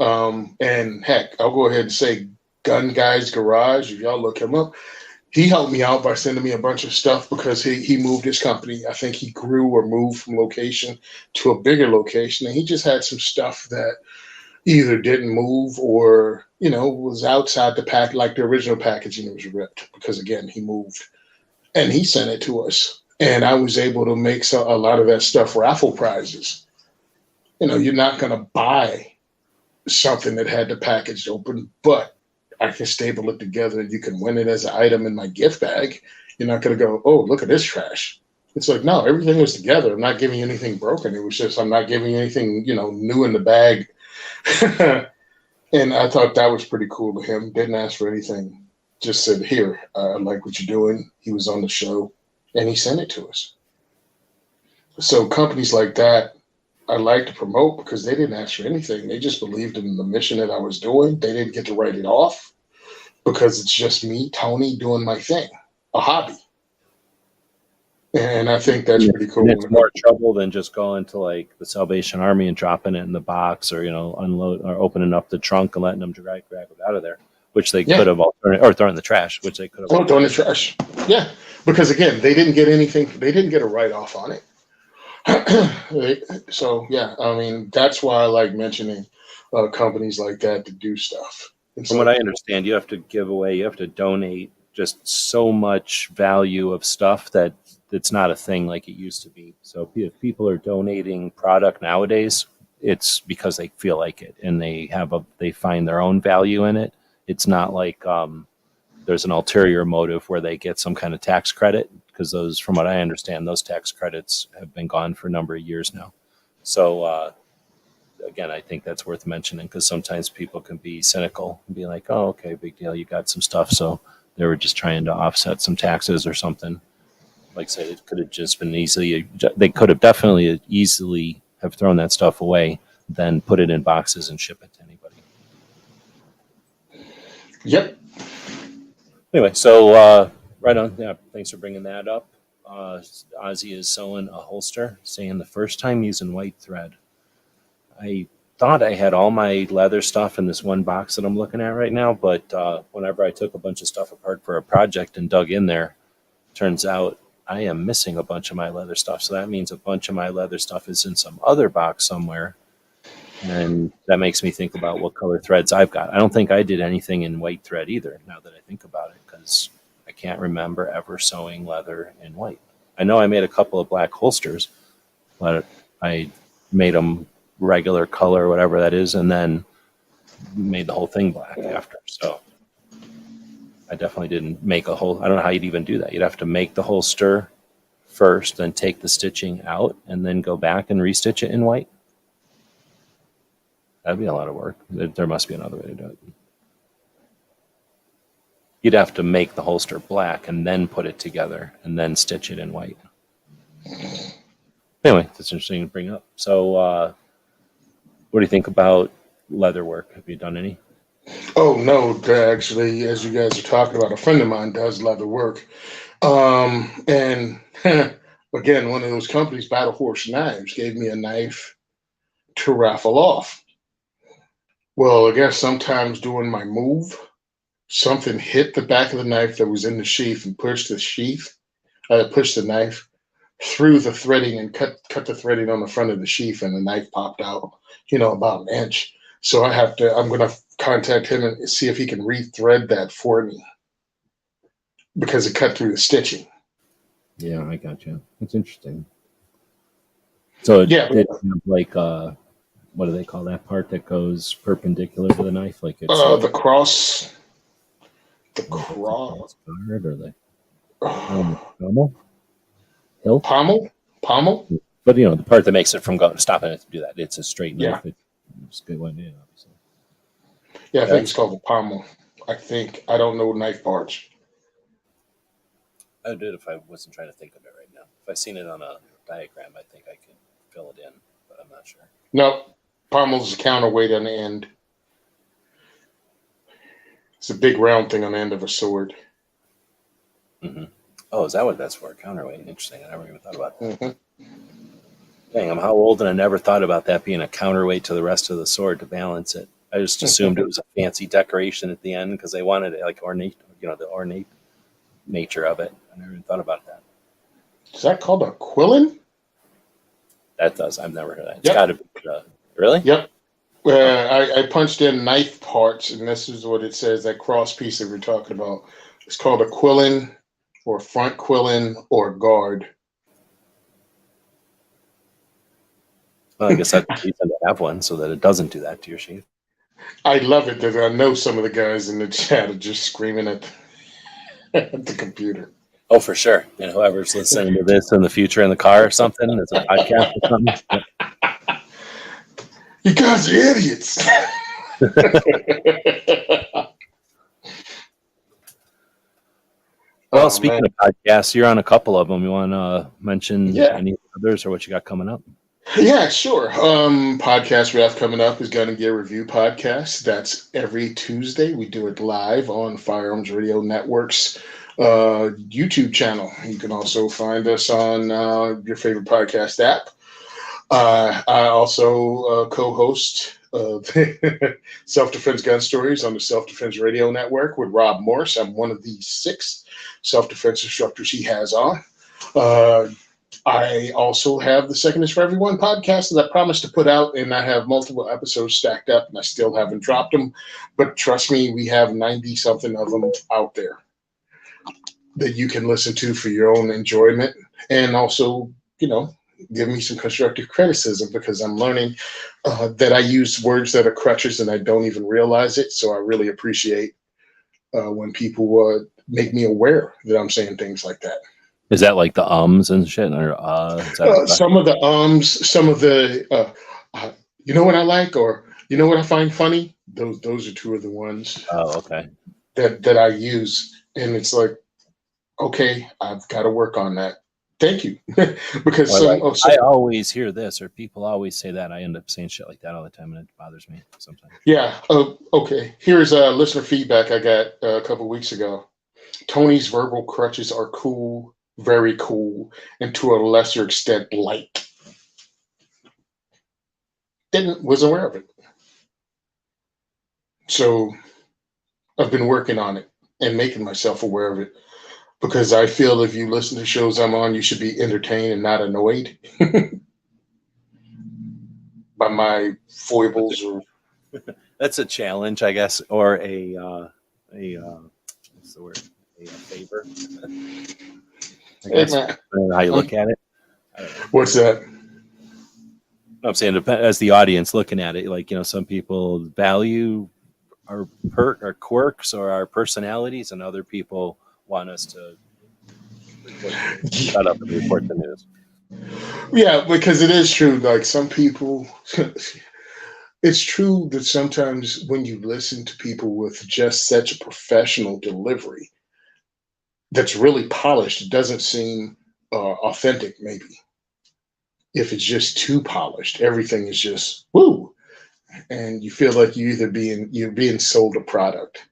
And heck, I'll go ahead and say Gun Guy's Garage. If y'all look him up, he helped me out by sending me a bunch of stuff because he moved his company. I think he grew or moved from location to a bigger location, and he just had some stuff that either didn't move or was outside the pack, like the original packaging was ripped because again he moved, and he sent it to us, and I was able to make a lot of that stuff raffle prizes. You're not going to buy something that had the package open, but I can staple it together and you can win it as an item in my gift bag. You're not going to go, oh, look at this trash. It's like, no, everything was together. I'm not giving you anything broken. It was just, I'm not giving you anything, new in the bag. And I thought that was pretty cool of him. Didn't ask for anything. Just said, here, I like what you're doing. He was on the show and he sent it to us. So companies like that, I like to promote because they didn't ask for anything. They just believed in the mission that I was doing. They didn't get to write it off because it's just me, Tony, doing my thing, a hobby. And I think that's pretty cool. And it's more trouble than just going to like the Salvation Army and dropping it in the box, or unload or opening up the trunk and letting them grab it out of there, which they could have or throw in the trash, which they could have. Oh, throw in the trash. Yeah, because again, they didn't get anything. They didn't get a write off on it. So yeah, I mean that's why I like mentioning companies like that to do stuff. From what I understand, you have to give away, you have to donate just so much value of stuff that it's not a thing like it used to be. So if people are donating product nowadays, it's because they feel like it and they find their own value in it. It's not like there's an ulterior motive where they get some kind of tax credit, because those, from what I understand, those tax credits have been gone for a number of years now. So again, I think that's worth mentioning because sometimes people can be cynical and be like, oh, okay, big deal, you got some stuff. So they were just trying to offset some taxes or something. Like I said, it could have just been they could have definitely easily have thrown that stuff away, then put it in boxes and ship it to anybody. Yep. Anyway, so right on. Yeah, thanks for bringing that up. Ozzy is sewing a holster, saying the first time using white thread. I thought I had all my leather stuff in this one box that I'm looking at right now, but whenever I took a bunch of stuff apart for a project and dug in there, turns out I am missing a bunch of my leather stuff. So that means a bunch of my leather stuff is in some other box somewhere. And that makes me think about what color threads I've got. I don't think I did anything in white thread either, now that I think about it, because I can't remember ever sewing leather in white. I know I made a couple of black holsters, but I made them regular color, whatever that is, and then made the whole thing black after. So I definitely didn't make a whole, I don't know how you'd even do that. You'd have to make the holster first, then take the stitching out, and then go back and restitch it in white. That'd be a lot of work. There must be another way to do it. You'd have to make the holster black and then put it together and then stitch it in white. Anyway, that's interesting to bring up. So what do you think about leather work? Have you done any? Oh no, actually, as you guys are talking about, a friend of mine does leather work. And again, one of those companies, Battle Horse Knives, gave me a knife to raffle off. Well, I guess sometimes during my move, something hit the back of the knife that was in the sheath and pushed the knife through the threading and cut the threading on the front of the sheath, and the knife popped out, about an inch. So I'm going to contact him and see if he can rethread that for me because it cut through the stitching. Yeah, I got you. That's interesting. So it have like what do they call that part that goes perpendicular to the knife? Like it's the cross. The cross guard or the pommel? Hilt? Pommel? But the part that makes it from stopping it to do that. It's a straight knife. Yeah. It's a good one, yeah, obviously. Yeah, I think it's called the pommel. I don't know knife parts. I would do it if I wasn't trying to think of it right now. If I seen it on a diagram, I think I could fill it in, but I'm not sure. No, pommel's a counterweight on the end. It's a big round thing on the end of a sword. Mm-hmm. Oh, is that what that's for? Counterweight. Interesting. I never even thought about that. Mm-hmm. Dang, I'm how old, and I never thought about that being a counterweight to the rest of the sword to balance it. I just assumed it was a fancy decoration at the end because they wanted it like ornate, the ornate nature of it. I never even thought about that. Is that called a quillin? That does. I've never heard that. It's Yep. got to be. Really? Yep. I punched in knife parts, and this is what it says, that cross piece that we're talking about. It's called a quillin, or front quillin, or guard. Well, I guess that's the reason to have one so that it doesn't do that to your sheath. I love it that I know some of the guys in the chat are just screaming at the computer. Oh, for sure. And whoever's listening to this in the future in the car or something, it's a podcast or something. You guys are idiots. Well, speaking of podcasts, you're on a couple of them. You want to mention any others or what you got coming up? Yeah, sure. Podcast we have coming up is Gun and Gear Review Podcast. That's every Tuesday. We do it live on Firearms Radio Network's YouTube channel. You can also find us on your favorite podcast app. I also co-host Self-Defense Gun Stories on the Self-Defense Radio Network with Rob Morse. I'm one of the 6 self-defense instructors he has on. I also have the Second is for Everyone podcast that I promised to put out, and I have multiple episodes stacked up, and I still haven't dropped them. But trust me, we have 90-something of them out there that you can listen to for your own enjoyment, and also, give me some constructive criticism, because I'm learning that I use words that are crutches and I don't even realize it. So I really appreciate when people make me aware that I'm saying things like that. Is that like the ums and shit? Or some of the some of the you know what I like, or you know what I find funny? Those are 2 of the ones. Oh, okay. That I use, and it's like, okay, I've got to work on that. Thank you, because I always hear this, or people always say that. I end up saying shit like that all the time, and it bothers me sometimes. Yeah. Okay. Here's listener feedback I got a couple weeks ago. Tony's verbal crutches are cool, very cool, and to a lesser extent, light. Was aware of it. So I've been working on it and making myself aware of it, because I feel if you listen to shows I'm on, you should be entertained and not annoyed by my foibles. Or that's a challenge, I guess, or a what's the word? A favor. I guess, how you look at it. What's that? I'm saying, as the audience looking at it, like, some people value our quirks or our personalities, and other people want us to shut up and report the news. Yeah, because it is true. Like, some people, it's true that sometimes when you listen to people with just such a professional delivery that's really polished, it doesn't seem authentic, maybe. If it's just too polished, everything is just woo, and you feel like you're being sold a product.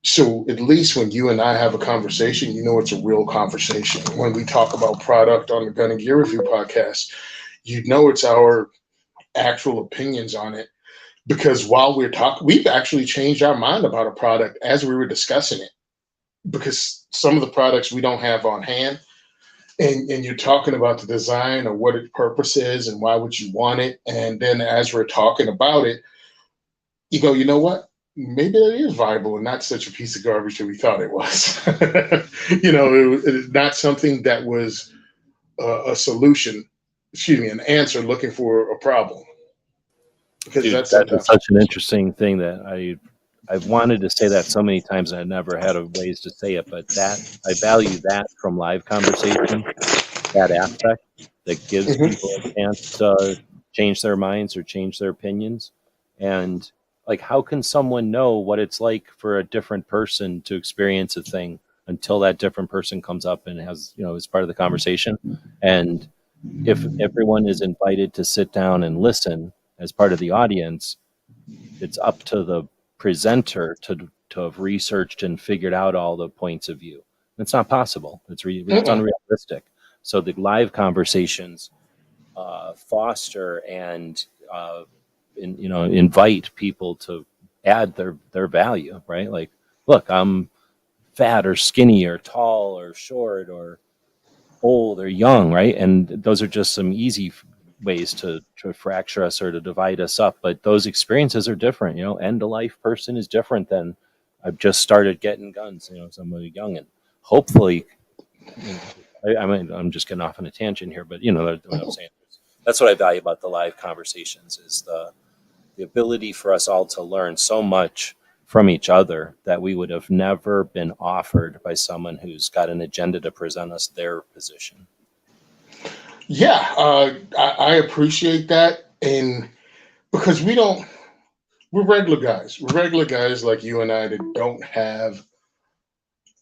So at least when you and I have a conversation, it's a real conversation. When we talk about product on the Gun and Gear Review podcast, it's our actual opinions on it. Because while we're talking, we've actually changed our mind about a product as we were discussing it. Because some of the products we don't have on hand, and you're talking about the design or what its purpose is and why would you want it. And then as we're talking about it, you go, you know what? Maybe it is viable and not such a piece of garbage that we thought it was. It was not something that was a solution, an answer looking for a problem. Because Dude, that's such an interesting thing that I've wanted to say that so many times, and I never had ways to say it, but that I value that from live conversation, that aspect that gives people a chance to change their minds or change their opinions. And like, how can someone know what it's like for a different person to experience a thing until that different person comes up and has, is part of the conversation? And if everyone is invited to sit down and listen as part of the audience, it's up to the presenter to have researched and figured out all the points of view. It's not possible. It's Mm-mm. unrealistic. So the live conversations foster and invite people to add their value, right? Like, look, I'm fat or skinny or tall or short or old or young, right? And those are just some easy ways to fracture us or to divide us up. But those experiences are different. End of life person is different than I've just started getting guns. Somebody young, and hopefully, I'm just getting off on a tangent here, but what I'm saying. That's what I value about the live conversations is the ability for us all to learn so much from each other that we would have never been offered by someone who's got an agenda to present us their position. Yeah, I appreciate that, and because we're regular guys. We're regular guys like you and I that don't have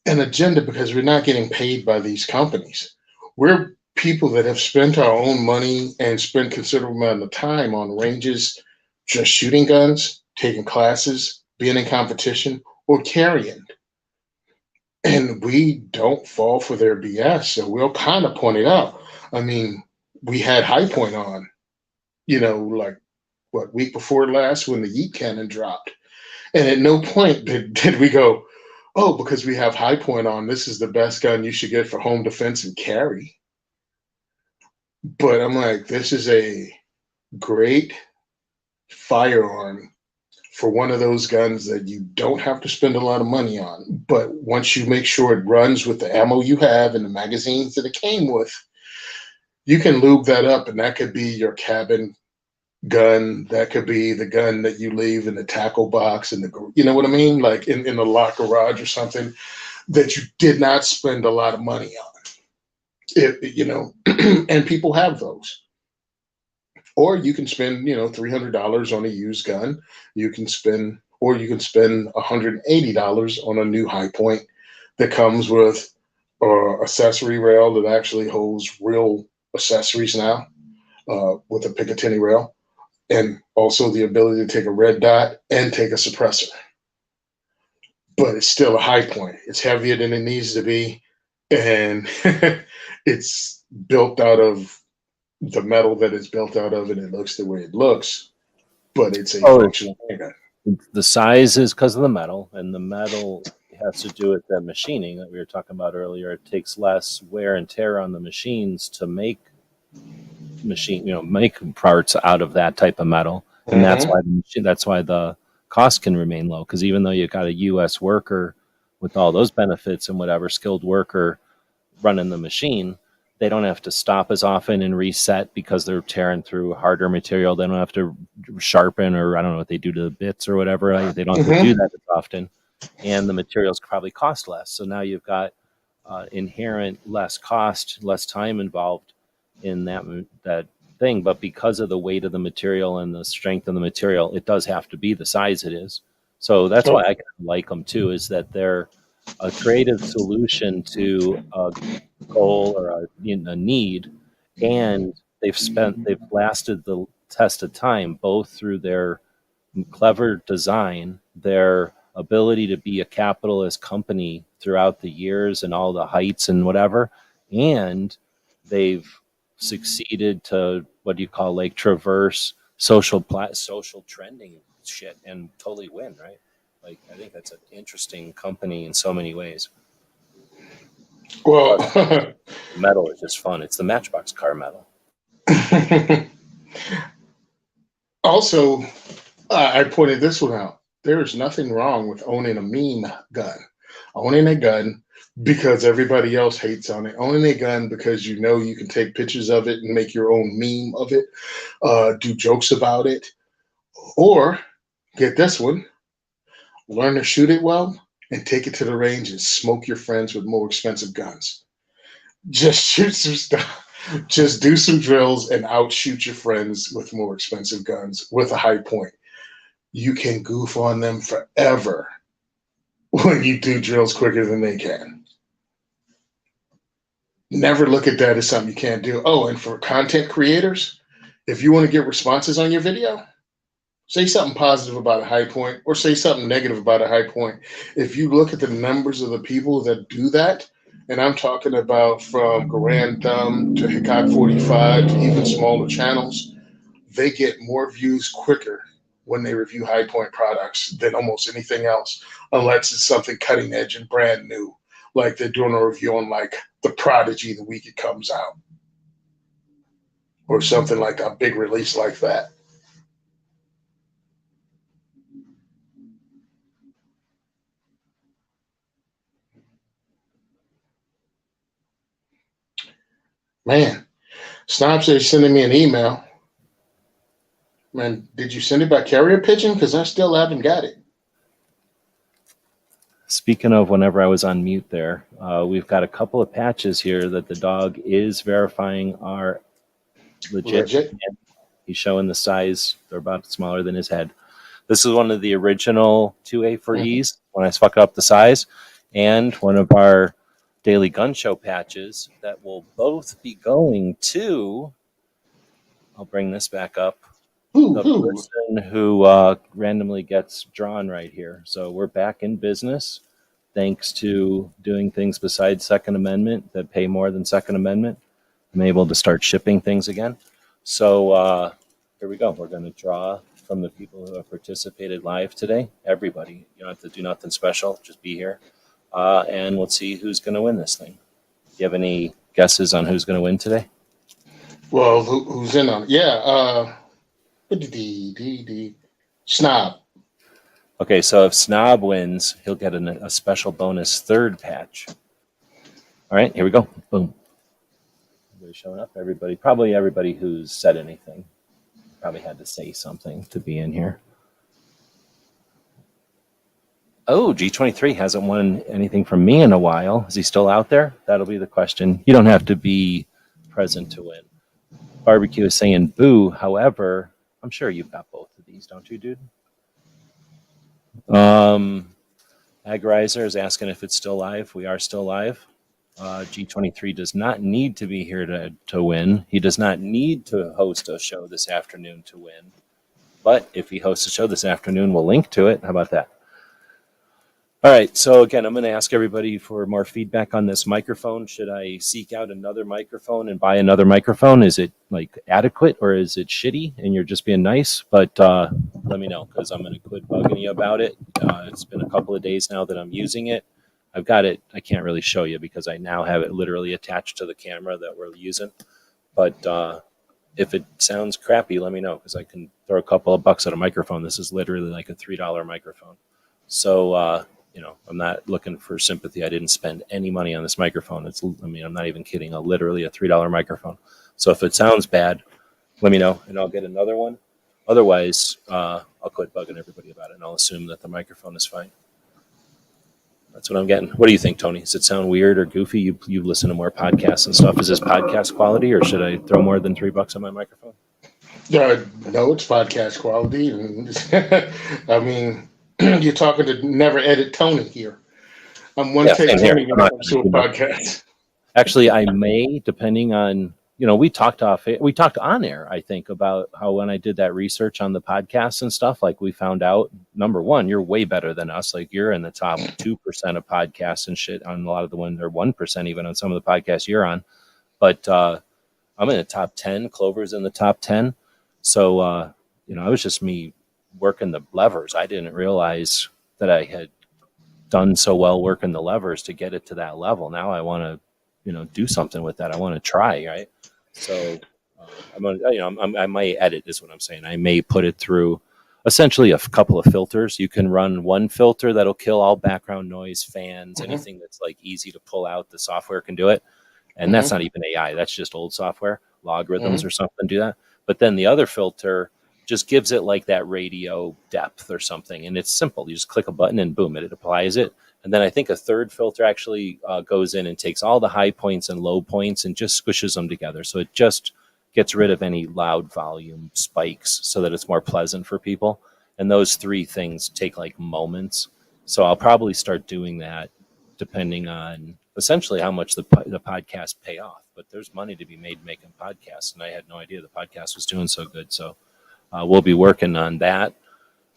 an agenda because we're not getting paid by these companies. We're people that have spent our own money and spent considerable amount of time on ranges, just shooting guns, taking classes, being in competition, or carrying. And we don't fall for their BS. So we'll kind of point it out. I mean, we had High Point on, like what, week before last when the Yeet Cannon dropped. And at no point did we go, oh, because we have High Point on, this is the best gun you should get for home defense and carry. But I'm like, this is a great firearm for one of those guns that you don't have to spend a lot of money on. But once you make sure it runs with the ammo you have and the magazines that it came with, you can lube that up, and that could be your cabin gun. That could be the gun that you leave in the tackle box in the, you know what I mean? Like in the locked garage or something that you did not spend a lot of money on. And people have those. Or you can spend, $300 on a used gun. You can spend $180 on a new High Point that comes with accessory rail that actually holds real accessories now, with a Picatinny rail, and also the ability to take a red dot and take a suppressor. But it's still a High Point. It's heavier than it needs to be, and it's built out of the metal that it's built out of, and it looks the way it looks, but it's a Oh, functional handgun. the size is because of the metal, and the metal has to do with the machining that we were talking about earlier. It takes less wear and tear on the machines to make make parts out of that type of metal, and Mm-hmm. that's why the cost can remain low. Because even though you've got a U.S. worker with all those benefits and whatever skilled worker running the machine, they don't have to stop as often and reset because they're tearing through harder material. They don't have to sharpen, or I don't know what they do to the bits or whatever. They don't have to do Mm-hmm. that as often, and the materials probably cost less. So now you've got inherent less cost, less time involved in that thing. But because of the weight of the material and the strength of the material, it does have to be the size it is. So that's why Oh, I kind of like them too. Is that they're a creative solution to a goal or a need, and they've lasted the test of time both through their clever design, their ability to be a capitalist company throughout the years and all the heights and whatever, and they've succeeded to what do you call like traverse social trending shit and totally win, right? Like I think that's an interesting company in so many ways. Plus, well, the metal is just fun. It's the Matchbox car metal. also, I pointed this one out. There is nothing wrong with owning a meme gun. Owning a gun because everybody else hates on it. Owning a gun because you can take pictures of it and make your own meme of it, do jokes about it, or get this one, learn to shoot it well and take it to the range and smoke your friends with more expensive guns. Just shoot some stuff. Just do some drills and outshoot your friends with more expensive guns with a High Point. you can goof on them forever when you do drills quicker than they can. Never look at that as something you can't do. Oh, and for content creators, if you want to get responses on your video, say something positive about a high point or say something negative about a high point. If you look at the numbers of the people that do that, and I'm talking about from Grand Thumb to Hickok 45 to even smaller channels, they get more views quicker when they review high point products than almost anything else, unless it's something cutting edge and brand new, like they're doing a review on like the Prodigy the week it comes out, or something like a big release like that. Man, Snob said he's sending me an email. Man, did you send it by carrier pigeon? Because I still haven't got it. Speaking of whenever I was on mute there, we've got a couple of patches here that the dog is verifying are legit. He's showing the size. They're about smaller than his head. This is one of the original 2A for E's when I fuck up the size, and one of our daily gun show patches that will both be going to, I'll bring this back up, the person who randomly gets drawn right here. So we're back in business thanks to doing things besides Second Amendment that pay more than Second Amendment. I'm able to start shipping things again. So here we go. We're going to draw from the people who have participated live today. Everybody. You don't have to do nothing special. Just be here. And let's see who's going to win this thing. Do you have any guesses on who's going to win today? Well, who's in on it? Yeah. Snob. Okay, so if Snob wins, he'll get a special bonus third patch. All right, here we go. Boom. Everybody showing up. Probably everybody who's said anything. Probably had to say something to be in here. Oh, G23 hasn't won anything from me in a while. Is he still out there? That'll be the question. You don't have to be present to win. Barbecue is saying boo. However, I'm sure you've got both of these, don't you, dude? Agrizer is asking if it's still live. We are still live. G23 does not need to be here to win. He does not need to host a show this afternoon to win. But if he hosts a show this afternoon, we'll link to it. How about that? All right, so again, I'm going to ask everybody for more feedback on this microphone. Should I seek out another microphone and buy another microphone? Is it like adequate or is it shitty and you're just being nice? But let me know because I'm going to quit bugging you about it. It's been a couple of days now that I'm using it. I've got it. I can't really show you because I now have it literally attached to the camera that we're using. But if it sounds crappy, let me know because I can throw a couple of bucks at a microphone. This is literally like a $3 microphone. So, I'm not looking for sympathy. I didn't spend any money on this microphone. I'm not even kidding. Literally a $3 microphone. So if it sounds bad, let me know and I'll get another one. Otherwise, I'll quit bugging everybody about it and I'll assume that the microphone is fine. That's what I'm getting. What do you think, Tony? Does it sound weird or goofy? You listen to more podcasts and stuff. Is this podcast quality or should I throw more than $3 on my microphone? No, it's podcast quality. I mean, you're talking to never edit Tony here. I'm one take Tony when it comes to a podcast. Actually, I may, depending on, we talked on air, I think, about how when I did that research on the podcasts and stuff, like we found out, number one, you're way better than us. Like you're in the top 2% of podcasts and shit on a lot of the ones, or 1% even on some of the podcasts you're on. But I'm in the top 10. Clover's in the top 10. So, it was just me working the levers. I didn't realize that I had done so well working the levers to get it to that level. Now I want to, do something with that. I want to try, right? So I might edit is what I'm saying. I may put it through essentially a couple of filters. You can run one filter that'll kill all background noise, fans, anything that's like easy to pull out. The software can do it. And that's not even AI. That's just old software, logarithms or something do that. But then the other filter just gives it like that radio depth or something. And it's simple. You just click a button and boom, it applies it. And then I think a third filter actually goes in and takes all the high points and low points and just squishes them together. So it just gets rid of any loud volume spikes so that it's more pleasant for people. And those three things take like moments. So I'll probably start doing that depending on essentially how much the podcast pay off. But there's money to be made making podcasts, and I had no idea the podcast was doing so good. So we'll be working on that.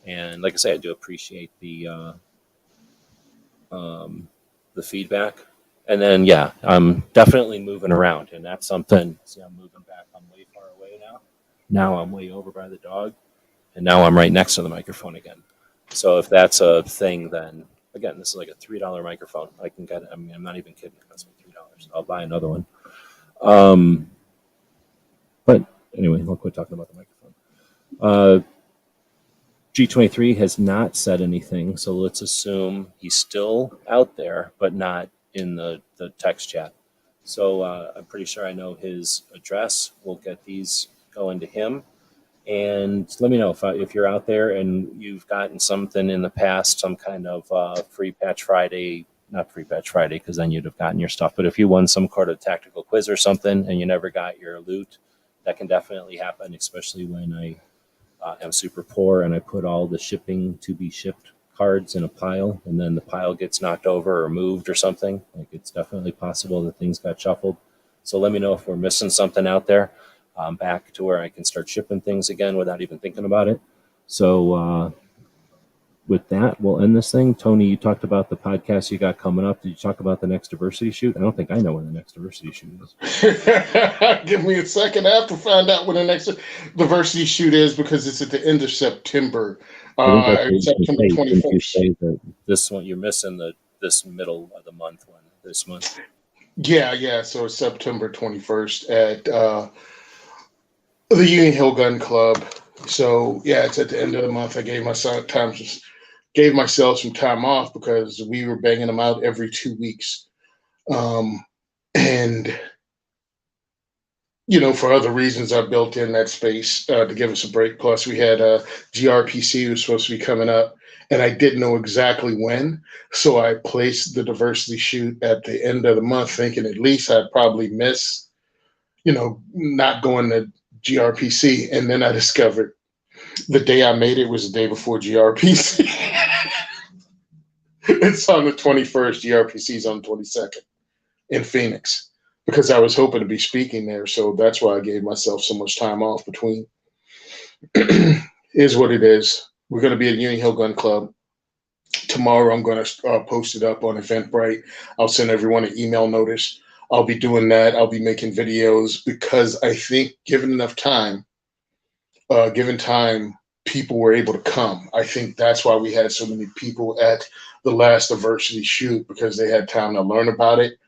And like I say, I do appreciate the feedback. And then, yeah, I'm definitely moving around, and that's something. See, I'm moving back. I'm way far away now. Now I'm way over by the dog, and now I'm right next to the microphone again. So if that's a thing, then again, this is like a $3 microphone. I can get it. I mean, I'm not even kidding. It costs me $3. I'll buy another one. But anyway, I'll quit talking about the microphone. G23 has not said anything, so let's assume he's still out there, but not in the text chat. So I'm pretty sure I know his address. We'll get these going to him. And let me know if you're out there and you've gotten something in the past, some kind of free patch Friday, not free patch Friday, because then you'd have gotten your stuff. But if you won some kind of tactical quiz or something and you never got your loot, that can definitely happen, especially when I am super poor and I put all the shipping to be shipped cards in a pile, and then the pile gets knocked over or moved or something. Like, it's definitely possible that things got shuffled. So let me know if we're missing something out there. Back to where I can start shipping things again without even thinking about it. So with that, we'll end this thing. Tony, you talked about the podcast you got coming up. Did you talk about the next diversity shoot? I don't think I know when the next diversity shoot is. Give me a second. I have to find out when the next diversity shoot is because it's at the end of September. September 21st. This one, you're missing this middle of the month one this month. Yeah. So it's September 21st at the Union Hill Gun Club. So yeah, it's at the end of the month. I gave myself some time off because we were banging them out every 2 weeks. And for other reasons, I built in that space to give us a break. Plus, we had GRPC was supposed to be coming up, and I didn't know exactly when. So I placed the diversity shoot at the end of the month, thinking at least I'd probably miss, not going to GRPC. And then I discovered the day I made it was the day before GRPC. It's on the 21st. GRPC is on the 22nd in Phoenix, because I was hoping to be speaking there. So that's why I gave myself so much time off between. Is what it is. We're going to be at Union Hill Gun Club. Tomorrow I'm going to post it up on Eventbrite. I'll send everyone an email notice. I'll be doing that. I'll be making videos because I think given time, people were able to come. I think that's why we had so many people at the last diversity shoot, because they had time to learn about it.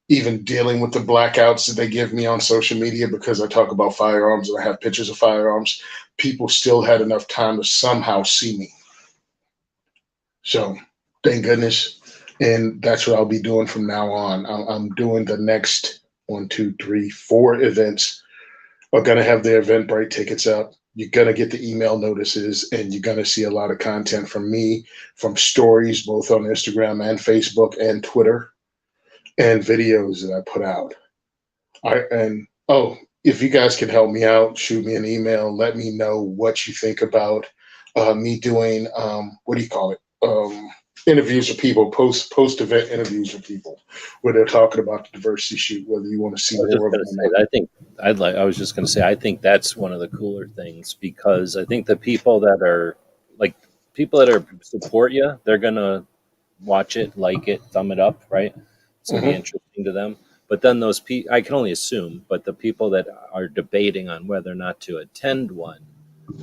Even dealing with the blackouts that they give me on social media because I talk about firearms and I have pictures of firearms, people still had enough time to somehow see me. So thank goodness. And that's what I'll be doing from now on. I'm doing the next 1, 2, 3, 4 events. Are going to have their Eventbrite tickets up. You're going to get the email notices, and you're going to see a lot of content from me, from stories, both on Instagram and Facebook and Twitter, and videos that I put out. If you guys can help me out, shoot me an email. Let me know what you think about me doing, interviews with people, post-event interviews with people, where they're talking about the diversity shoot, whether you want to see more of it. I was just going to say, I think that's one of the cooler things, because I think the people that support you, they're going to watch it, like it, thumb it up, right? It's going to be interesting to them. But then those people, I can only assume, but the people that are debating on whether or not to attend one,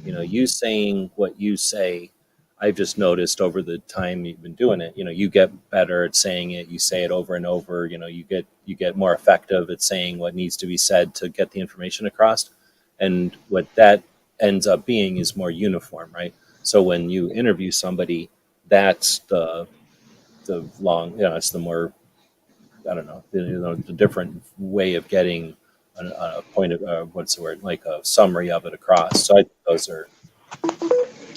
you saying what you say, I've just noticed over the time you've been doing it, you get better at saying it. You say it over and over. You get more effective at saying what needs to be said to get the information across. And what that ends up being is more uniform, right? So when you interview somebody, that's the long, it's the more, I don't know, the different way of getting a point of like a summary of it across. So I think those are,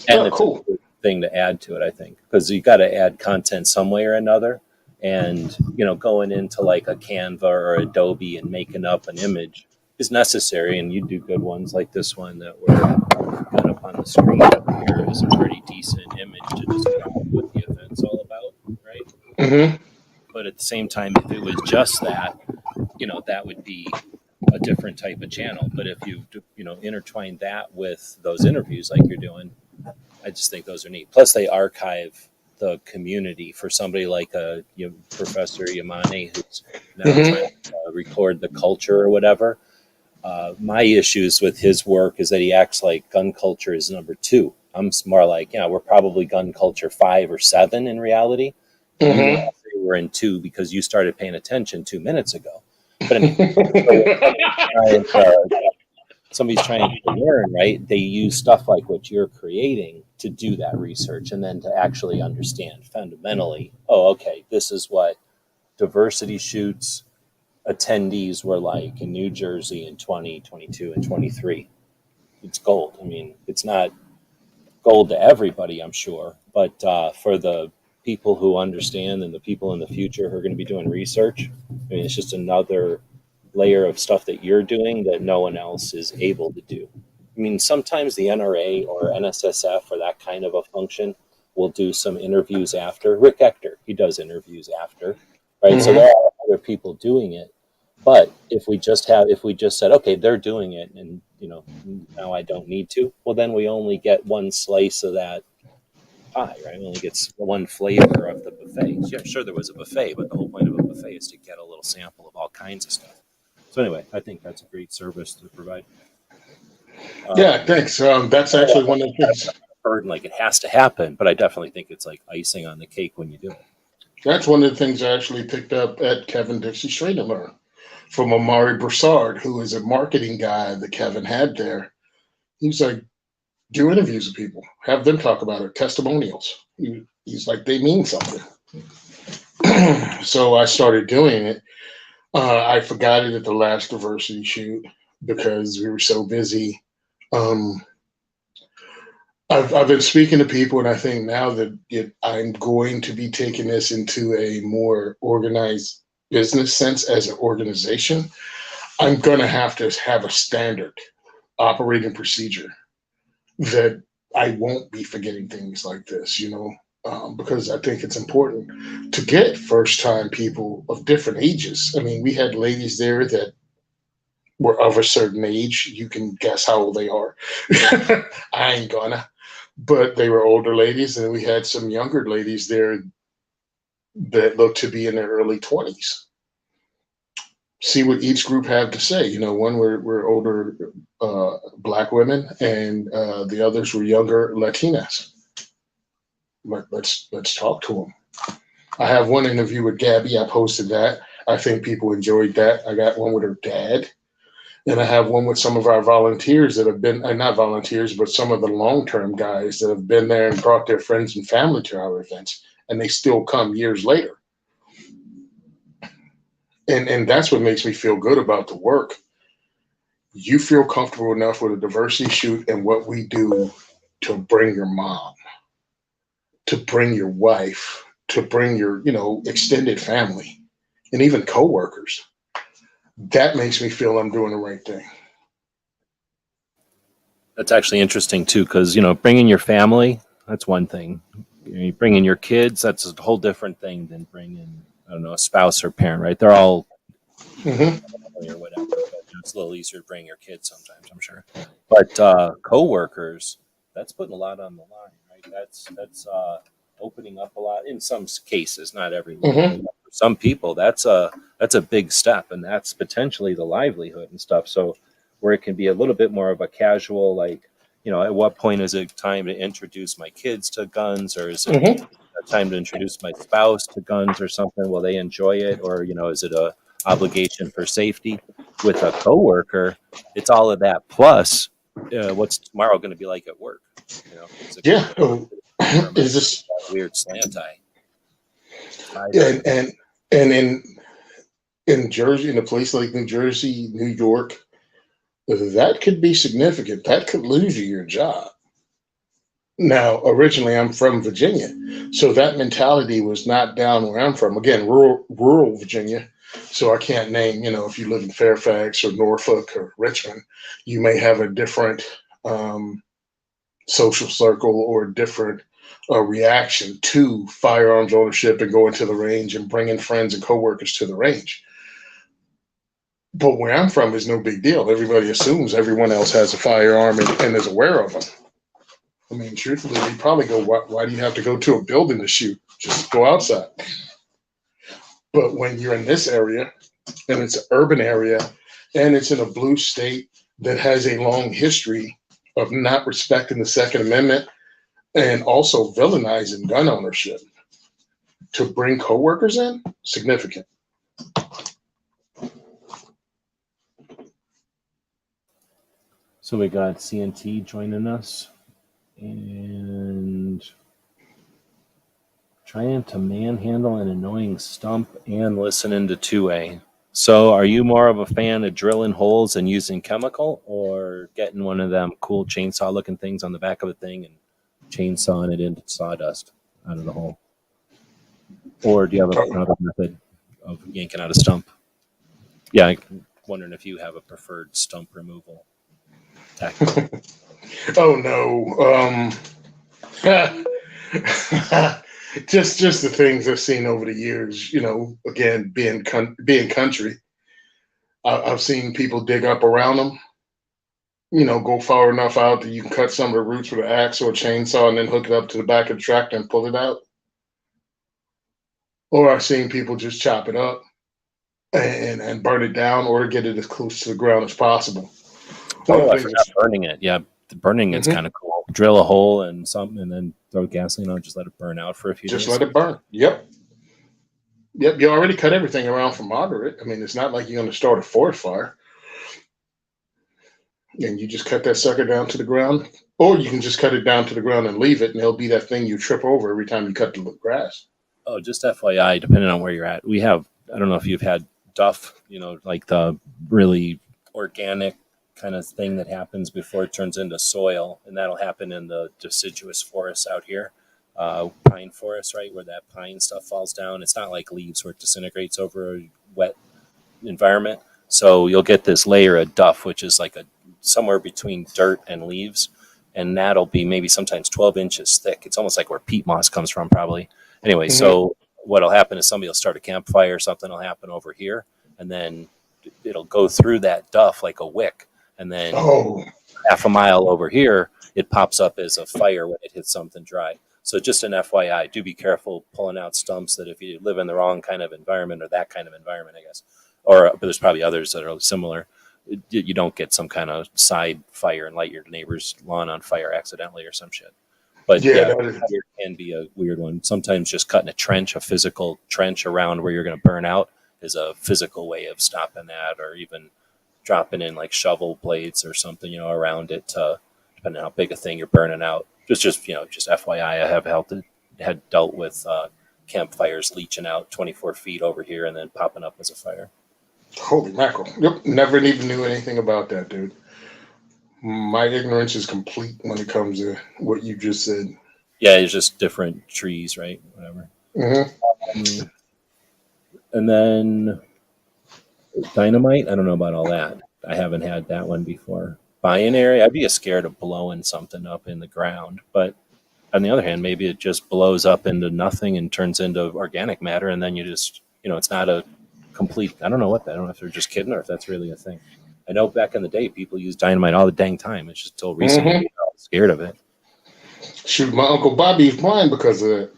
and cool. Thing to add to it, I think, because you got to add content some way or another. And going into like a Canva or Adobe and making up an image is necessary, and you do good ones like this one that we're kind of on the screen up here is a pretty decent image to describe what the event's all about, right? Mm-hmm. But at the same time, if it was just that, that would be a different type of channel. But if you intertwine that with those interviews like you're doing, I just think those are neat. Plus, they archive the community for somebody like Professor Yamane, who's now Mm-hmm. trying to record the culture or whatever. My issues with his work is that he acts like gun culture is number 2. I'm more like, we're probably gun culture 5 or 7 in reality. You want Mm-hmm. to say we're in 2 because you started paying attention 2 minutes ago. But anyway, somebody's trying to learn, right? They use stuff like what you're creating to do that research and then to actually understand fundamentally, oh, okay, this is what diversity shoots attendees were like in New Jersey in 2022 and 23. It's gold. I mean, it's not gold to everybody, I'm sure, but for the people who understand and the people in the future who are going to be doing research, I mean, it's just another layer of stuff that you're doing that no one else is able to do. I mean, sometimes the NRA or NSSF or that kind of a function will do some interviews after. Rick Ector, he does interviews after, right? Mm-hmm. So there are other people doing it. But if we just said, okay, they're doing it, and now I don't need to, well, then we only get one slice of that pie, right? We only get one flavor of the buffet. Yeah, sure, there was a buffet, but the whole point of a buffet is to get a little sample of all kinds of stuff. So anyway, I think that's a great service to provide. Yeah, thanks. That's actually one of the things. Burden, like it has to happen, but I definitely think it's like icing on the cake when you do it. That's one of the things I actually picked up at Kevin Dixie's Train to Learn from Amari Broussard, who is a marketing guy that Kevin had there. He's like, do interviews with people, have them talk about it, testimonials. He's like, they mean something. So I started doing it. I forgot it at the last diversity shoot because we were so busy. I've been speaking to people, and I think now that I'm going to be taking this into a more organized business sense as an organization, I'm going to have a standard operating procedure that I won't be forgetting things like this, because I think it's important to get first-time people of different ages. I mean, we had ladies there that were of a certain age. You can guess how old they are. I ain't gonna. But they were older ladies, and we had some younger ladies there that looked to be in their early 20s. See what each group had to say. One were older Black women, and the others were younger Latinas. Let's talk to them. I have one interview with Gabby. I posted that. I think people enjoyed that. I got one with her dad. And I have one with some of our volunteers that have been, not volunteers, but some of the long-term guys that have been there and brought their friends and family to our events, and they still come years later. And that's what makes me feel good about the work. You feel comfortable enough with a diversity shoot and what we do to bring your mom, to bring your wife, to bring your, extended family, and even coworkers. That makes me feel I'm doing the right thing. That's actually interesting too, because bringing your family, that's one thing. Bringing your kids, that's a whole different thing than bringing, I don't know, a spouse or parent, right? They're all or whatever. But it's a little easier to bring your kids sometimes, I'm sure. But coworkers, that's putting a lot on the line, right? That's opening up a lot in some cases, not everyone. For some people, that's a big step, and that's potentially the livelihood and stuff. So where it can be a little bit more of a casual, like, at what point is it time to introduce my kids to guns, or is it time to introduce my spouse to guns or something? Will they enjoy it, or is it a obligation for safety? With a coworker, it's all of that plus what's tomorrow going to be like at work? Is this weird slant eye? And in Jersey, in a place like New Jersey, New York, that could be significant. That could lose you your job. Now, originally, I'm from Virginia, so that mentality was not down where I'm from. Again, rural Virginia. So I can't name, if you live in Fairfax or Norfolk or Richmond, you may have a different social circle or a different reaction to firearms ownership and going to the range and bringing friends and coworkers to the range. But where I'm from is no big deal. Everybody assumes everyone else has a firearm and is aware of them. I mean, truthfully, they probably go, why do you have to go to a building to shoot? Just go outside. But when you're in this area, and it's an urban area, and it's in a blue state that has a long history of not respecting the Second Amendment and also villainizing gun ownership, to bring coworkers in, significant. So we got CNT joining us and trying to manhandle an annoying stump and listening to 2A. So are you more of a fan of drilling holes and using chemical, or getting one of them cool chainsaw looking things on the back of the thing and chainsawing it into sawdust out of the hole? Or do you have another method of yanking out a stump? Yeah, I'm wondering if you have a preferred stump removal tactic. Oh no. Just the things I've seen over the years, again, being country, I've seen people dig up around them, go far enough out that you can cut some of the roots with an axe or a chainsaw and then hook it up to the back of the tractor and pull it out. Or I've seen people just chop it up and burn it down or get it as close to the ground as possible. Oh, I forgot burning it. Yeah, burning it's kind of cool. Drill a hole and something, and then throw gasoline on. Just let it burn out for a few days. Just let it burn. Yep. You already cut everything around for moderate. I mean, it's not like you're going to start a forest fire. And you just cut that sucker down to the ground, or you can just cut it down to the ground and leave it, and it'll be that thing you trip over every time you cut the grass. Oh, just FYI, depending on where you're at, we have, I don't know if you've had duff, like the really organic kind of thing that happens before it turns into soil, and that'll happen in the deciduous forests out here, pine forest, right, where that pine stuff falls down. It's not like leaves where it disintegrates over a wet environment. So you'll get this layer of duff, which is like somewhere between dirt and leaves, and that'll be maybe sometimes 12 inches thick. It's almost like where peat moss comes from, probably. Anyway, so what'll happen is somebody will start a campfire, something will happen over here, and then it'll go through that duff like a wick. And then half a mile over here, it pops up as a fire when it hits something dry. So just an FYI, do be careful pulling out stumps that if you live in the wrong kind of environment, or that kind of environment, I guess, but there's probably others that are similar, you don't get some kind of side fire and light your neighbor's lawn on fire accidentally or some shit. But yeah, it can be a weird one. Sometimes just cutting a physical trench around where you're going to burn out is a physical way of stopping that, or even dropping in like shovel blades or something, around it, depending on how big a thing you're burning out. Just FYI, I have had dealt with campfires leaching out 24 feet over here and then popping up as a fire. Holy mackerel. Yep. Never even knew anything about that, dude. My ignorance is complete when it comes to what you just said. Yeah, it's just different trees, right? Whatever. And then dynamite, I don't know about all that. I haven't had that one before. Binary, I'd be scared of blowing something up in the ground. But on the other hand, maybe it just blows up into nothing and turns into organic matter, and then you just, it's not a complete, I don't know if they're just kidding or if that's really a thing. I know back in the day, people used dynamite all the dang time. It's just until recently I was scared of it. Shoot, my Uncle Bobby's blind because of that.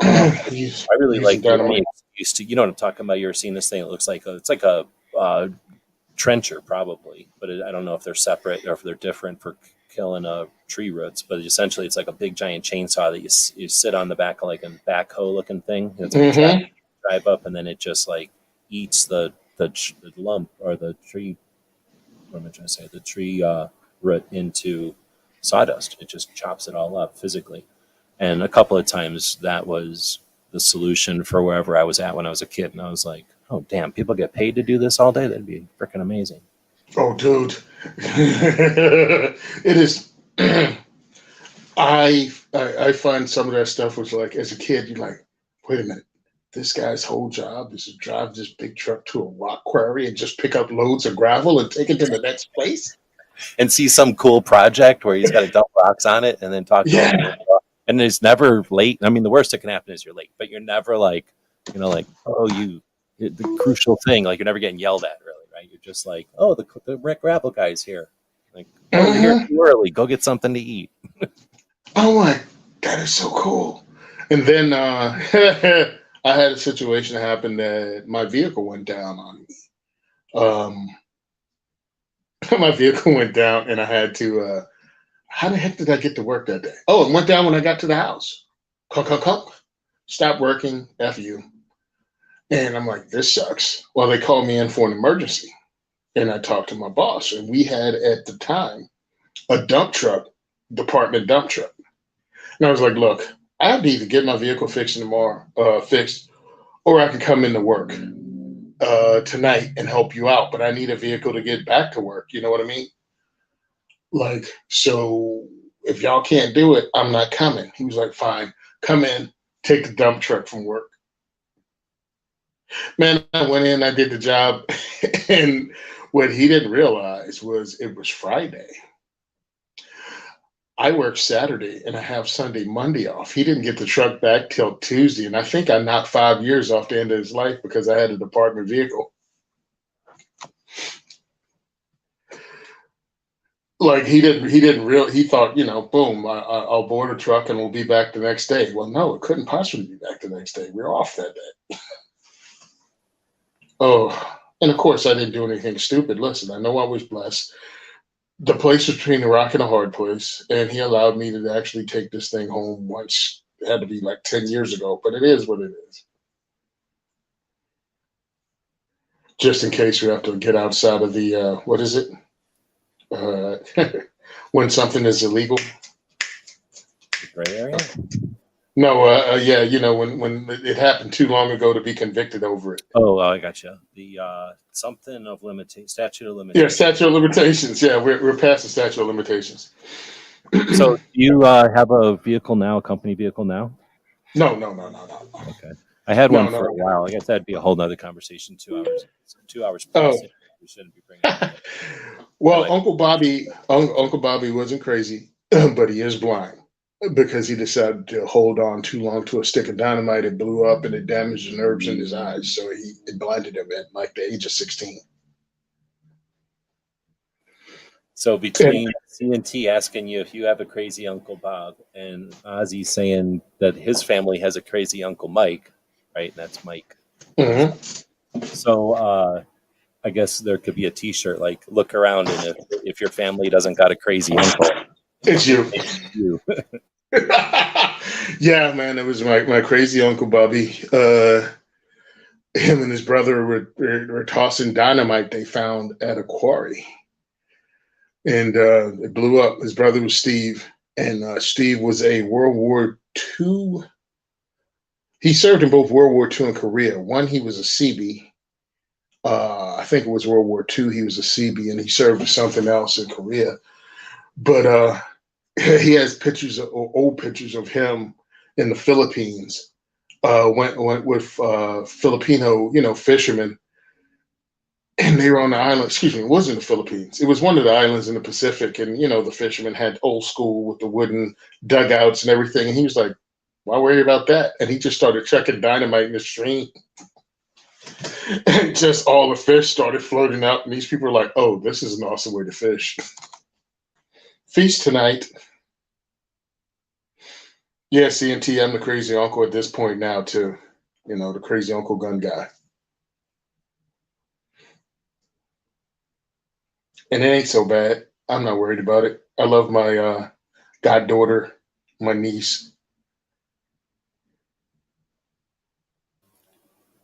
I really like dynamite. Used to, you know what I'm talking about? You ever seen this thing? It looks like it's like a trencher, probably, but I don't know if they're separate or if they're different for killing tree roots. But essentially, it's like a big giant chainsaw that you sit on the back of like a backhoe looking thing. It's like a drive up, and then it just like eats the lump or the tree. What am I trying to say? The tree root into sawdust. It just chops it all up physically. And a couple of times that was the solution for wherever I was at when I was a kid. And I was like, oh, damn, people get paid to do this all day? That'd be freaking amazing. Oh, dude. It is. I find some of that stuff was like, as a kid, you're like, wait a minute. This guy's whole job is to drive this big truck to a rock quarry and just pick up loads of gravel and take it to the next place? and see some cool project where he's got to dump rocks on it and then talk to him. Yeah. And it's never late. I mean, the worst that can happen is you're late, but you're never like, oh, the crucial thing, like you're never getting yelled at, really, right? You're just like, oh, the Rick Gravel guy's here. Like, oh, you're here too early. Go get something to eat. Oh my, that is so cool. And then I had a situation happen that my vehicle went down on me. My vehicle went down and I had to, how the heck did I get to work that day? Oh, it went down when I got to the house. Clunk. Stop working. F you. And I'm like, this sucks. Well, they called me in for an emergency. And I talked to my boss. And we had at the time a dump truck, department dump truck. And I was like, look, I have to either get my vehicle fixed tomorrow, or I can come into work tonight and help you out. But I need a vehicle to get back to work. You know what I mean? Like, so if y'all can't do it, I'm not coming. He was like, fine, come in, take the dump truck from work. Man, I went in, I did the job, and what he didn't realize was it was Friday. I work Saturday and I have Sunday, Monday off. He didn't get the truck back till Tuesday, and I think I knocked 5 years off the end of his life because I had a department vehicle. Like he thought, boom, I'll board a truck and we'll be back the next day. Well, no, it couldn't possibly be back the next day. We were off that day. Oh, and of course I didn't do anything stupid. Listen, I know I was blessed. The place was between a rock and a hard place, and he allowed me to actually take this thing home once. It had to be like 10 years ago, but it is what it is. Just in case we have to get outside of the, what is it? When something is illegal. Gray area? No, yeah, when it happened too long ago to be convicted over it. Oh, I got you. The something of statute of limitations. Yeah, statute of limitations. Yeah, we're past the statute of limitations. So you have a vehicle now, a company vehicle now? No. Okay. I had one for a while. I guess that'd be a whole nother conversation. 2 hours. 2 hours plus. We shouldn't be bringing it up. Well, Uncle Bobby wasn't crazy, but he is blind because he decided to hold on too long to a stick of dynamite. It blew up and it damaged the nerves in his eyes, so it blinded him at like the age of 16. So between C&T asking you if you have a crazy Uncle Bob and Ozzy saying that his family has a crazy Uncle Mike, right? That's Mike. Mm-hmm. So I guess there could be a T-shirt like "Look around, and if your family doesn't got a crazy uncle, it's you." It's you. Yeah, man, it was my crazy Uncle Bobby. Him and his brother were tossing dynamite they found at a quarry, and it blew up. His brother was Steve, and Steve was a World War II. He served in both World War II and Korea. One, he was a Seabee. I think it was World War II. He was a Seabee, and he served with something else in Korea. But he has old pictures of him in the Philippines. Went with Filipino, fishermen, and they were on the island. Excuse me, it wasn't the Philippines. It was one of the islands in the Pacific, and the fishermen had old school with the wooden dugouts and everything. And he was like, "Why worry about that?" And he just started chucking dynamite in the stream. And just all the fish started floating out, and these people were like, "Oh, this is an awesome way to fish. Feast tonight." Yeah, C&T, I'm the crazy uncle at this point now, too. The crazy uncle gun guy. And it ain't so bad. I'm not worried about it. I love my goddaughter, my niece.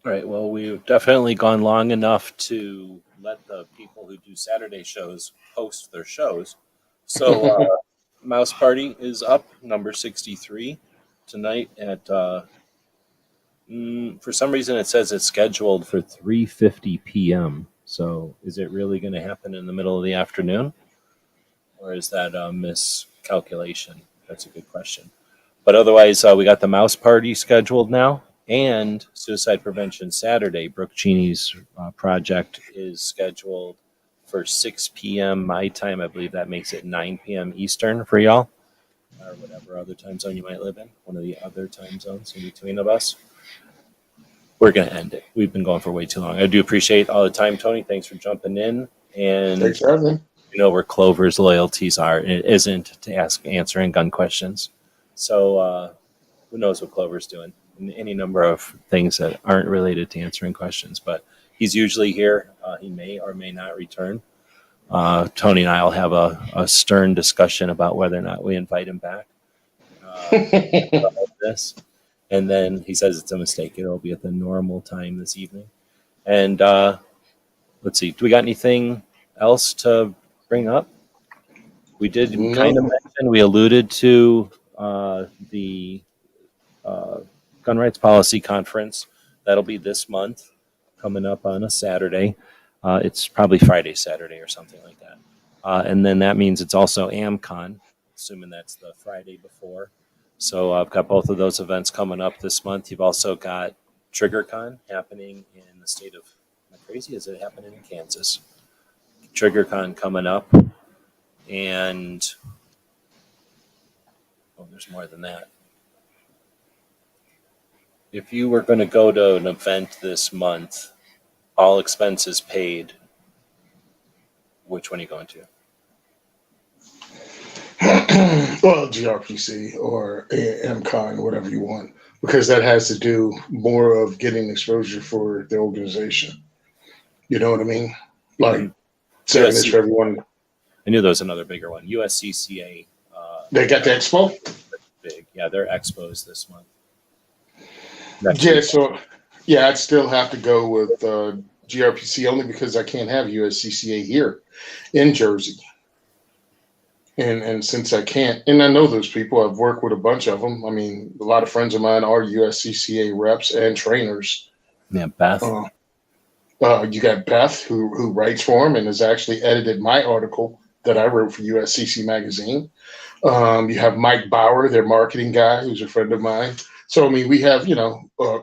All right. Well, we've definitely gone long enough to let the people who do Saturday shows post their shows. So Mouse Party is up, number 63, tonight at, for some reason it says it's scheduled for 3:50 p.m. So is it really going to happen in the middle of the afternoon? Or is that a miscalculation? That's a good question. But otherwise, we got the Mouse Party scheduled now. And Suicide Prevention Saturday, Brooke Cheney's project, is scheduled for 6 p.m. my time. I believe that makes it 9 p.m. Eastern for y'all, or whatever other time zone you might live in, one of the other time zones in between of us. We're going to end it. We've been going for way too long. I do appreciate all the time, Tony. Thanks for jumping in. And Thanks for having me. you know where Clover's loyalties are. It isn't to answering gun questions. So who knows what Clover's doing? Any number of things that aren't related to answering questions. But he's usually here. He may or may not return. Tony and I will have a stern discussion about whether or not we invite him back. This. And then he says it's a mistake. It'll be at the normal time this evening. And let's see. Do we got anything else to bring up? We did kind of mention, we alluded to the Gun Rights Policy Conference. That'll be this month, coming up on a Saturday. It's probably Friday, Saturday, or something like that. And then that means it's also AmCon, assuming that's the Friday before. So I've got both of those events coming up this month. You've also got TriggerCon happening in the state of, am I crazy? Is it happening in Kansas? TriggerCon coming up. And, oh, there's more than that. If you were going to go to an event this month, all expenses paid, which one are you going to? Well, GRPC or MCON, whatever you want, because that has to do more of getting exposure for the organization. You know what I mean? Like, saying this for everyone. I knew there was another bigger one. USCCA. They got the expo? Big. Yeah, they're expos this month. Yeah, so, yeah, I'd still have to go with GRPC only because I can't have USCCA here in Jersey. And since I can't, and I know those people, I've worked with a bunch of them. I mean, a lot of friends of mine are USCCA reps and trainers. Yeah, Beth. You got Beth, who writes for them and has actually edited my article that I wrote for USCC Magazine. You have Mike Bauer, their marketing guy, who's a friend of mine. So, I mean, we have,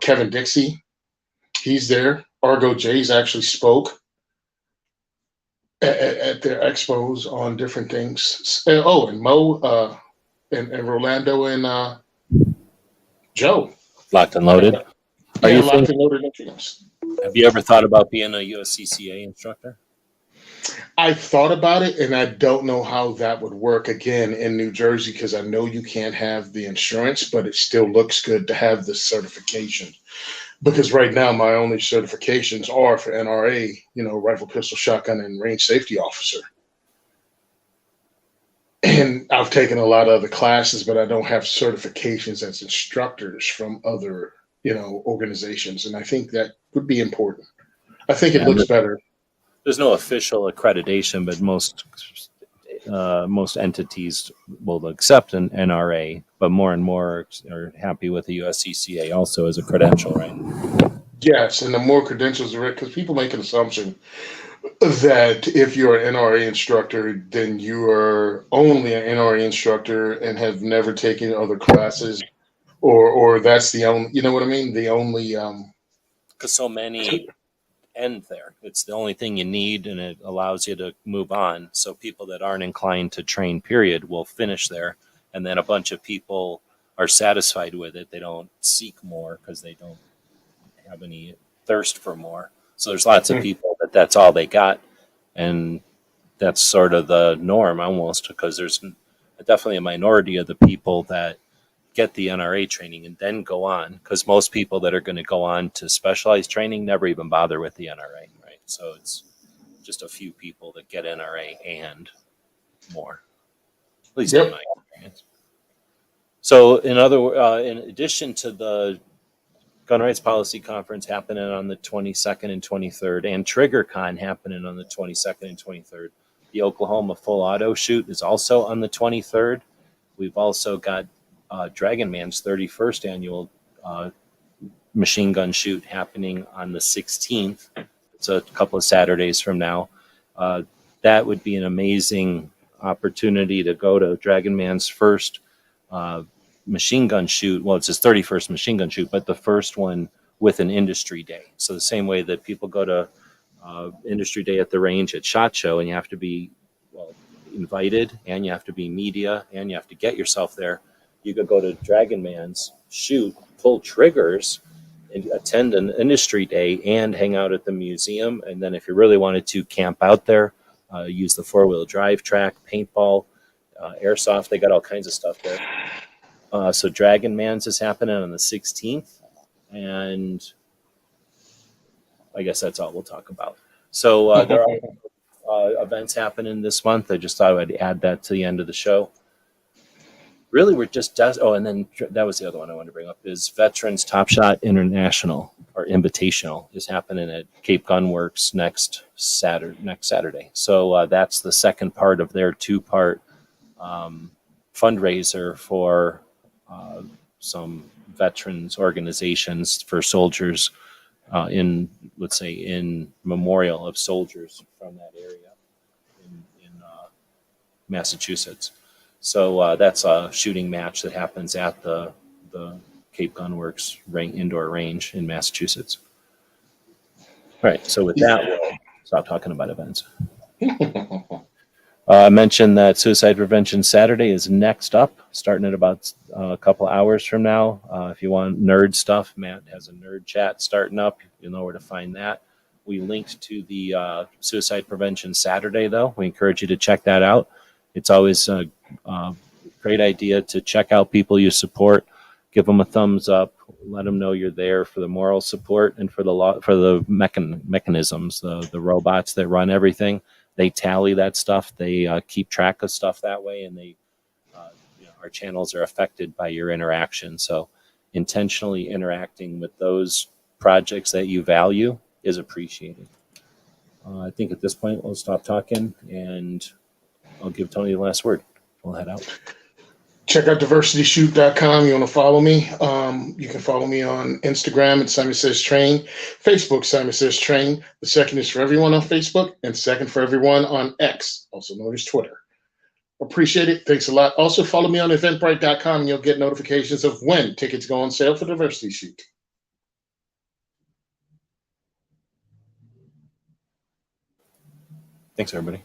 Kevin Dixie. He's there. Argo Jays actually spoke at their expos on different things. And Mo and Rolando and Joe. Locked and loaded. Locked and loaded. Have you ever thought about being a USCCA instructor? I thought about it, and I don't know how that would work again in New Jersey because I know you can't have the insurance, but it still looks good to have the certification. Because right now, my only certifications are for NRA, rifle, pistol, shotgun, and range safety officer. And I've taken a lot of other classes, but I don't have certifications as instructors from other, organizations. And I think that would be important. I think it looks better. There's no official accreditation, but most entities will accept an NRA, but more and more are happy with the USCCA also as a credential, right? Yes, and the more credentials are, because people make an assumption that if you're an NRA instructor, then you are only an NRA instructor and have never taken other classes, or that's the only, you know what I mean? The only because so many end there. It's the only thing you need, and it allows you to move on. So people that aren't inclined to train, period, will finish there, and then a bunch of people are satisfied with it. They don't seek more because they don't have any thirst for more. So there's lots of people that's all they got, and that's sort of the norm almost, because there's definitely a minority of the people that get the NRA training and then go on, because most people that are going to go on to specialized training never even bother with the NRA, right? So it's just a few people that get NRA and more, at least in my experience. So in addition to the Gun Rights Policy Conference happening on the 22nd and 23rd, and TriggerCon happening on the 22nd and 23rd, the Oklahoma Full Auto Shoot is also on the 23rd. We've also got Dragon Man's 31st annual machine gun shoot happening on the 16th. It's a couple of Saturdays from now. That would be an amazing opportunity to go to Dragon Man's first machine gun shoot. Well, it's his 31st machine gun shoot, but the first one with an industry day. So the same way that people go to industry day at the range at SHOT Show, and you have to be invited, and you have to be media, and you have to get yourself there. You could go to Dragon Man's, shoot, pull triggers, and attend an industry day and hang out at the museum. And then if you really wanted to camp out there, use the 4-wheel drive track, paintball, airsoft. They got all kinds of stuff there. So Dragon Man's is happening on the 16th. And I guess that's all we'll talk about. So there are events happening this month. I just thought I'd add that to the end of the show. Really, we're just and then that was the other one I wanted to bring up is Veterans Top Shot International or Invitational is happening at Cape Gun Works next Saturday. So that's the second part of their 2-part fundraiser for some veterans organizations for soldiers in memorial of soldiers from that area in Massachusetts. So that's a shooting match that happens at the Cape Gun Works indoor range in Massachusetts. All right, so with that, we'll stop talking about events. I mentioned that Suicide Prevention Saturday is next up, starting at about a couple hours from now. If you want nerd stuff, Matt has a nerd chat starting up. You'll know where to find that. We linked to the Suicide Prevention Saturday, though. We encourage you to check that out. It's always a great idea to check out people you support, give them a thumbs up, let them know you're there for the moral support and for the mechanisms, the robots that run everything. They tally that stuff. They keep track of stuff that way, and our channels are affected by your interaction. So intentionally interacting with those projects that you value is appreciated. I think at this point we'll stop talking, and I'll give Tony the last word. We'll head out. Check out diversityshoot.com. You want to follow me? You can follow me on Instagram at Simon Says Train, Facebook Simon Says Train. The second is for everyone on Facebook, and second for everyone on X, also known as Twitter. Appreciate it. Thanks a lot. Also follow me on eventbrite.com, and you'll get notifications of when tickets go on sale for Diversity Shoot. Thanks, everybody.